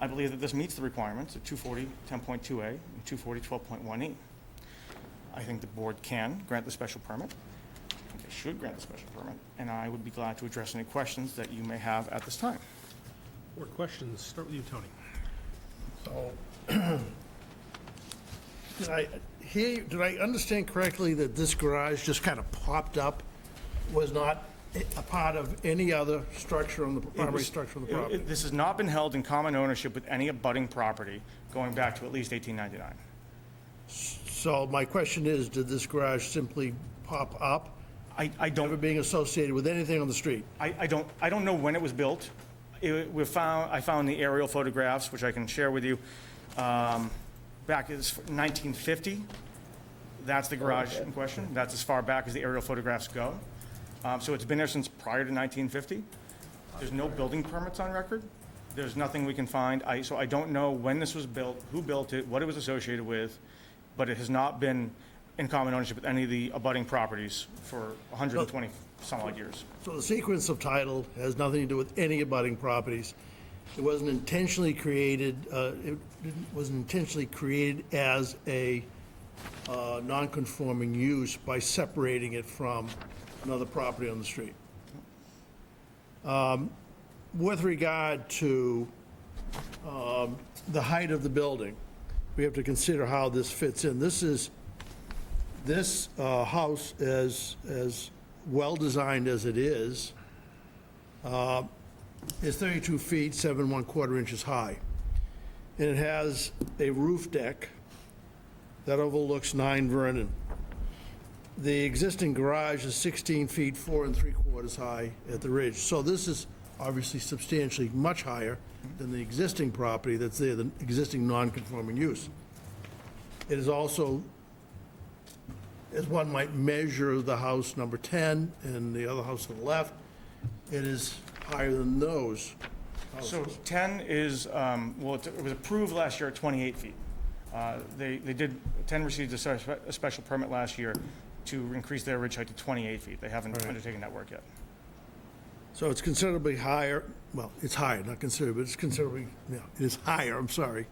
I believe that this meets the requirements of 240 10.2A and 240 12.1E. I think the board can grant the special permit. I think they should grant the special permit, and I would be glad to address any questions that you may have at this time. More questions? Start with you, Tony. So, did I understand correctly that this garage just kind of popped up, was not a part of any other structure on the, primary structure on the property? This has not been held in common ownership with any abutting property going back to at least 1899. So my question is, did this garage simply pop up? I don't. Never being associated with anything on the street? I don't know when it was built. I found the aerial photographs, which I can share with you, back in 1950. That's the garage in question. That's as far back as the aerial photographs go. So it's been there since prior to 1950. There's no building permits on record. There's nothing we can find. So I don't know when this was built, who built it, what it was associated with, but it has not been in common ownership with any of the abutting properties for 120 some odd years. So the sequence of title has nothing to do with any abutting properties. It wasn't intentionally created, as a non-conforming use by separating it from another property on the street. With regard to the height of the building, we have to consider how this fits in. This house, as well-designed as it is 32 feet, 7¼ inches high. And it has a roof deck that overlooks 9 Vernon. The existing garage is 16 feet, 4¾ high at the ridge. So this is obviously substantially much higher than the existing property that's there, the existing non-conforming use. It is also, as one might measure the house number 10 and the other house to the left, it is higher than those houses. So 10 is, well, it was approved last year at 28 feet. 10 received a special permit last year to increase their ridge height to 28 feet. They haven't undertaken that work yet. So it's considerably higher, well, it's higher, not considerably, but it's considerably, it is higher, I'm sorry,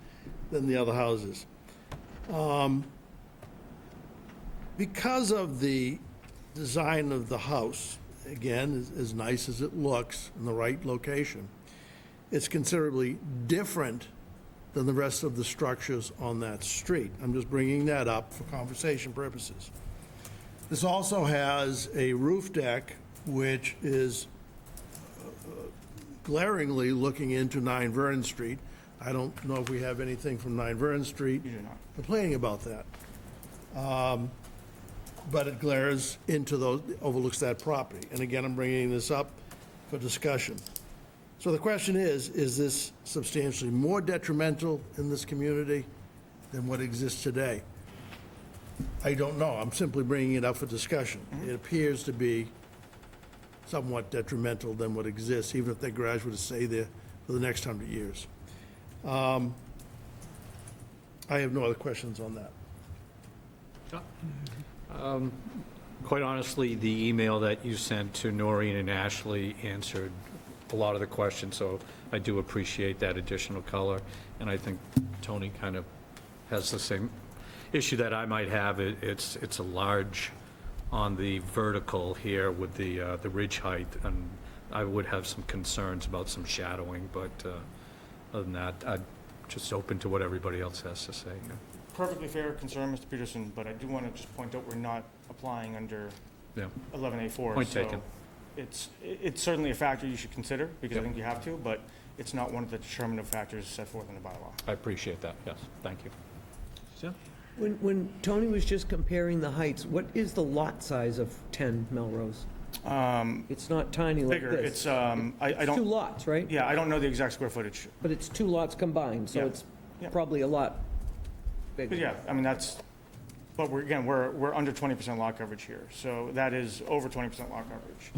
than the other houses. Because of the design of the house, again, as nice as it looks in the right location, it's considerably different than the rest of the structures on that street. I'm just bringing that up for conversation purposes. This also has a roof deck, which is glaringly looking into 9 Vernon Street. I don't know if we have anything from 9 Vernon Street. You do not. Complaining about that. But it glares into those, overlooks that property. And again, I'm bringing this up for discussion. So the question is this substantially more detrimental in this community than what exists today? I don't know. I'm simply bringing it up for discussion. It appears to be somewhat detrimental than what exists, even if that garage were to stay there for the next 100 years. I have no other questions on that. Quite honestly, the email that you sent to Noreen and Ashley answered a lot of the questions, so I do appreciate that additional color. And I think Tony kind of has the same issue that I might have. It's a large on the vertical here with the ridge height, and I would have some concerns about some shadowing, but other than that, I'm just open to what everybody else has to say. Perfectly fair concern, Mr. Peterson, but I do want to just point out we're not applying under 11A4. Point taken. It's certainly a factor you should consider, because I think you have to, but it's not one of the determinative factors set forth in the bylaw. I appreciate that, yes, thank you. Suzanne? When Tony was just comparing the heights, what is the lot size of 10 Melrose? It's not tiny like Bigger, this. it's, I It's don't. two lots, right? Yeah, I don't know the exact square footage. But it's two lots combined, so Yeah. it's Yeah. probably a lot bigger. But yeah, I mean, but we're under 20% lot coverage here, so that is over 20% lot coverage.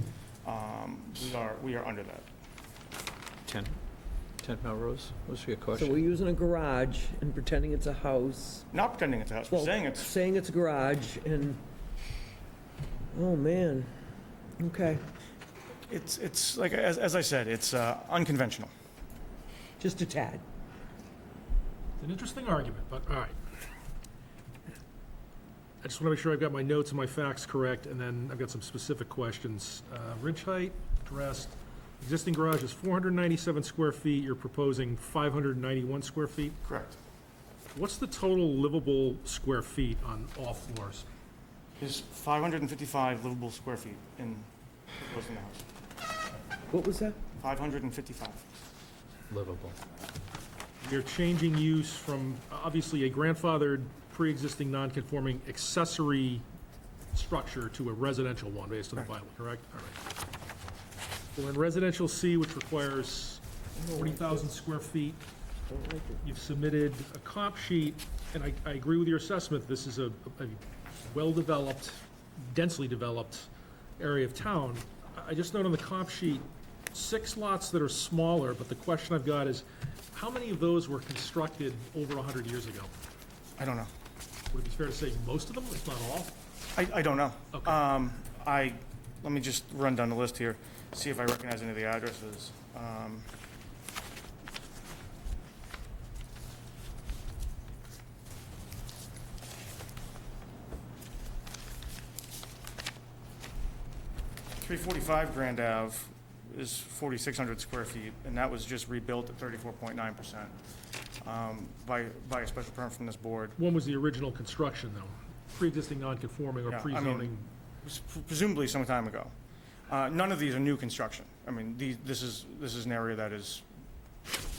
We are under that. 10 Melrose, what's your So question? we're using a garage and pretending it's a house. Not pretending it's a house, we're Well, saying it's, saying it's a garage and, oh, man. Okay, it's like, as I said, it's unconventional. just a tad. It's an interesting argument, but all right. I just want to make sure I've got my notes and my facts correct, and then I've got some specific questions. Ridge height, addressed. Existing garage is 497 square feet. You're proposing 591 square feet. Correct. What's the total livable square feet on all floors? There's 555 livable square feet in the house. What was that? 555. Livable. You're changing use from, obviously, a grandfathered, pre-existing, non-conforming accessory structure to a residential one based on the bylaw, correct? All right. We're in residential C, which requires 40,000 square feet. You've submitted a comp sheet, and I agree with your assessment. This is a well-developed, densely developed area of town. I just note on the comp sheet, 6 lots that are smaller, but the question I've got is, how many of those were constructed over 100 years ago? I don't know. Would it be fair to say most of them, if not all? I don't know. Okay. Let me just run down the list here, see if I recognize any of the addresses. 345 Grand Ave is 4,600 square feet, and that was just rebuilt at 34.9% by a special permit from this board. When was the original construction, though? Pre-existing non-conforming or Yeah, I pre-zoning? mean, presumably some time ago. None of these are new construction. I mean, this is an area that is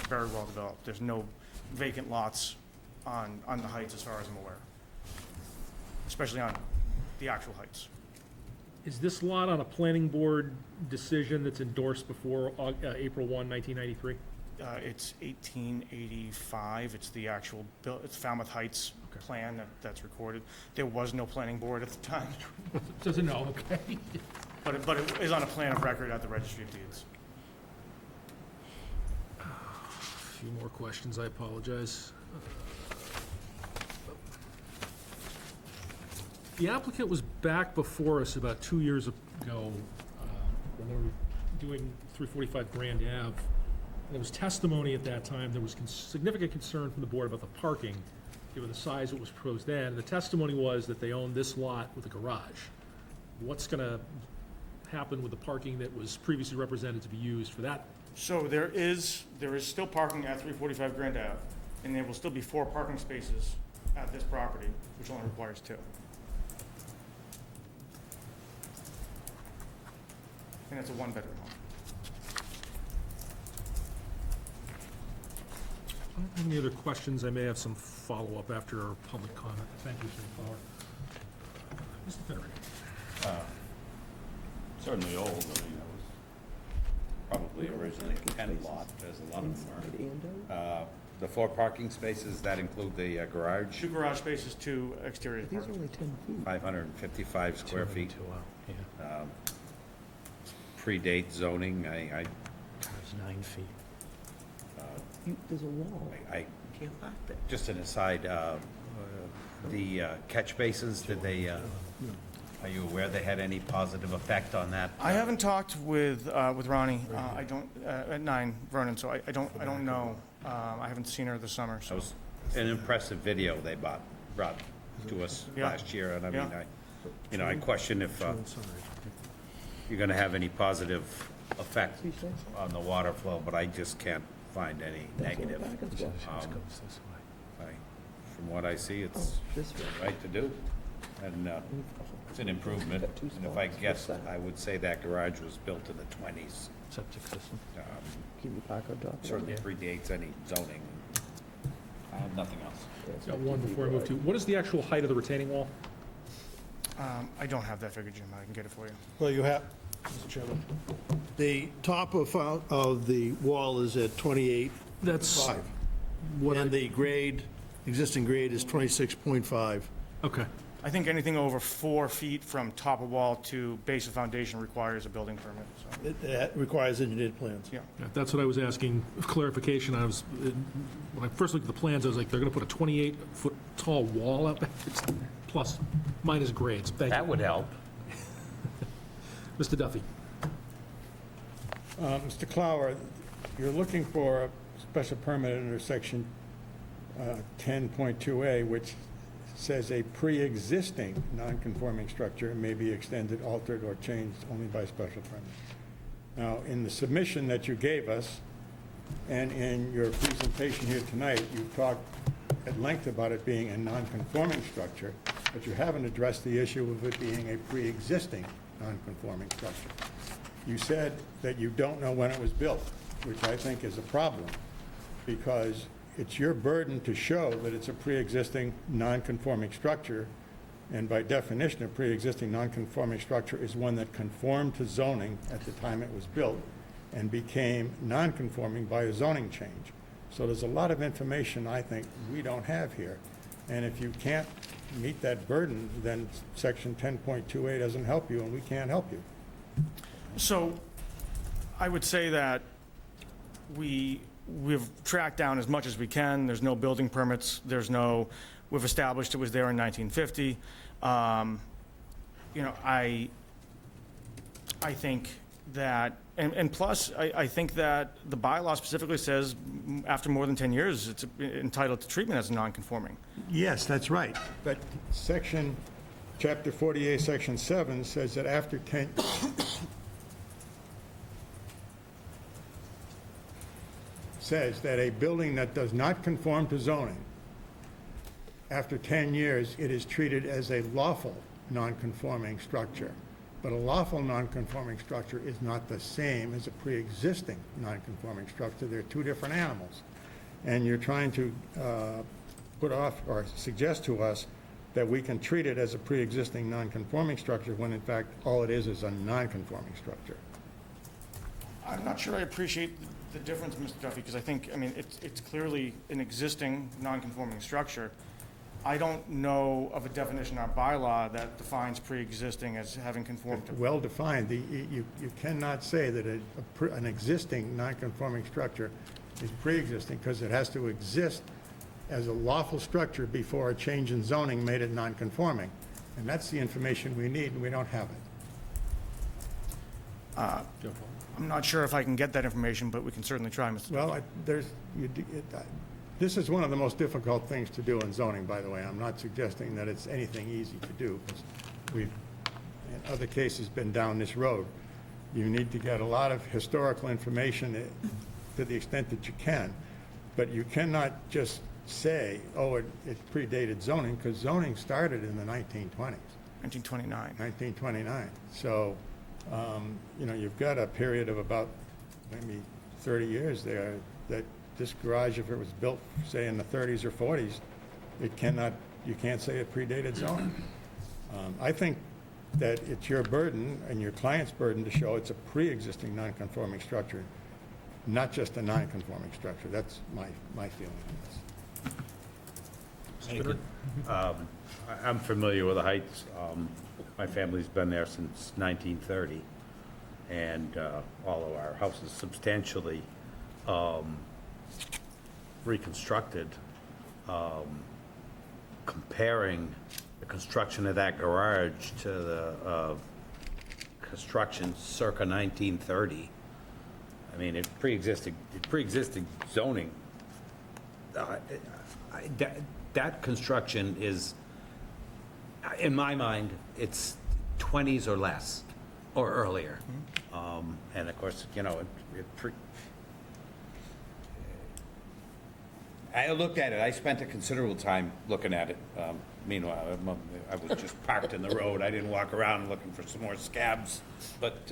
very well developed. There's no vacant lots on the heights as far as I'm aware, especially on the actual heights. Is this lot on a planning board decision that's endorsed before April 1, 1993? It's 1885. It's the actual, it's Falmouth Heights plan that's recorded. There was no planning board at the time. Doesn't know, okay. But it is on a plan of record at the Registry of Deeds. A few more questions, I apologize. The applicant was back before us about 2 years ago when they were doing 345 Grand Ave. There was testimony at that time. There was significant concern from the board about the parking, given the size that was proposed then. And the testimony was that they owned this lot with a garage. What's going to happen with the parking that was previously represented to be used for that? So there is still parking at 345 Grand Ave, and there will still be 4 parking spaces at this property, which only requires 2. And it's a 1-bedroom home. I don't have any other questions. I may have some follow-up after our public comment. Thank you, Mr. Flower. Mr. Finneran. Certainly old, I mean, it was probably originally a 10 lot, there's a lot of them are. The 4 parking spaces, that include the garage? 2 garage spaces, 2 exterior These are parking. only 10 feet. 555 square feet. Predate zoning, It's 9 feet. There's a wall. I, You can't park there. just an aside, the catch basins, did they, are you aware they had any positive effect on that? I haven't talked with Ronnie. I don't at 9 Vernon, so I don't know. I haven't seen her this summer. That So was an impressive video they brought to us Yeah. last year, and I mean, Yeah. I question if you're gonna have any positive effect on the water flow, but I just can't find any negative. Parking's got- From what I see, it's This way. right to do. And it's an improvement, and if I guessed, I would say that garage was built in the 20s. Septic system. Certainly predates any zoning. I have nothing else. Got one before I move to, what is the actual height of the retaining wall? I don't have that figure, Jim, I can get it for you. Well, you have, Mr. Chairman, the top of the wall is at 28.5. That's what And the grade, existing grade is 26.5. Okay. I think anything over 4 feet from top of wall to base of foundation requires a building permit, so, It requires engineered plans. yeah. Yeah, that's what I was asking clarification. When I first looked at the plans, I was like, they're going to put a 28-foot tall wall out there? It's plus, minus grades. Thank you. That would help. Mr. Duffy. Mr. Clower, you're looking for a special permit under section 10.2A, which says a pre-existing non-conforming structure may be extended, altered, or changed only by special permit. Now, in the submission that you gave us, and in your presentation here tonight, you've talked at length about it being a non-conforming structure, but you haven't addressed the issue of it being a pre-existing non-conforming structure. You said that you don't know when it was built, which I think is a problem, because it's your burden to show that it's a pre-existing non-conforming structure, and by definition, a pre-existing non-conforming structure is one that conformed to zoning at the time it was built and became non-conforming by a zoning change. So there's a lot of information I think we don't have here, and if you can't meet that burden, then section 10.2A doesn't help you, and we can't help you. So I would say that we've tracked down as much as we can. There's no building permits. We've established it was there in 1950. I think that, and plus, I think that the bylaw specifically says after more than 10 years, it's entitled to treatment as a non-conforming. Yes, that's right. But chapter 48, section 7 says that after 10, says that a building that does not conform to zoning, after 10 years, it is treated as a lawful non-conforming structure. But a lawful non-conforming structure is not the same as a pre-existing non-conforming structure. They're two different animals. And you're trying to put off or suggest to us that we can treat it as a pre-existing non-conforming structure when in fact all it is a non-conforming structure. I'm not sure I appreciate the difference, Mr. Duffy, because I think, it's clearly an existing non-conforming structure. I don't know of a definition in our bylaw that defines pre-existing as having conformed to. Well defined. You cannot say that an existing non-conforming structure is pre-existing because it has to exist as a lawful structure before a change in zoning made it non-conforming. And that's the information we need, and we don't have it. I'm not sure if I can get that information, but we can certainly try, Mr. Duffy. Well, this is one of the most difficult things to do in zoning, by the way. I'm not suggesting that it's anything easy to do, because we've, in other cases, been down this road. You need to get a lot of historical information to the extent that you can, but you cannot just say, oh, it predated zoning, because zoning started in the 1920s. 1929. 1929. So, you've got a period of about maybe 30 years there that this garage, if it was built, say, in the 30s or 40s, you can't say it predated zoning. I think that it's your burden and your client's burden to show it's a pre-existing non-conforming structure, not just a non-conforming structure. That's my feeling on this. I'm familiar with the Heights. My family's been there since 1930, and all of our houses substantially reconstructed. Comparing the construction of that garage to the construction circa 1930, it pre-existed zoning. That construction is, in my mind, it's 20s or less, or earlier. And of course, I looked at it, I spent a considerable time looking at it. Meanwhile, I was just parked in the road, I didn't walk around looking for some more scabs. But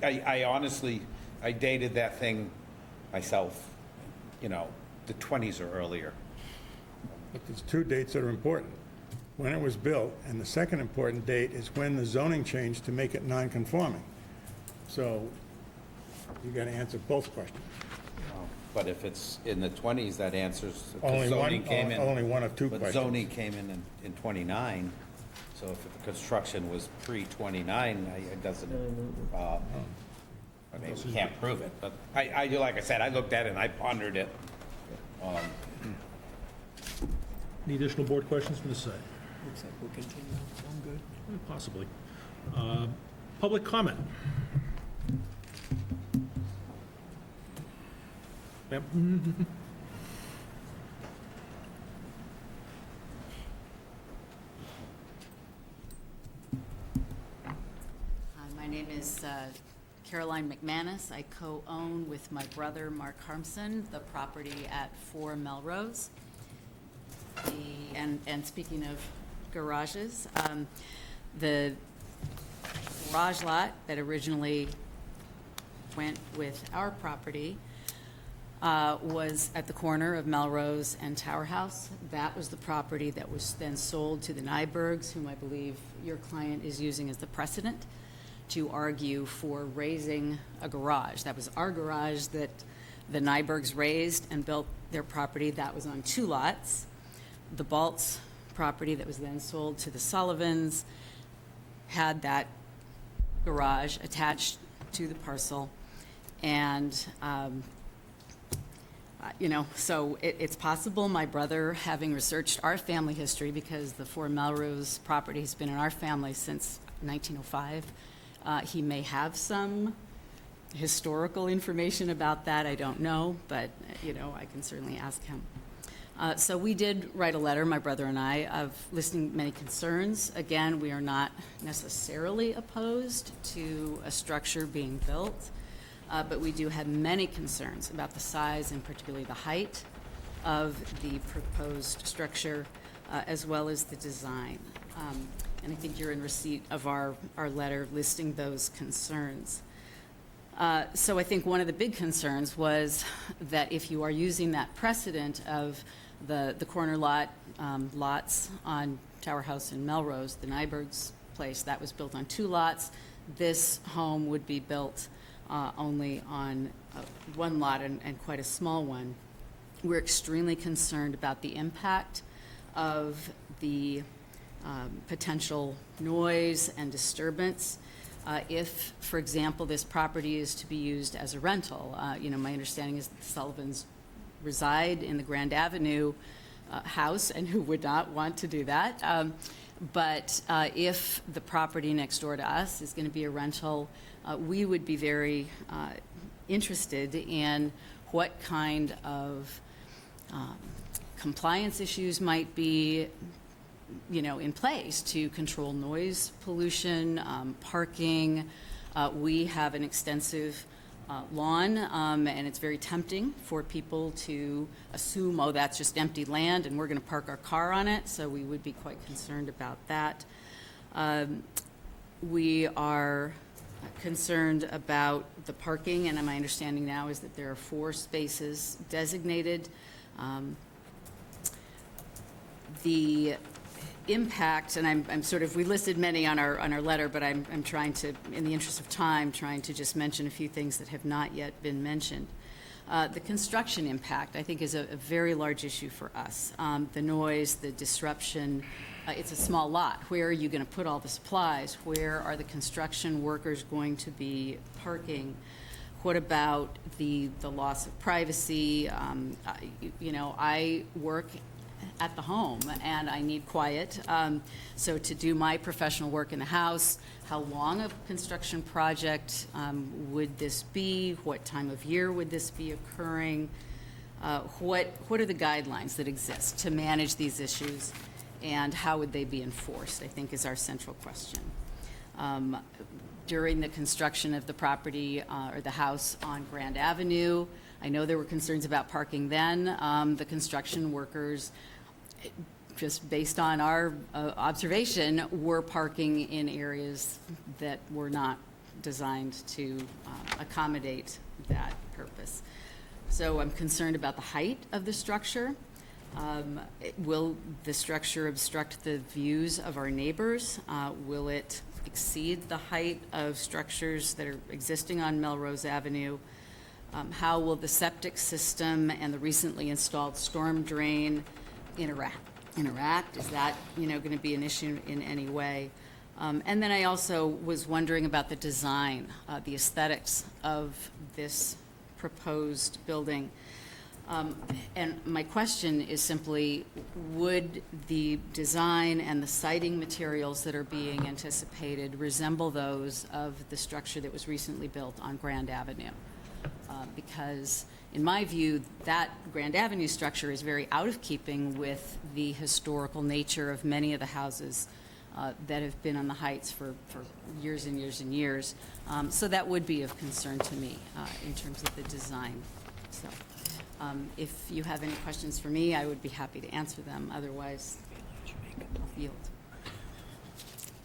I honestly, I dated that thing myself, the 20s or earlier. But there's two dates that are important. When it was built, and the second important date is when the zoning changed to make it non-conforming. So you got to answer both questions. But if it's in the 20s, that answers, Only because one- zoning came in. only one of two But questions. zoning came in 29, so if the construction was pre-29, it doesn't, I mean, we can't prove it, but like I said, I looked at it and I pondered it. Any additional board questions from the side? Looks like we'll continue. I'm good. Possibly. Public comment? Yep. My name is Caroline McManus. I co-own with my brother, Mark Harmson, the property at 4 Melrose. And speaking of garages, the garage lot that originally went with our property was at the corner of Melrose and Tower House. That was the property that was then sold to the Nybergs, whom I believe your client is using as the precedent to argue for raising a garage. That was our garage that the Nybergs raised and built their property. That was on 2 lots. The Baltz property that was then sold to the Sullivans had that garage attached to the parcel. And, so it's possible my brother, having researched our family history, because the 4 Melrose property has been in our family since 1905, he may have some historical information about that. I don't know, but, I can certainly ask him. So we did write a letter, my brother and I, of listing many concerns. Again, we are not necessarily opposed to a structure being built, but we do have many concerns about the size and particularly the height of the proposed structure, as well as the design. And I think you're in receipt of our letter listing those concerns. So I think one of the big concerns was that if you are using that precedent of the corner lots on Tower House and Melrose, the Nybergs place, that was built on 2 lots. This home would be built only on 1 lot and quite a small one. We're extremely concerned about the impact of the potential noise and disturbance. If, for example, this property is to be used as a rental, my understanding is that the Sullivans reside in the Grand Avenue house, and who would not want to do that. But if the property next door to us is going to be a rental, we would be very interested in what kind of compliance issues might be in place to control noise pollution, parking. We have an extensive lawn, and it's very tempting for people to assume, oh, that's just empty land and we're going to park our car on it, so we would be quite concerned about that. We are concerned about the parking, and my understanding now is that there are 4 spaces designated. The impact, and I'm sort of, we listed many on our letter, but I'm trying to, in the interest of time, trying to just mention a few things that have not yet been mentioned. The construction impact, I think, is a very large issue for us. The noise, the disruption, it's a small lot. Where are you going to put all the supplies? Where are the construction workers going to be parking? What about the loss of privacy? I work at the home and I need quiet. So to do my professional work in the house, how long a construction project would this be? What time of year would this be occurring? What are the guidelines that exist to manage these issues, and how would they be enforced, I think, is our central question. During the construction of the property or the house on Grand Avenue, I know there were concerns about parking then. The construction workers, just based on our observation, were parking in areas that were not designed to accommodate that purpose. So I'm concerned about the height of the structure. Will the structure obstruct the views of our neighbors? Will it exceed the height of structures that are existing on Melrose Avenue? How will the septic system and the recently installed storm drain interact? Is that, going to be an issue in any way? And then I also was wondering about the design, the aesthetics of this proposed building. And my question is simply, would the design and the siding materials that are being anticipated resemble those of the structure that was recently built on Grand Avenue? Because in my view, that Grand Avenue structure is very out of keeping with the historical nature of many of the houses that have been on the Heights for years and years and years. So that would be of concern to me in terms of the design. So if you have any questions for me, I would be happy to answer them. Otherwise, I'll yield.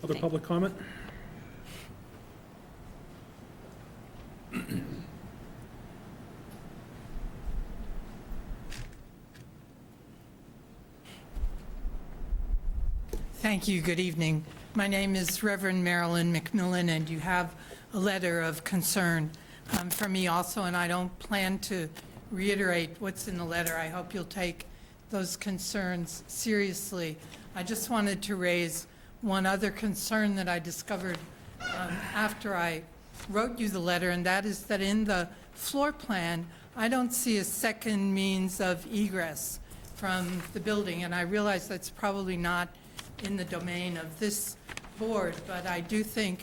Other public comment? Thank you. Good evening. My name is Reverend Marilyn McMillan, and you have a letter of concern from me also, and I don't plan to reiterate what's in the letter. I hope you'll take those concerns seriously. I just wanted to raise one other concern that I discovered after I wrote you the letter, and that is that in the floor plan, I don't see a second means of egress from the building, and I realize that's probably not in the domain of this board, but I do think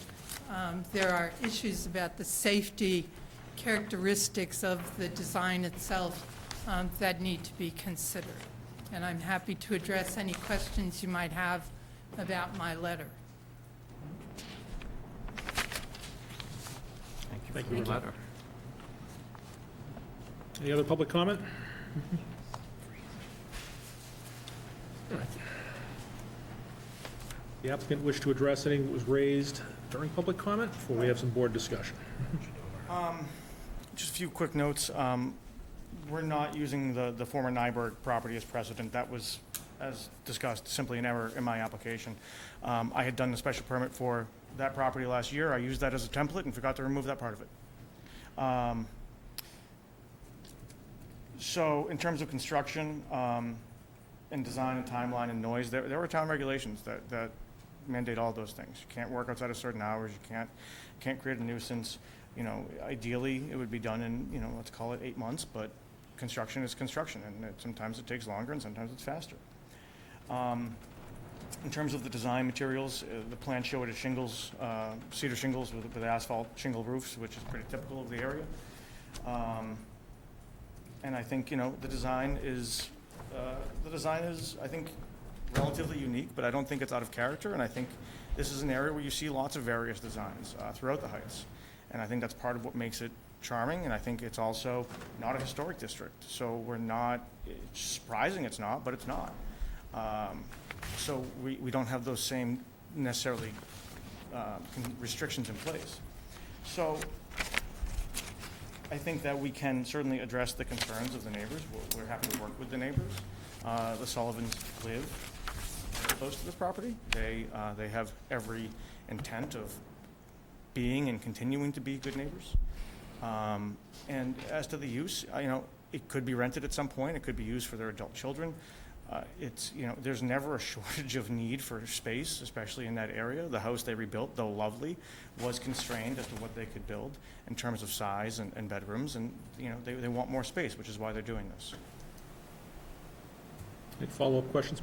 there are issues about the safety characteristics of the design itself that need to be considered. And I'm happy to address any questions you might have about my letter. Thank you for the letter. Any other public comment? All right. The applicant wish to address anything that was raised during public comment before we have some board discussion. Just a few quick notes. We're not using the former Nyberg property as precedent. That was, as discussed, simply an error in my application. I had done the special permit for that property last year. I used that as a template and forgot to remove that part of it. So in terms of construction and design and timeline and noise, there are town regulations that mandate all those things. You can't work outside of certain hours. You can't create a nuisance. Ideally, it would be done in, let's call it 8 months, but construction is construction, and sometimes it takes longer and sometimes it's faster. In terms of the design materials, the plan showed shingles, cedar shingles with asphalt shingle roofs, which is pretty typical of the area. And I think, the design is, I think, relatively unique, but I don't think it's out of character, and I think this is an area where you see lots of various designs throughout the Heights. And I think that's part of what makes it charming, and I think it's also not a historic district. So it's surprising it's not, but it's not. So we don't have those same necessarily restrictions in place. So I think that we can certainly address the concerns of the neighbors. We're happy to work with the neighbors. The Sullivans live very close to this property. They have every intent of being and continuing to be good neighbors. And as to the use, it could be rented at some point. It could be used for their adult children. There's never a shortage of need for space, especially in that area. The house they rebuilt, though lovely, was constrained as to what they could build in terms of size and bedrooms. And, they want more space, which is why they're doing this. Any follow-up questions?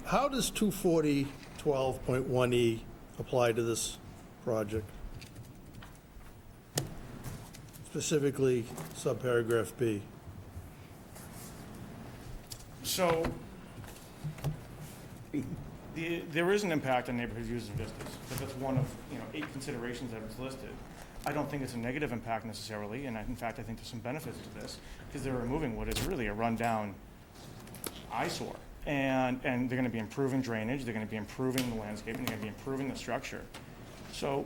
How does 240-12.1E apply to this project? Specifically, subparagraph B. So there is an impact on neighborhood views and vistas, but that's one of 8 considerations that was listed. I don't think it's a negative impact necessarily, and in fact, I think there's some benefits to this, because they're removing what is really a rundown eyesore. And they're gonna be improving drainage, they're gonna be improving the landscaping, they're gonna be improving the structure. So,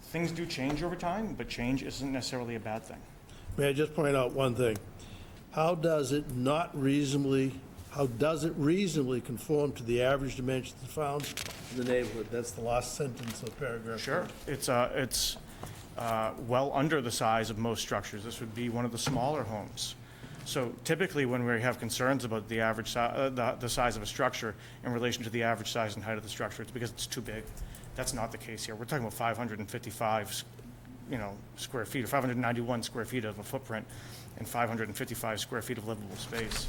things do change over time, but change isn't necessarily a bad thing. May I just point out one thing? How does it reasonably conform to the average dimensions found in the neighborhood? That's the last sentence of paragraph. Sure, it's well under the size of most structures. This would be one of the smaller homes. So typically, when we have concerns about the average, the size of a structure in relation to the average size and height of the structure, it's because it's too big. That's not the case here. We're talking about 555, square feet, or 591 square feet of a footprint and 555 square feet of livable space.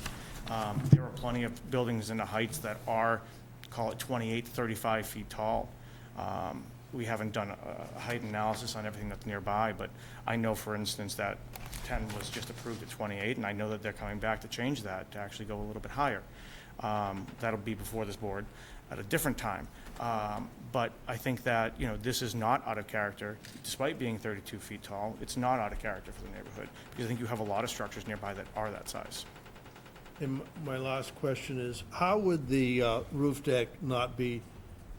There are plenty of buildings in the heights that are, call it 28, 35 feet tall. We haven't done a height analysis on everything that's nearby, but I know, for instance, that 10 was just approved at 28, and I know that they're coming back to change that, to actually go a little bit higher. That'll be before this board at a different time. But I think that, this is not out of character, despite being 32 feet tall. It's not out of character for the neighborhood, because I think you have a lot of structures nearby that are that size. And my last question is, how would the roof deck not be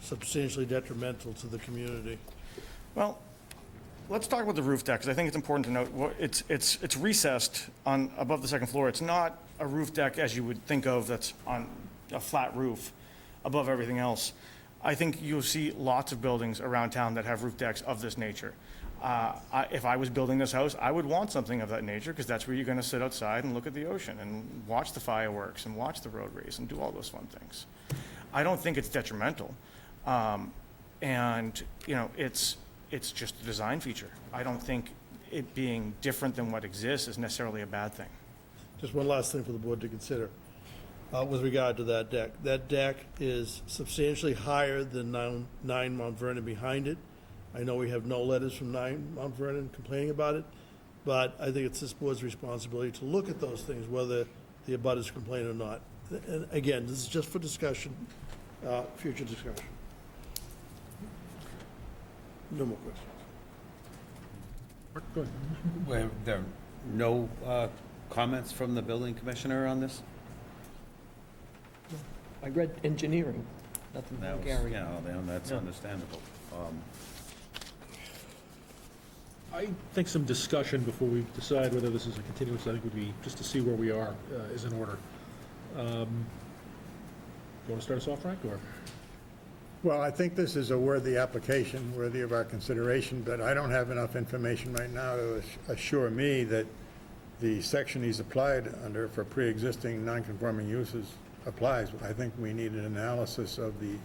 substantially detrimental to the community? Well, let's talk about the roof deck, because I think it's important to note, it's recessed on, above the second floor. It's not a roof deck as you would think of that's on a flat roof above everything else. I think you'll see lots of buildings around town that have roof decks of this nature. If I was building this house, I would want something of that nature, because that's where you're going to sit outside and look at the ocean and watch the fireworks and watch the road race and do all those fun things. I don't think it's detrimental. It's just a design feature. I don't think it being different than what exists is necessarily a bad thing. Just one last thing for the board to consider with regard to that deck. That deck is substantially higher than 9 Mount Vernon behind it. I know we have no letters from 9 Mount Vernon complaining about it, but I think it's this board's responsibility to look at those things, whether the abutters complain or not. And again, this is just for discussion, future discussion. No more questions. Go ahead. Were there no comments from the building commissioner on this? I read engineering, nothing That from was, Gary. that's understandable. I think some discussion before we decide whether this is a continuance, I think would be, just to see where we are, is in order. You want to start us off, Frank, or? Well, I think this is a worthy application, worthy of our consideration, but I don't have enough information right now to assure me that the section he's applied under for pre-existing non-conforming uses applies. I think we need an analysis of the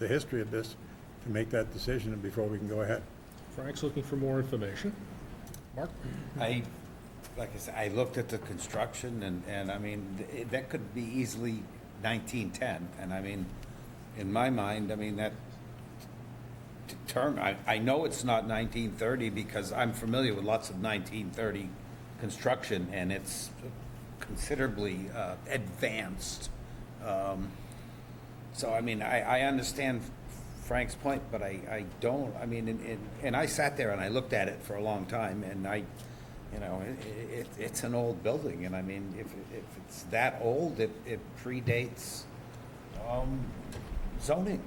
history of this to make that decision before we can go ahead. Frank's looking for more information. Mark? Like I said, I looked at the construction, and I mean, that could be easily 1910, and I mean, in my mind, I mean, that term, I know it's not 1930 because I'm familiar with lots of 1930 construction, and it's considerably advanced. So, I mean, I understand Frank's point, but I don't, I mean, and I sat there and I looked at it for a long time, and it's an old building, and I mean, if it's that old, it predates zoning,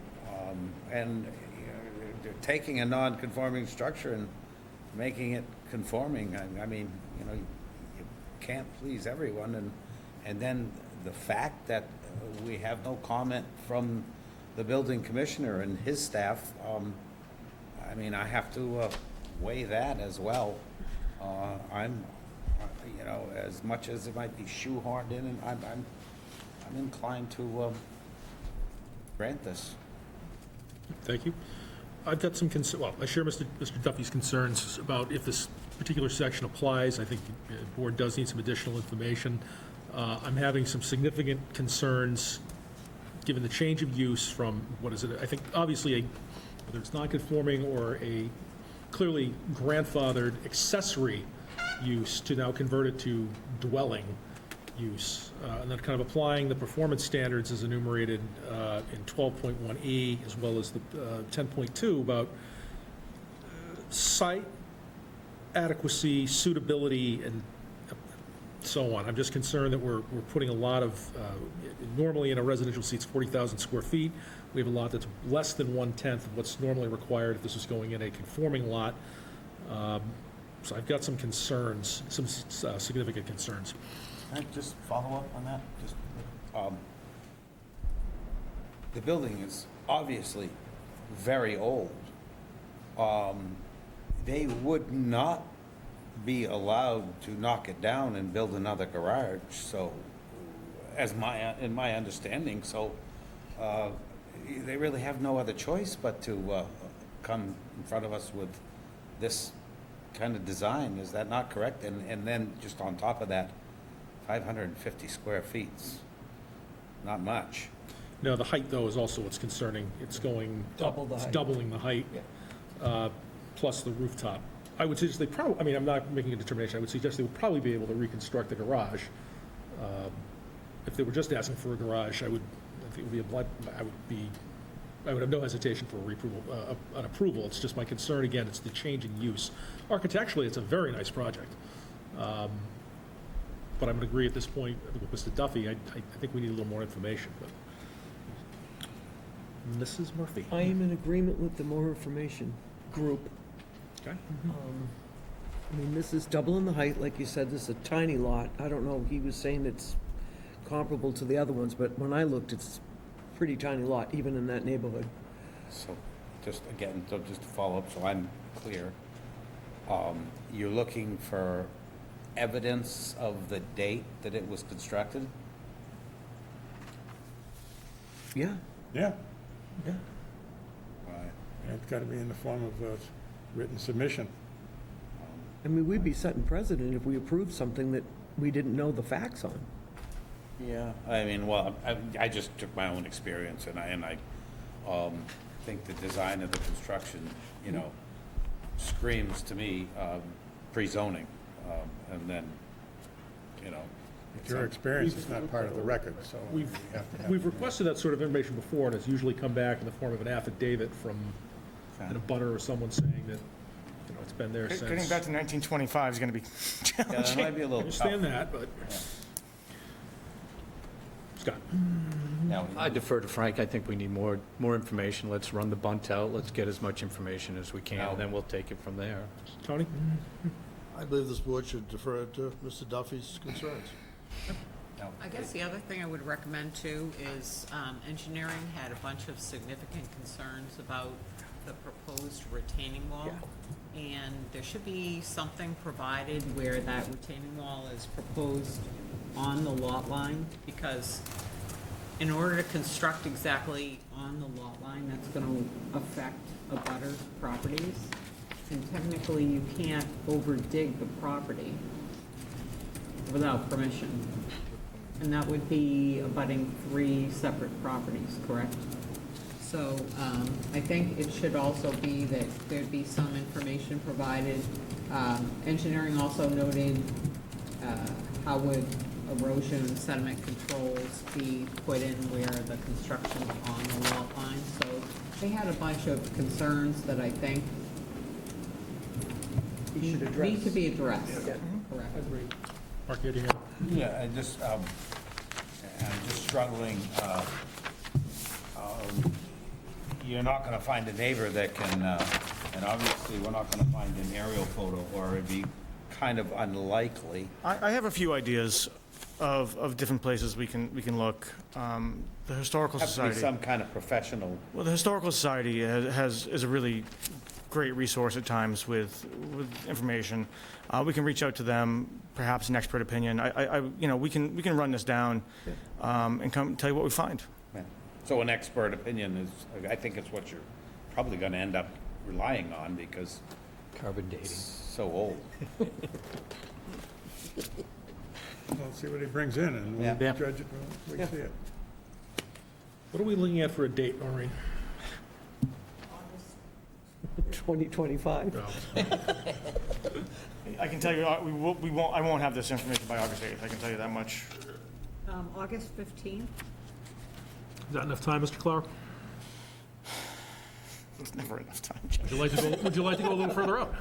and they're taking a non-conforming structure and making it conforming. I mean, you can't please everyone, and then the fact that we have no comment from the building commissioner and his staff, I mean, I have to weigh that as well. I'm as much as it might be shoehorned in, and I'm inclined to grant this. Thank you. I've got some I share Mr. Duffy's concerns about if this particular section applies. I think the board does need some additional information. I'm having some significant concerns, given the change of use from, I think, obviously, whether it's non-conforming or a clearly grandfathered accessory use, to now convert it to dwelling use, and then kind of applying the performance standards as enumerated in 12.1E, as well as the 10.2 about site adequacy, suitability, and so on. I'm just concerned that we're putting a lot of, normally in a residential seats, 40,000 square feet. We have a lot that's less than 1/10 of what's normally required if this was going in a conforming lot. So I've got some concerns, some significant concerns. Can I just follow up on that? Just, the building is obviously very old. They would not be allowed to knock it down and build another garage, so, in my understanding, so, they really have no other choice but to, come in front of us with this kind of design. Is that not correct? And then, just on top of that, 550 square feet's not much. No, the height, though, is also what's concerning. It's going up, Double the it's height. doubling the height, plus the rooftop. I would suggest they probably, I mean, I'm not making a determination, I would suggest they would probably be able to reconstruct the garage. If they were just asking for a garage, I think it would be I would have no hesitation for an approval. It's just my concern, again, it's the change in use. Architecturally, it's a very nice project. But I'm going to agree at this point with Mr. Duffy, I think we need a little more information, but. Mrs. Murphy? I am in agreement with the more information group. Okay. I mean, this is doubling the height, like you said, this is a tiny lot. I don't know, he was saying it's comparable to the other ones, but when I looked, it's a pretty tiny lot, even in that neighborhood. So, just to follow up, so I'm clear, you're looking for evidence of the date that it was constructed? Yeah. Yeah, Yeah. Right. and it's got to be in the form of a written submission. I mean, we'd be setting precedent if we approved something that we didn't know the facts on. Yeah, I mean, well, I just took my own experience, and I think the design of the construction, screams to me pre-zoning, and then, But your experience is not part of the record, so we We've, have to have. we've requested that sort of information before, and it's usually come back in the form of an affidavit from an abutter or someone saying that, it's been there since. Getting back to 1925 is going to be Yeah, that challenging. might be a I little tough. understand that, but. Scott? Now, I defer to Frank. I think we need more information. Let's run the bunt out. Let's get as much information as we can, and then we'll take it from there. Tony? I believe this board should defer to Mr. Duffy's concerns. I guess the other thing I would recommend too is, engineering had a bunch of significant concerns about the proposed retaining wall. And there should be something provided where that retaining wall is proposed on the lot line, because in order to construct exactly on the lot line, that's gonna affect abutter properties. And technically, you can't overdig the property without permission. And that would be abutting 3 separate properties, correct? So I think it should also be that there'd be some information provided. Engineering also noted how would erosion and sediment controls be put in where the construction's on the lot line. So they had a bunch of concerns that I think You should address. need to be addressed. Yeah. Correct. Agreed. Mark, you had your hand up. Yeah, I'm just struggling. You're not going to find a neighbor that can, and obviously, we're not going to find an aerial photo, or it'd be kind of unlikely. I have a few ideas of different places we can look. The Historical Have to be Society. some kind of professional. Well, the Historical Society is a really great resource at times with information. We can reach out to them, perhaps an expert opinion. We can run this down and come tell you what we find. Yeah. So an expert opinion is, I think it's what you're probably going to end up relying on, because Carbon dating. it's so old. We'll see what he brings in, and we'll Yeah. judge it when we see it. What are we looking at for a date, Maureen? 2025. I can tell you, I won't have this information by August 8th. I can tell you that much. August 15th? Is that enough time, Mr. Clower? It's never enough time. Would you like to go a little further up?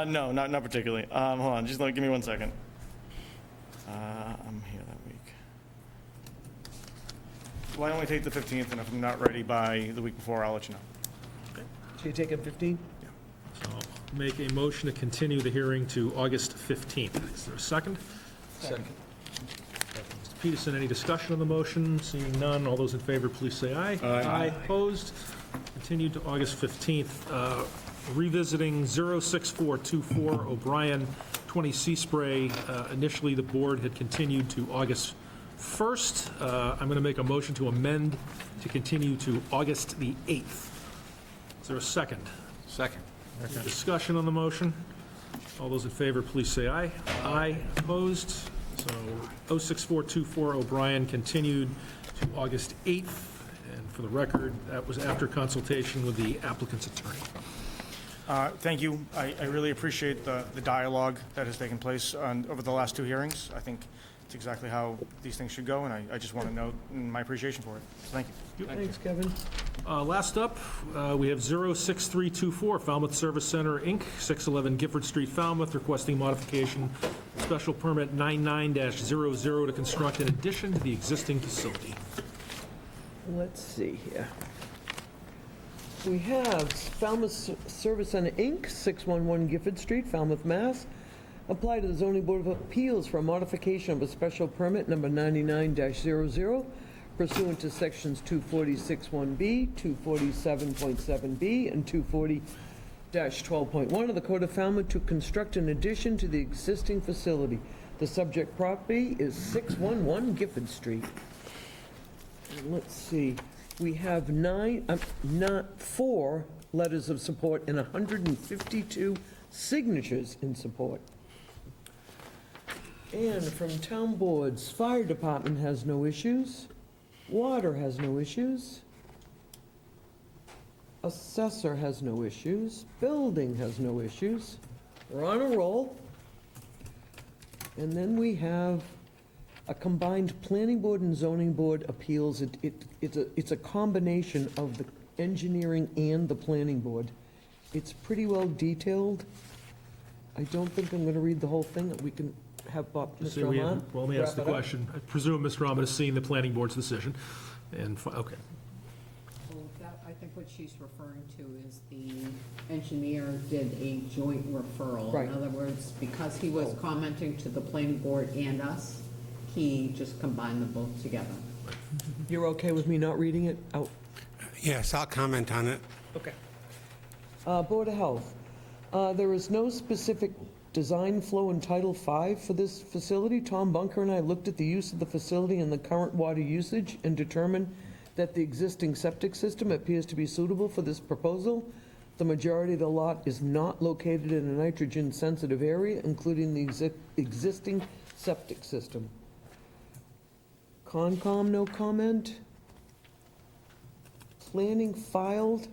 No, not particularly. Hold on, just give me 1 second. I'm here that week. Well, I only take the 15th, and if I'm not ready by the week before, I'll let you know. So you taking 15? So I'll make a motion to continue the hearing to August 15th. Is there a second? Second. Mr. Peterson, any discussion on the motion? Seeing none, all those in favor, please say aye. Aye. Opposed? Continued to August 15th. Revisiting 06424 O'Brien, 20 Seaspray. Initially, the board had continued to August 1st. I'm going to make a motion to amend to continue to August the 8th. Is there a second? Second. Any discussion on the motion? All those in favor, please say aye. Aye. Opposed? So 06424 O'Brien continued to August 8th. And for the record, that was after consultation with the applicant's attorney. Thank you. I really appreciate the dialogue that has taken place over the last two hearings. I think it's exactly how these things should go, and I just want to note my appreciation for it. So thank you. Thanks, Kevin. Last up, we have 06324 Falmouth Service Center, Inc., 611 Gifford Street, Falmouth, requesting modification, special permit 99-00 to construct an addition to the existing facility. Let's see here. We have Falmouth Service Center, Inc., 611 Gifford Street, Falmouth, Mass. Apply to the Zoning Board of Appeals for a modification of a special permit number 99-00 pursuant to sections 246(1)B, 247.7B, and 240-12.1 of the Code of Falmouth to construct an addition to the existing facility. The subject property is 611 Gifford Street. And let's see, we have 4 letters of support and 152 signatures in support. And from town boards, fire department has no issues, water has no issues, assessor has no issues, building has no issues. We're on a roll. And then we have a combined planning board and zoning board appeals. It's a combination of the engineering and the planning board. It's pretty well detailed. I don't think I'm going to read the whole thing. We can have Bob, So Mr. we Ahmad. have- Well, let me ask the wrap it up. question. I presume Mr. Ahmad has seen the planning board's decision, and, okay. Well, I think what she's referring to is the engineer did a joint referral. Right. In other words, because he was commenting to the planning board and us, he just combined them both together. You're okay with me not reading it out? Yes, I'll comment on it. Okay. Board of Health. There is no specific design flow in Title V for this facility. Tom Bunker and I looked at the use of the facility and the current water usage and determined that the existing septic system appears to be suitable for this proposal. The majority of the lot is not located in a nitrogen-sensitive area, including the existing septic system. Concom, no comment. Planning filed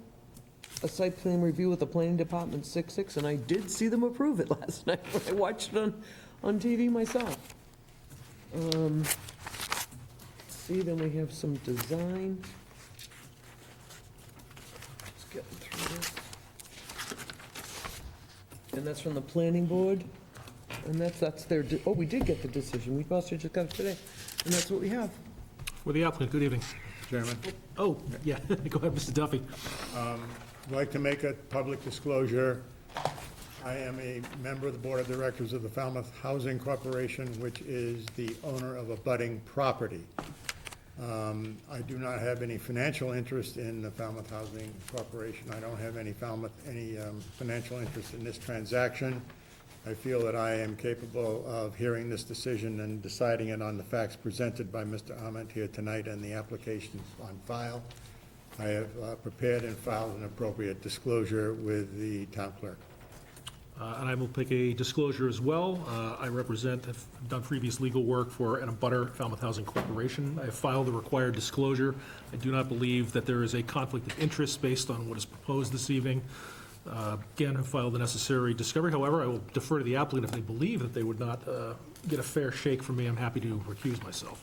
a site plan review with the planning department 6/6, and I did see them approve it last night when I watched it on TV myself. Let's see, then we have some design. Just getting through this. And that's from the planning board, and that's their, oh, we did get the decision. We possibly just got it today, and that's what we have. For the applicant, good evening. Chairman, Oh, yeah, go ahead, Mr. Duffy. I'd like to make a public disclosure. I am a member of the Board of Directors of the Falmouth Housing Corporation, which is the owner of a budding property. I do not have any financial interest in the Falmouth Housing Corporation. I don't have any financial interest in this transaction. I feel that I am capable of hearing this decision and deciding it on the facts presented by Mr. Ahmad here tonight and the applications on file. I have prepared and filed an appropriate disclosure with the town clerk. And I will pick a disclosure as well. I have done previous legal work for an abutter, Falmouth Housing Corporation. I have filed the required disclosure. I do not believe that there is a conflict of interest based on what is proposed this evening. Again, have filed the necessary discovery. However, I will defer to the applicant if they believe that they would not get a fair shake from me. I'm happy to recuse myself.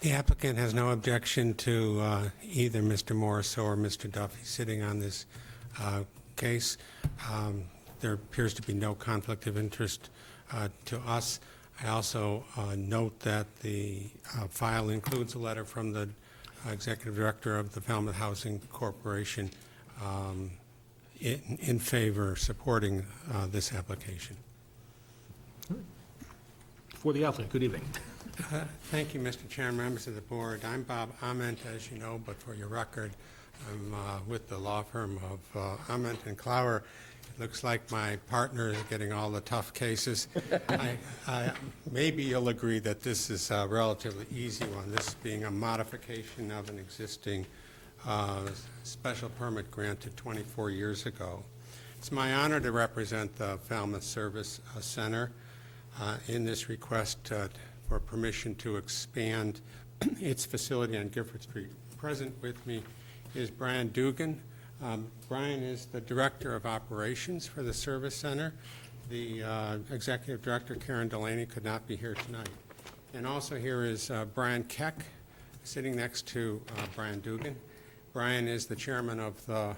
The applicant has no objection to either Mr. Morris or Mr. Duffy sitting on this case. There appears to be no conflict of interest to us. I also note that the file includes a letter from the Executive Director of the Falmouth Housing Corporation in favor, supporting this application. For the applicant, good evening. Thank you, Mr. Chairman, members of the board. I'm Bob Ament, as you know, but for your record, I'm with the law firm of Ament and Clower. It looks like my partner is getting all the tough cases. Maybe you'll agree that this is a relatively easy one, this being a modification of an existing special permit granted 24 years ago. It's my honor to represent the Falmouth Service Center in this request for permission to expand its facility on Gifford Street. Present with me is Brian Dugan. Brian is the Director of Operations for the Service Center. The Executive Director, Karen Delaney, could not be here tonight. And also here is Brian Keck, sitting next to Brian Dugan. Brian is the Chairman of the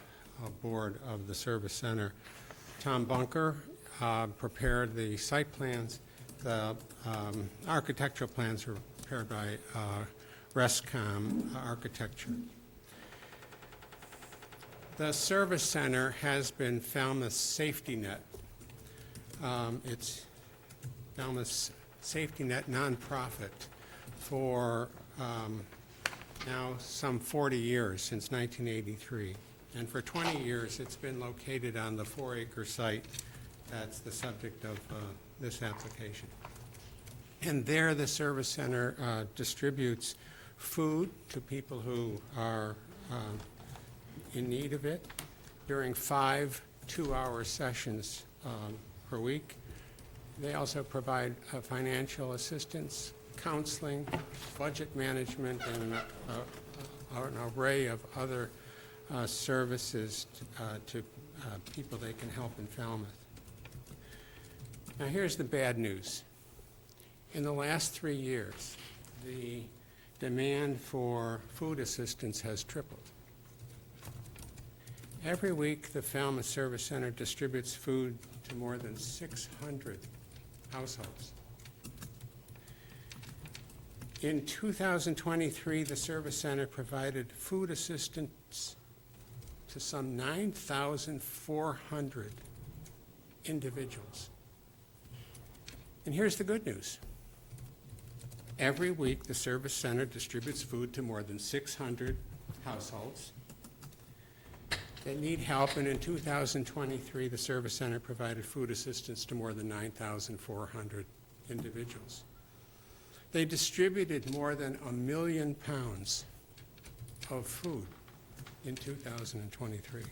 Board of the Service Center. Tom Bunker prepared the site plans. The architectural plans were prepared by Rescom Architecture. The Service Center has been Falmouth's safety net. It's Falmouth's safety net nonprofit for now some 40 years, since 1983. And for 20 years, it's been located on the 4-acre site that's the subject of this application. And there, the Service Center distributes food to people who are in need of it during 5 2-hour sessions per week. They also provide financial assistance, counseling, budget management, and an array of other services to people they can help in Falmouth. Now, here's the bad news. In the last 3 years, the demand for food assistance has tripled. Every week, the Falmouth Service Center distributes food to more than 600 households. In 2023, the Service Center provided food assistance to some 9,400 individuals. And here's the good news. Every week, the Service Center distributes food to more than 600 households that need help, and in 2023, the Service Center provided food assistance to more than 9,400 individuals. They distributed more than 1 million pounds of food in 2023.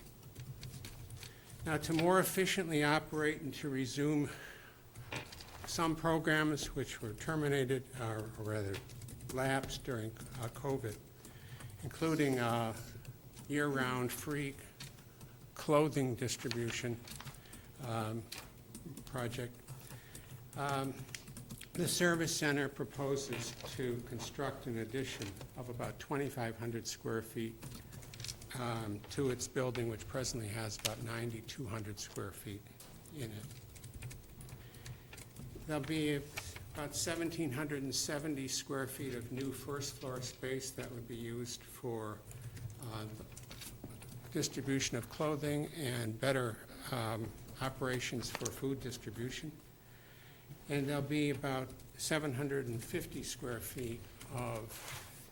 Now, to more efficiently operate and to resume some programs which were terminated, or rather lapsed during COVID, including year-round free clothing distribution project. The Service Center proposes to construct an addition of about 2,500 square feet to its building, which presently has about 9,200 square feet in it. There'll be about 1,770 square feet of new first-floor space that would be used for distribution of clothing and better operations for food distribution. And there'll be about 750 square feet of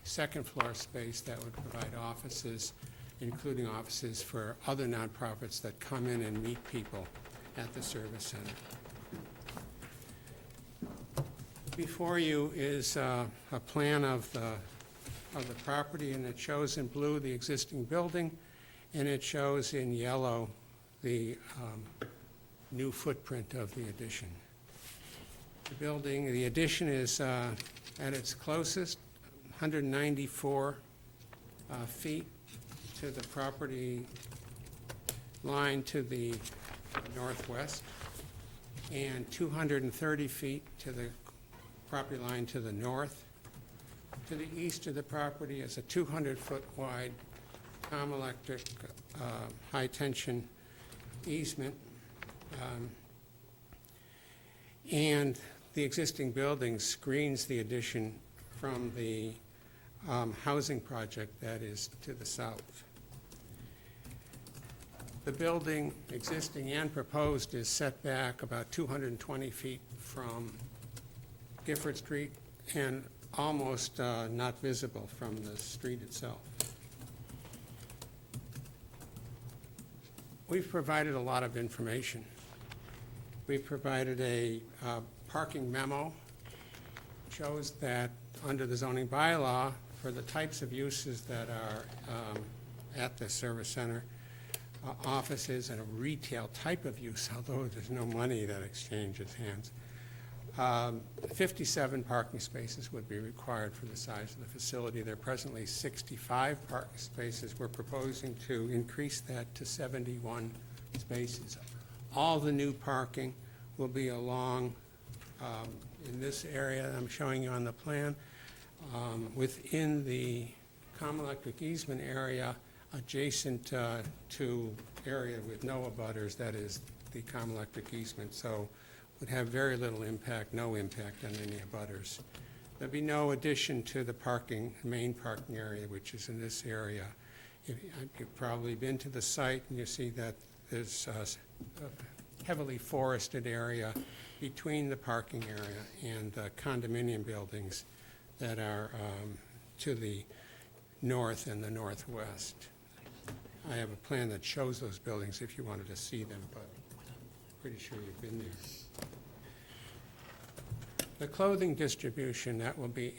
second-floor space that would provide offices, including offices for other nonprofits that come in and meet people at the Service Center. Before you is a plan of the property, and it shows in blue the existing building, and it shows in yellow the new footprint of the addition. The addition is at its closest, 194 feet to the property line to the northwest, and 230 feet to the property line to the north. To the east of the property is a 200-foot wide electric high-tension easement. And the existing building screens the addition from the housing project that is to the south. The building, existing and proposed, is set back about 220 feet from Gifford Street and almost not visible from the street itself. We've provided a lot of information. We've provided a parking memo. Shows that under the zoning bylaw, for the types of uses that are at the service center, offices and a retail type of use, although there's no money that exchanges hands, 57 parking spaces would be required for the size of the facility. There are presently 65 parking spaces. We're proposing to increase that to 71 spaces. All the new parking will be along in this area that I'm showing you on the plan, within the common electric easement area adjacent to area with no abutters, that is the common electric easement. So would have very little impact, no impact on any abutters. There'd be no addition to the parking, main parking area, which is in this area. You've probably been to the site and you see that there's a heavily forested area between the parking area and the condominium buildings that are to the north and the northwest. I have a plan that shows those buildings if you wanted to see them, but I'm pretty sure you've been there. The clothing distribution, that will be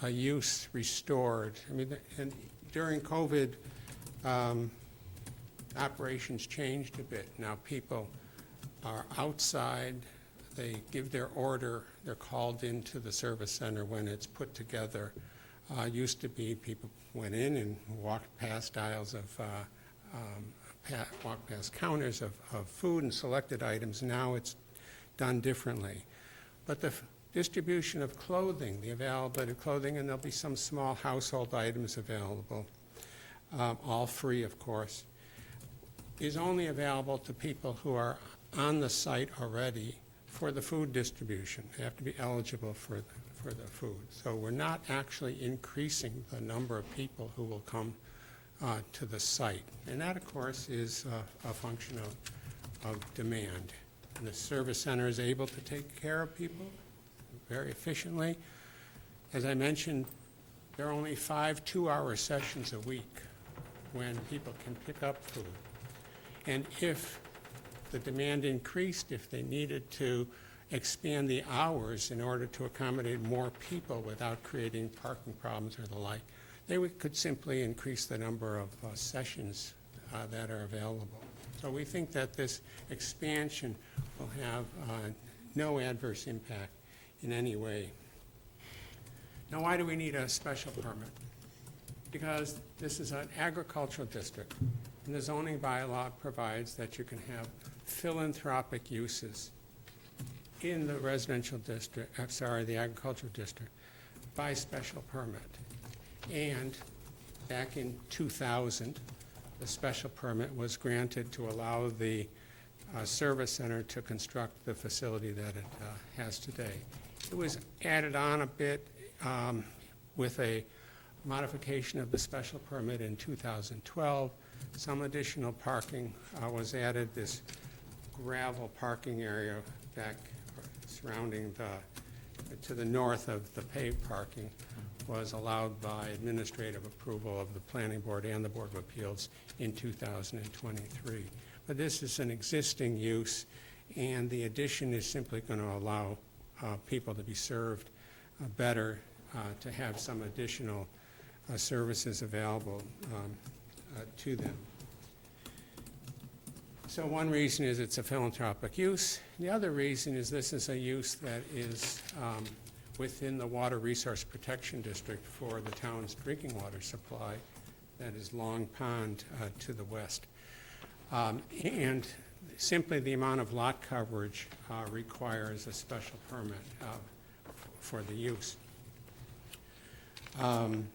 a use restored. I mean, and during COVID, operations changed a bit. Now people are outside, they give their order, they're called into the service center when it's put together. Used to be people went in and walked past aisles of, walked past counters of food and selected items. Now it's done differently. But the distribution of clothing, the availability of clothing, and there'll be some small household items available, all free, of course, is only available to people who are on the site already for the food distribution. They have to be eligible for the food. So we're not actually increasing the number of people who will come to the site. And that, of course, is a function of demand. And the service center is able to take care of people very efficiently. As I mentioned, there are only 5 2-hour sessions a week when people can pick up food. And if the demand increased, if they needed to expand the hours in order to accommodate more people without creating parking problems or the like, they could simply increase the number of sessions that are available. So we think that this expansion will have no adverse impact in any way. Now, why do we need a special permit? Because this is an agricultural district, and the zoning bylaw provides that you can have philanthropic uses in the residential district, the agricultural district, by special permit. And back in 2000, the special permit was granted to allow the service center to construct the facility that it has today. It was added on a bit with a modification of the special permit in 2012. Some additional parking was added. This gravel parking area back surrounding to the north of the paved parking was allowed by administrative approval of the Planning Board and the Board of Appeals in 2023. But this is an existing use, and the addition is simply going to allow people to be served better, to have some additional services available to them. So one reason is it's a philanthropic use. The other reason is this is a use that is within the Water Resource Protection District for the town's drinking water supply, that is Long Pond to the west. And simply the amount of lot coverage requires a special permit for the use. Tom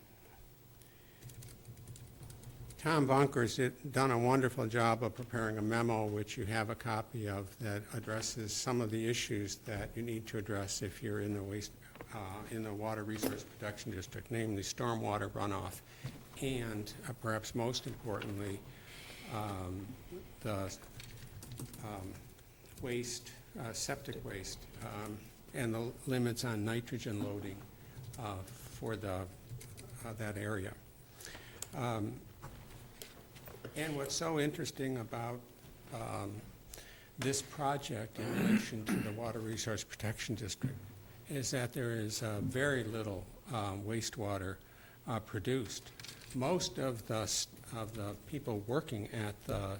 Bunker's done a wonderful job of preparing a memo, which you have a copy of, that addresses some of the issues that you need to address if you're in the Water Resource Protection District, namely stormwater runoff, and perhaps most importantly, the waste, septic waste, and the limits on nitrogen loading for that area. And what's so interesting about this project in relation to the Water Resource Protection District is that there is very little wastewater produced. Most of the people working at the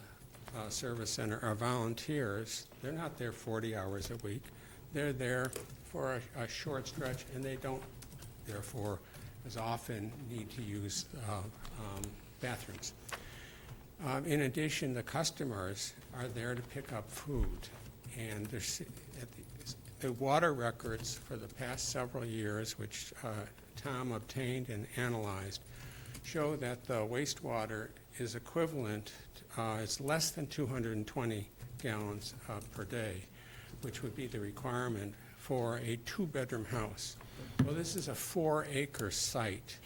service center are volunteers. They're not there 40 hours a week. They're there for a short stretch, and they don't, therefore, as often need to use bathrooms. In addition, the customers are there to pick up food, and the water records for the past several years, which Tom obtained and analyzed, show that the wastewater is equivalent, it's less than 220 gallons per day, which would be the requirement for a two-bedroom house. Well, this is a 4-acre site.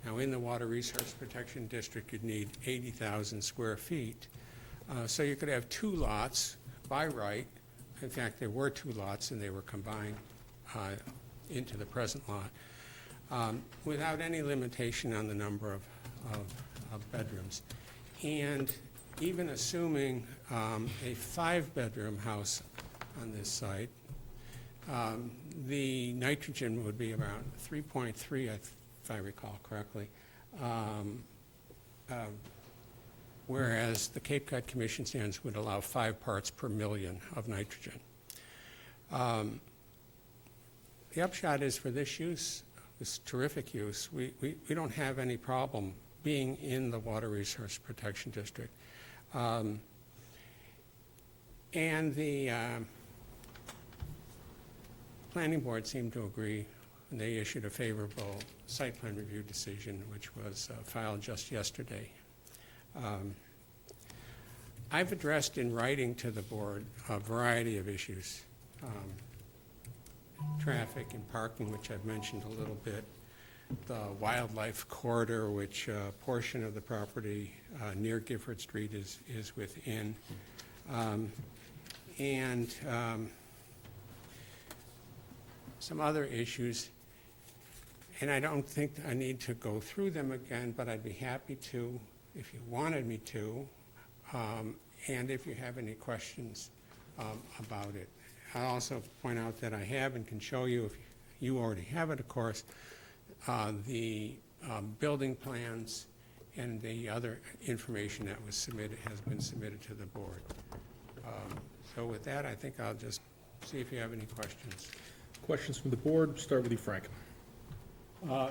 Now, in the Water Resource Protection District, you'd need 80,000 square feet. So you could have two lots by right. In fact, there were two lots, and they were combined into the present lot, without any limitation on the number of bedrooms. And even assuming a 5-bedroom house on this site, the nitrogen would be around 3.3, if I recall correctly, whereas the Cape Cod Commission standards would allow 5 parts per million of nitrogen. The upshot is, for this use, this terrific use, we don't have any problem being in the Water Resource Protection District. And the Planning Board seemed to agree, and they issued a favorable site plan review decision, which was filed just yesterday. I've addressed in writing to the board a variety of issues. Traffic and parking, which I've mentioned a little bit. The wildlife corridor, which portion of the property near Gifford Street is within. And some other issues. And I don't think I need to go through them again, but I'd be happy to if you wanted me to, and if you have any questions about it. I'll also point out that I have and can show you, if you already have it, of course, the building plans and the other information that was submitted, has been submitted to the board. So with that, I think I'll just see if you have any questions. Questions from the board? Start with you, Frank.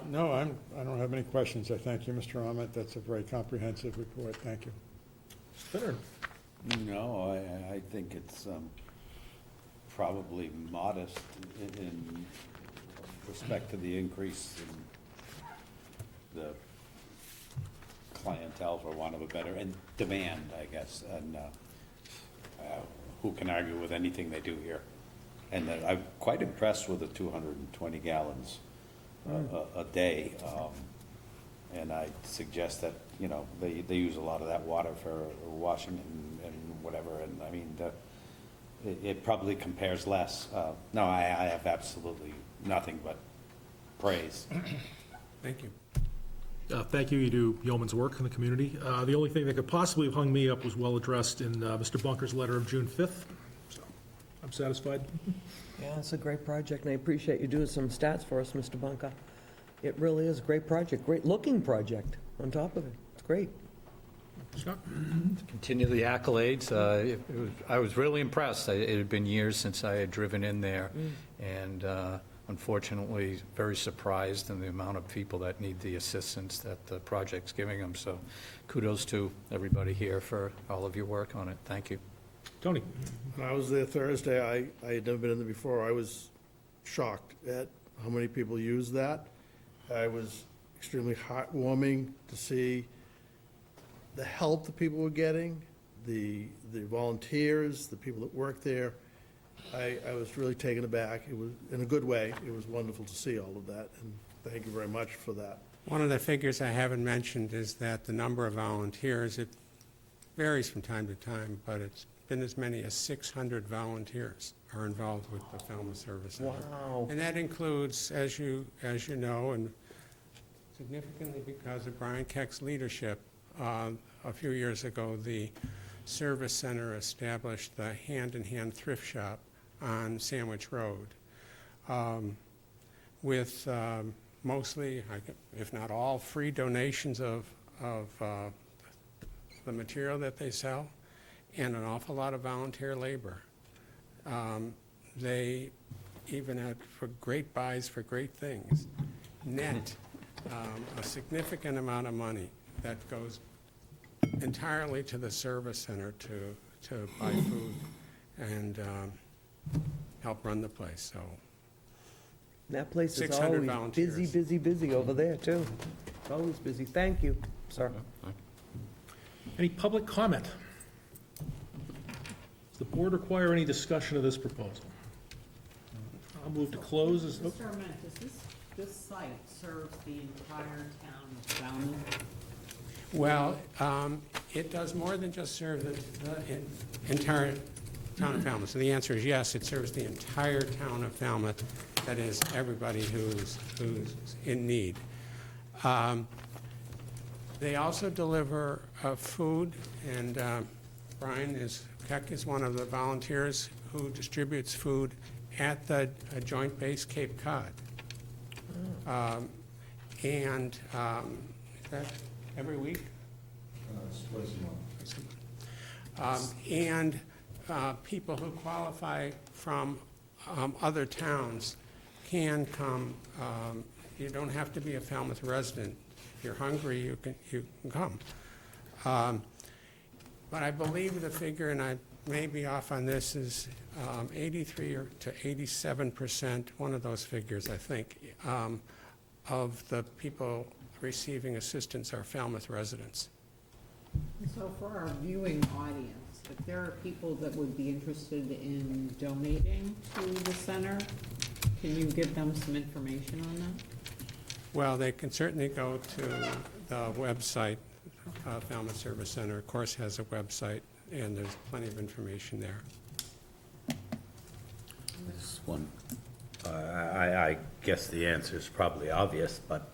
No, I don't have any questions. I thank you, Mr. Ahmet. That's a very comprehensive report. Thank you. Finner. No, I think it's probably modest in respect to the increase in the clientele, for want of a better, and demand, I guess, and who can argue with anything they do here? And I'm quite impressed with the 220 gallons a day, and I suggest that, you know, they use a lot of that water for washing and whatever, and I mean, it probably compares less. No, I have absolutely nothing but praise. Thank you. Thank you. You do yeoman's work in the community. The only thing that could possibly have hung me up was well addressed in Mr. Bunker's letter of June 5th. So I'm satisfied. Yeah, it's a great project, and I appreciate you doing some stats for us, Mr. Bunker. It really is a great project, great-looking project on top of it. It's great. Scott? Continue the accolades. I was really impressed. It had been years since I had driven in there, and unfortunately, very surprised in the amount of people that need the assistance that the project's giving them. So kudos to everybody here for all of your work on it. Thank you. Tony? When I was there Thursday, I had never been in there before. I was shocked at how many people use that. I was extremely heartwarming to see the help that people were getting, the volunteers, the people that work there. I was really taken aback. It was, in a good way, it was wonderful to see all of that, and thank you very much for that. One of the figures I haven't mentioned is that the number of volunteers, it varies from time to time, but it's been as many as 600 volunteers are involved with the Falmouth Service Center. Wow. And that includes, as you know, and significantly because of Brian Keck's leadership, a few years ago, the Service Center established the Hand in Hand Thrift Shop on Sandwich Road with mostly, if not all, free donations of the material that they sell and an awful lot of volunteer labor. They even had, for great buys for great things, net a significant amount of money that goes entirely to the service center to buy food and help run the place, so. That place is 600 always volunteers. busy, busy, busy over there, too. It's always busy. Thank you, sir. Any public comment? Does the board require any discussion of this proposal? I'll move to close. Mr. Arment, does this site serves the entire town of Falmouth? Well, it does more than just serve the entire town of Falmouth. So the answer is yes, it serves the entire town of Falmouth, that is, everybody who's in need. They also deliver food, and Brian Keck is one of the volunteers who distributes food at the Joint Base Cape Cod. And is that every week? It's twice a month. And people who qualify from other towns can come. You don't have to be a Falmouth resident. If you're hungry, you can come. But I believe the figure, and I may be off on this, is 83 to 87%, one of those figures, I think, of the people receiving assistance are Falmouth residents. So for our viewing audience, if there are people that would be interested in donating to the center, can you give them some information on that? Well, they can certainly go to the website. Falmouth Service Center, of course, has a website, and there's plenty of information there. This one, I guess the answer is probably obvious, but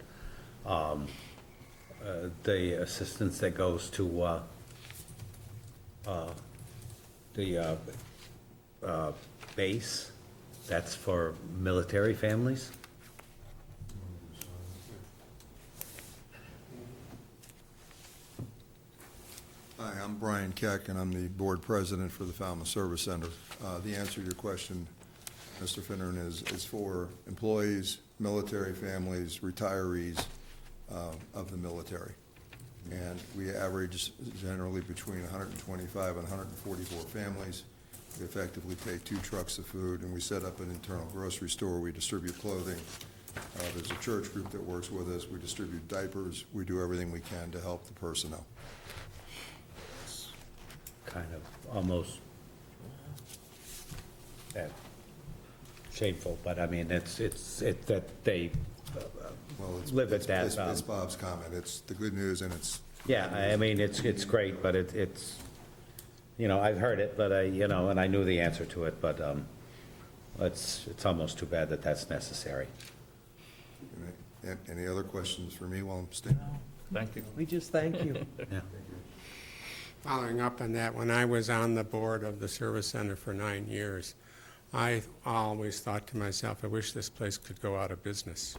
the assistance that goes to the base, that's for military families? Hi, I'm Brian Keck, and I'm the board president for the Falmouth Service Center. The answer to your question, Mr. Finneran, is for employees, military families, retirees of the military. And we average generally between 125 and 144 families. We effectively take 2 trucks of food, and we set up an internal grocery store. We distribute clothing. There's a church group that works with us. We distribute diapers. We do everything we can to help the personnel. Kind of almost shameful, but I mean, it's that they live at that. It's Bob's comment. It's the good news, and it's. Yeah, I mean, it's great, but it's, you know, I've heard it, but and I knew the answer to it, but it's almost too bad that that's necessary. Any other questions for me while I'm standing? Thank you. We just thank you. Yeah. Following up on that, when I was on the board of the Service Center for 9 years, I always thought to myself, I wish this place could go out of business.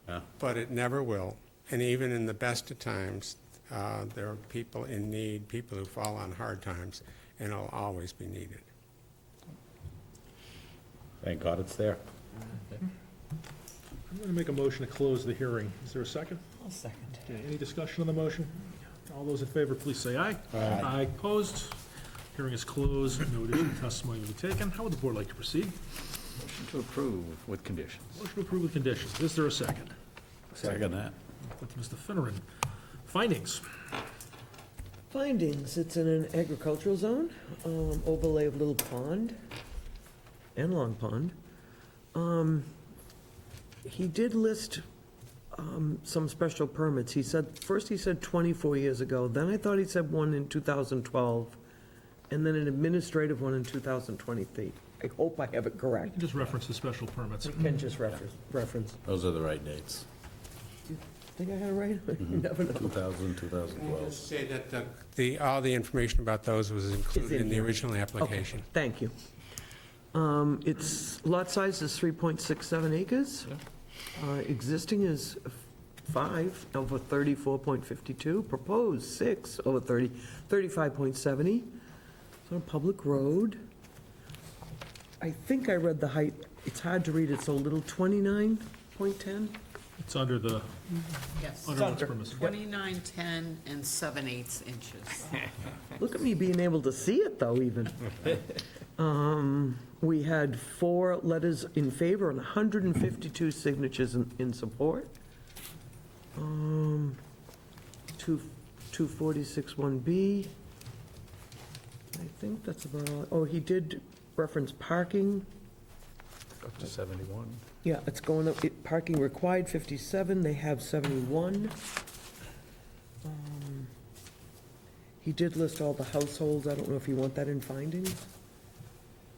Yeah. But it never will. And even in the best of times, there are people in need, people who fall on hard times, and it'll always be needed. Thank God it's there. I'm going to make a motion to close the hearing. Is there a second? I'll second. Okay, any discussion on the motion? All those in favor, please say aye. Aye. Opposed? Hearing is closed. No additional testimony will be taken. How would the board like to proceed? Motion to approve with conditions. Motion to approve with conditions. Is there a second? Second that. Thank you, Mr. Finneran. Findings. Findings, it's in an agricultural zone, overlay of Little Pond and Long Pond. He did list some special permits. First he said 24 years ago, then I thought he said one in 2012, and then an administrative one in 2023. I hope I have it You correct. can just reference the special permits. I can just reference. Those are the right dates. Think I had it right? You never know. 2000, 2012. Just say that all the information about those was included in the here. original application. Okay, thank you. Lot size is 3.67 acres. Existing is 5 over 34.52, proposed 6 over 35.70. It's on a public road. I think I read the height, it's hard to read, it's so little, 29.10? It's under the, Yes. under what's permissible. 29, 10, and 7/8 inches. Look at me being able to see it, though, even. We had 4 letters in favor and 152 signatures in support. 246(1)B. I think that's about all. Oh, he did reference parking. Up to 71. Yeah, it's going up, parking required 57, they have 71. He did list all the households, I don't know if you want that in findings.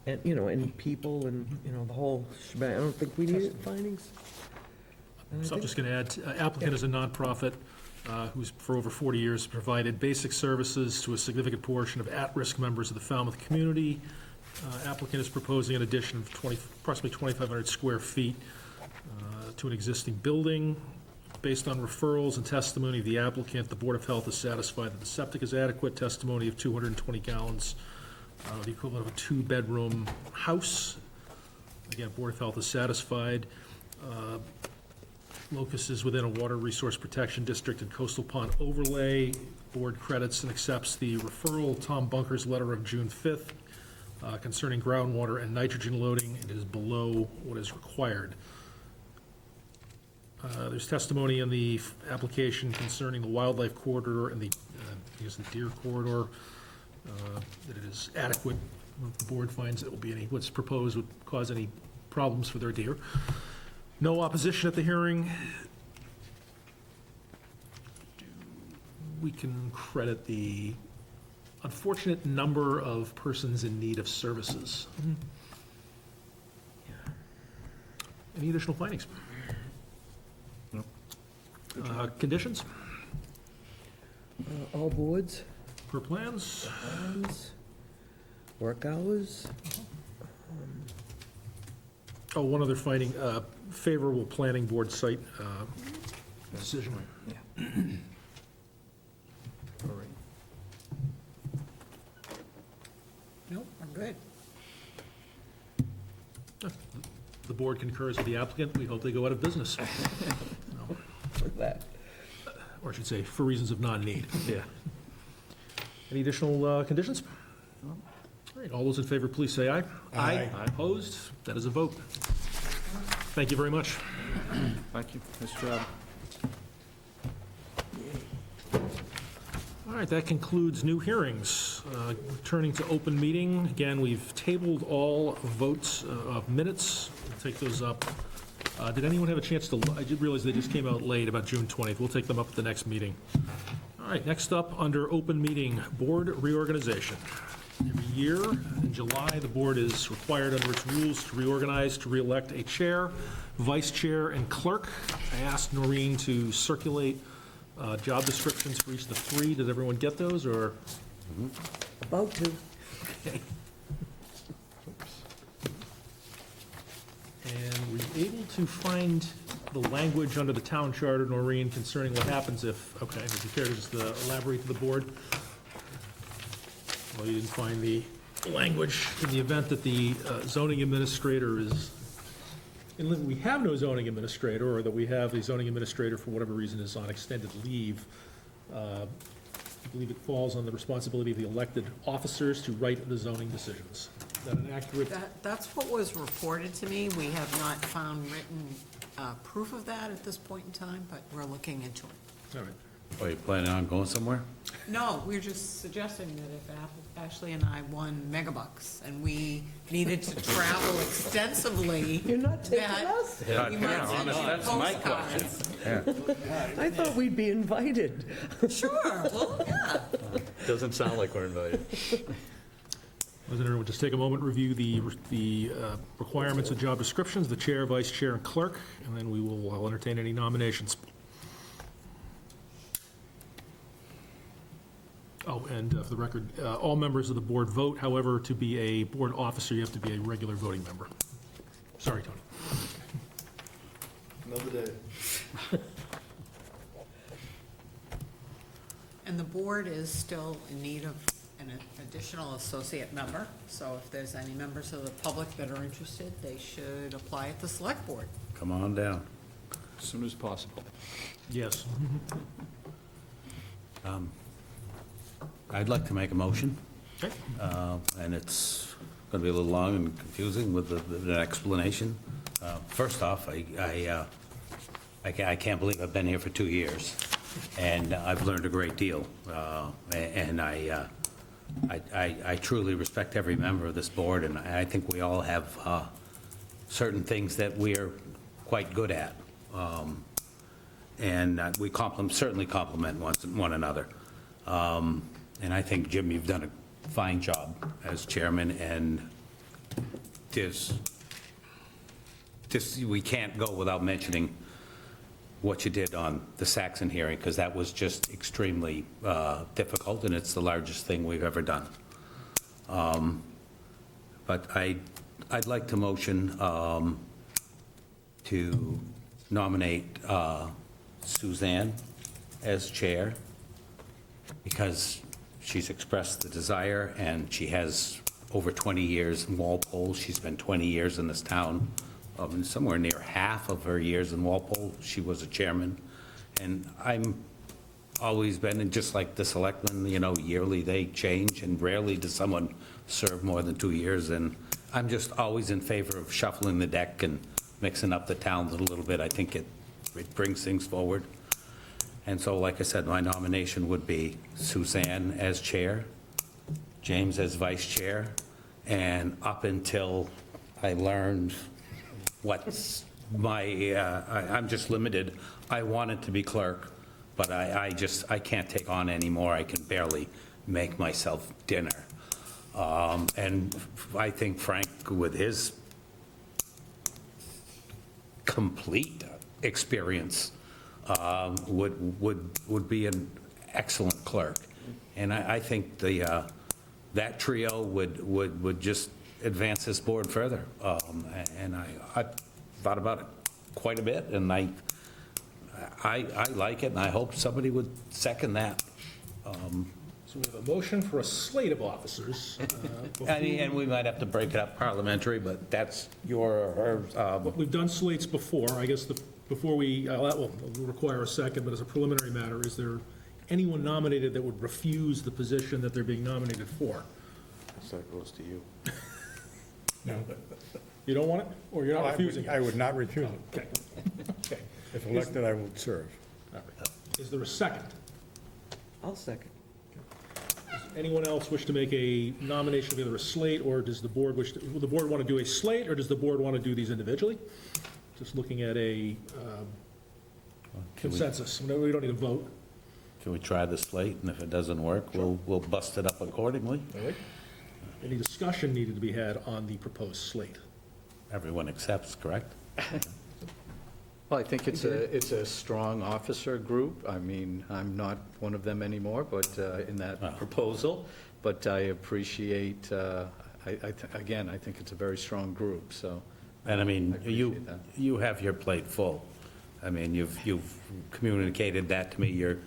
And, and people and, the whole shebang, I don't think we need it in findings. And I So I'm think- just going to add, applicant is a nonprofit who's for over 40 years provided basic services to a significant portion of at-risk members of the Falmouth community. Applicant is proposing an addition of approximately 2,500 square feet to an existing building. Based on referrals and testimony of the applicant, the Board of Health is satisfied that the septic is adequate. Testimony of 220 gallons, the equivalent of a 2-bedroom house. Again, Board of Health is satisfied. Locus is within a water resource protection district and coastal pond overlay. Board credits and accepts the referral, Tom Bunker's letter of June 5th, concerning groundwater and nitrogen loading. It is below what is required. There's testimony in the application concerning the wildlife corridor and the deer corridor, that it is adequate. If the board finds it will be what's proposed would cause any problems for their deer. No opposition at the hearing. We can credit the unfortunate number of persons in need of services. Any additional findings? No. Conditions All boards, per plans? work hours. Oh, one other finding, favorable planning board site decision. Nope, we're good. The board concurs with the applicant. We hope they go out of business. No. That. Or I should say, for reasons of non-need. Yeah. Any additional conditions? All right, all those in favor, please say aye. Aye. Opposed? That is a vote. Thank you very much. Thank you. Nice job. All right, that concludes new hearings. Turning to open meeting, again, we've tabled all votes of minutes. We'll take those up. Did anyone have a chance to, I did realize they just came out late, about June 20th. We'll take them up at the next meeting. All right, next up, under open meeting, board reorganization. Every year in July, the board is required under its rules to reorganize, to re-elect a chair, vice chair, and clerk. I asked Noreen to circulate job descriptions for each of the 3. Did everyone get those, or? About to. Okay. And were you able to find the language under the town charter, Noreen, concerning what happens if, okay, would you care to just elaborate to the board? Well, you didn't find the language in the event that the zoning administrator is, and we have no zoning administrator, or that we have a zoning administrator for whatever reason is on extended leave. I believe it falls on the responsibility of the elected officers to write the zoning decisions. Is that an accurate? That's what was reported to me. We have not found written proof of that at this point in time, but we're looking into it. All right. Are you planning on going somewhere? No, we're just suggesting that if Ashley and I won megabucks and we needed to travel extensively. You're not taking that us? we might send you That's my postcards. I thought we'd be invited. Sure, well, yeah. Doesn't sound like we're invited. President, we'll just take a moment, review the requirements of job descriptions, the chair, vice chair, and clerk, and then I'll entertain any nominations. Oh, and for the record, all members of the board vote. However, to be a board officer, you have to be a regular voting member. Sorry, Tony. Another day. And the board is still in need of an additional associate member, so if there's any members of the public that are interested, they should apply at the select board. Come on down. As soon as possible. Yes. I'd like to make a motion. Okay. And it's going to be a little long and confusing with the explanation. First off, I can't believe I've been here for 2 years, and I've learned a great deal. And I truly respect every member of this board, and I think we all have certain things that we are quite good at. And we certainly complement one another. And I think, Jim, you've done a fine job as chairman, and we can't go without mentioning what you did on the Saxon hearing, because that was just extremely difficult, and it's the largest thing we've ever done. But I'd like to motion to nominate Suzanne as chair, because she's expressed the desire, and she has over 20 years in Walpole. She's been 20 years in this town. And somewhere near half of her years in Walpole, she was a chairman. And I'm always been, and just like the selectmen, yearly they change, and rarely does someone serve more than 2 years. And I'm just always in favor of shuffling the deck and mixing up the towns a little bit. I think it brings things forward. And so, like I said, my nomination would be Suzanne as chair, James as vice chair, and up until I learned what's I'm just limited. I wanted to be clerk, but I can't take on anymore. I can barely make myself dinner. And I think Frank, with his complete experience, would be an excellent clerk. And I think that trio would just advance this board further. And I thought about it quite a bit, and I like it, and I hope somebody would second that. So we have a motion for a slate of officers. And we might have to break it up parliamentary, but that's your, We've done slates before. I guess before that will require a second, but as a preliminary matter, is there anyone nominated that would refuse the position that they're being nominated for? So it goes to you. No. You don't want it, or you're not refusing it? I would not refuse it. Okay. Okay. If elected, I would serve. All right. Is there a second? I'll second. Does anyone else wish to make a nomination of either a slate, or does the board will the board want to do a slate, or does the board want to do these individually? Just looking at a consensus. We don't need a vote. can we try the slate? And if it doesn't work, we'll bust it up accordingly. All right. Any discussion needed to be had on the proposed slate? Everyone accepts, correct? Well, I think it's a strong officer group. I mean, I'm not one of them anymore, but in that proposal, but I appreciate, again, I think it's a very strong group, so. And I mean, appreciate that. you have your plate full. I mean, you've communicated that to me. You're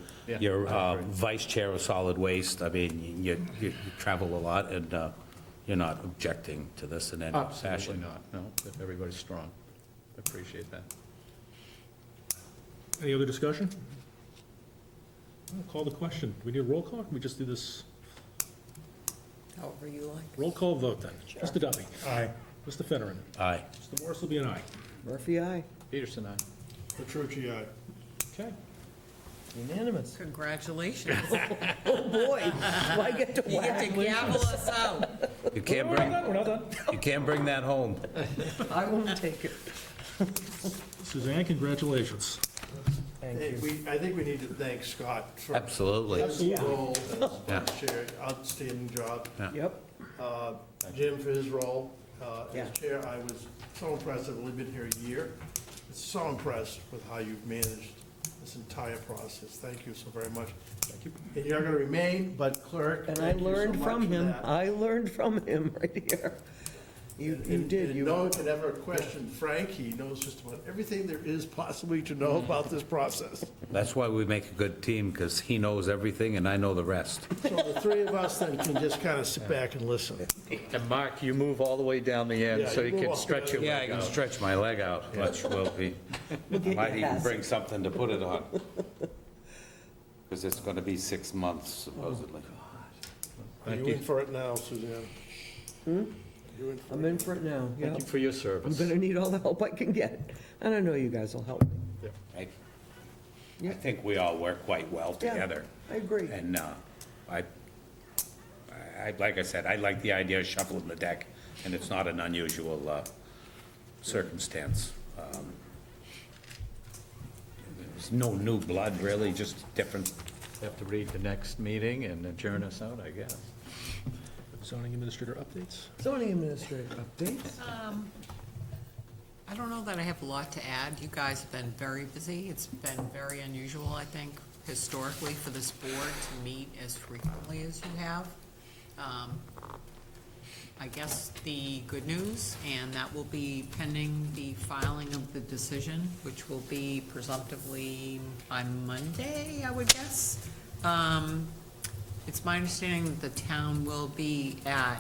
vice chair of solid waste. I mean, you travel a lot, and you're not objecting to this in any fashion. Absolutely not, no, everybody's strong. Appreciate that. Any other discussion? I'll call the question. Do we need a roll call, or can we just do this? However you like. Roll call vote then. Mr. Duffy? Aye. Mr. Finneran? Aye. Mr. Morris will be an aye. Murphy, aye. Peterson, aye. Petrucci, aye. Okay. Unanimous. Congratulations. Oh, boy, do I get to You get to whack? gavel us out. You can't bring, We're not done. you can't bring that home. I won't take it. Suzanne, congratulations. Thank Hey, you. I think we need to thank Scott for Absolutely. his role Yeah. as chair, outstanding job. Yep. Jim for his role Yeah. as chair. I was so impressed, I've only been here a year. So impressed with how you've managed this entire process. Thank you so very much. Thank you. And you're gonna remain, but clerk, And I thank you so learned much from for him. that. I learned from him right here. You did. And You no one can ever question Frank. He knows just about everything there is possibly to know about this process. That's why we make a good team, because he knows everything and I know the rest. So the three of us then can just kind of sit back and listen. And Mark, you move all the way down the end Yeah, so you you move can all stretch the your way. Yeah, I leg can out. stretch my leg out, which will be, might even bring something to put it on. Because it's going to be 6 months supposedly. Are you in for it now, Suzanne? You in for I'm in for it now, yeah. Thank you for your I'm service. gonna need all the help I can get. And I know you guys will help me. I think we all work quite well Yeah, together. I agree. And like I said, I like the idea of shuffling the deck, and it's not an unusual circumstance. There's no new blood, really, just different. Have to read the next meeting and adjourn us out, I guess. Zoning administrator updates? Zoning administrator updates. I don't know that I have a lot to add. You guys have been very busy. It's been very unusual, I think, historically, for this board to meet as frequently as you have. I guess the good news, and that will be pending the filing of the decision, which will be presumptively on Monday, I would guess. It's my understanding that the town will be at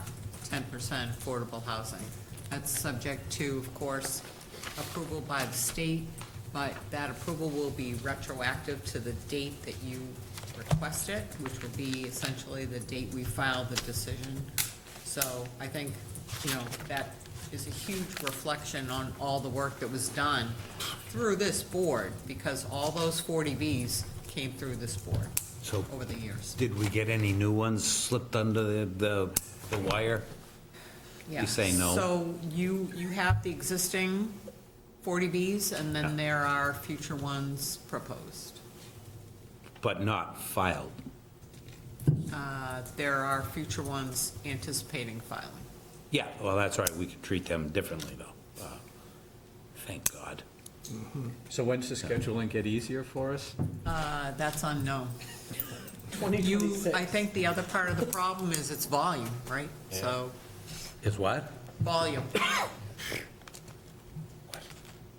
10% affordable housing. That's subject to, of course, approval by the state, but that approval will be retroactive to the date that you request it, which will be essentially the date we file the decision. So I think, that is a huge reflection on all the work that was done through this board, because all those 40Bs came through this board So over the years. did we get any new ones slipped under the wire? Yeah. say no. So you have the existing 40Bs, and then there are future ones proposed. But not filed? There are future ones anticipating filing. Yeah, well, that's right, we could treat them differently, though. Thank God. So when's the scheduling get easier for us? That's unknown. 2026. I think the other part of the problem is its volume, right? So, Is what? volume.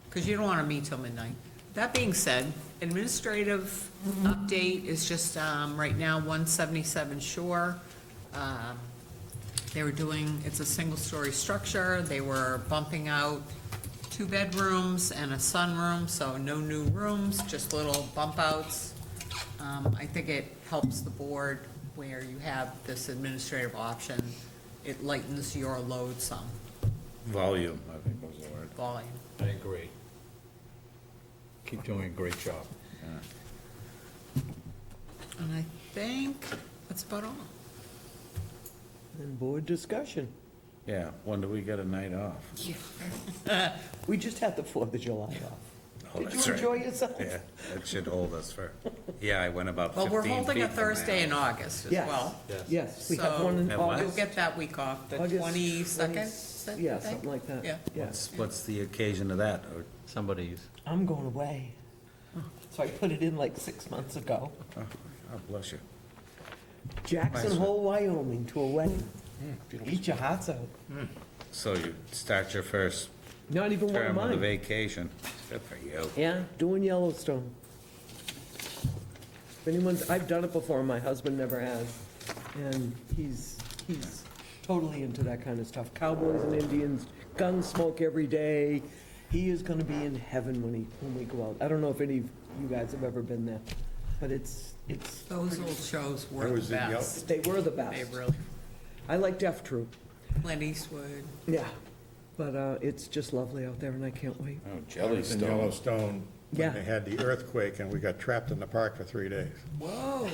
Because you don't want to meet till midnight. That being said, administrative update is just, right now, 177 Shore. They were doing, it's a single-story structure. They were bumping out 2 bedrooms and a sunroom, so no new rooms, just little bump outs. I think it helps the board where you have this administrative option. It lightens your load some, Volume, I think was the word. volume. I agree. Keep doing a great job. And I think that's about all. And board discussion. Yeah, when do we get a night off? We just had the 4th of July off. Oh, Did that's you right. enjoy yourself? Yeah, that should hold us for, yeah, I went about 15 Well, feet we're holding a from my Thursday in house. August as Yes. well. Yes, we have one in So what? you'll August. get that week off, the August 22nd? Yeah, something like that. Yeah. Yeah. What's the occasion of that? Or- Somebody's, I'm going away. So I put it in like 6 months ago. Oh, God bless you. Jackson Nice. Hole, Wyoming, to a wedding. Eat your hearts out. So you start your first Not even one of term of the mine. vacation. Good for you. Yeah, doing Yellowstone. If anyone's, I've done it before, my husband never has. And he's totally into that kind of stuff. Cowboys and Indians, gun smoke every day. He is gonna be in heaven when we go out. I don't know if any of you guys have ever been there, but it's. Those old shows were I the was in best. They were the best. They really, I like Death Troop. Clint Eastwood. Yeah. But it's just lovely out there, and I can't wait. Oh, I was in Yellowstone Yeah. when they had the earthquake, and we got trapped in the park for 3 days. Whoa,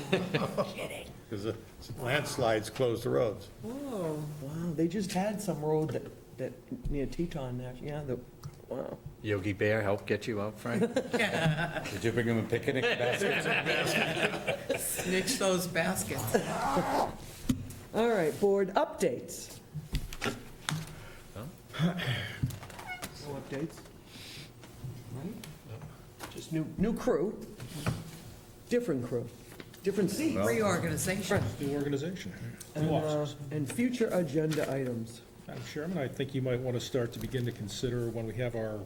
kidding. Because the landslides closed the roads. Oh, wow, they just had some road that near Teton, yeah, wow. Yogi Bear helped get you out, Frank? Did you bring him a picnic basket? Snitch those baskets. All right, board updates. No updates? Right? Just new crew, different seats. Reorganization. New organization. And, New officers. and future agenda items. Madam Chairman, I think you might want to start to begin to consider when we have our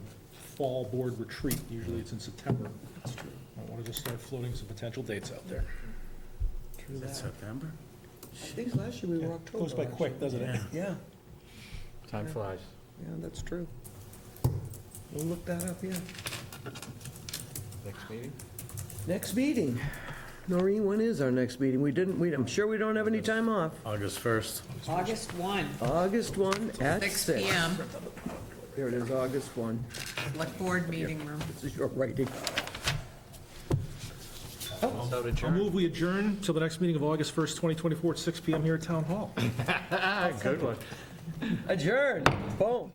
fall board retreat. Usually it's in September. That's true. I want to just start floating some potential dates out there. True that. September? I think last year we were October. Goes by quick, doesn't it? Yeah, Time flies. yeah, that's true. We'll look that up, yeah. Next meeting? Next meeting. Noreen, when is our next meeting? I'm sure we don't have any time off. August 1st. August 1, August 1 at 6 6. PM, There it is, August 1. select board meeting room. This is your writing. So I'll move we adjourn till the next meeting of August 1st, 2024 at 6 PM here at Town Hall. Good one. Adjourn. Boom.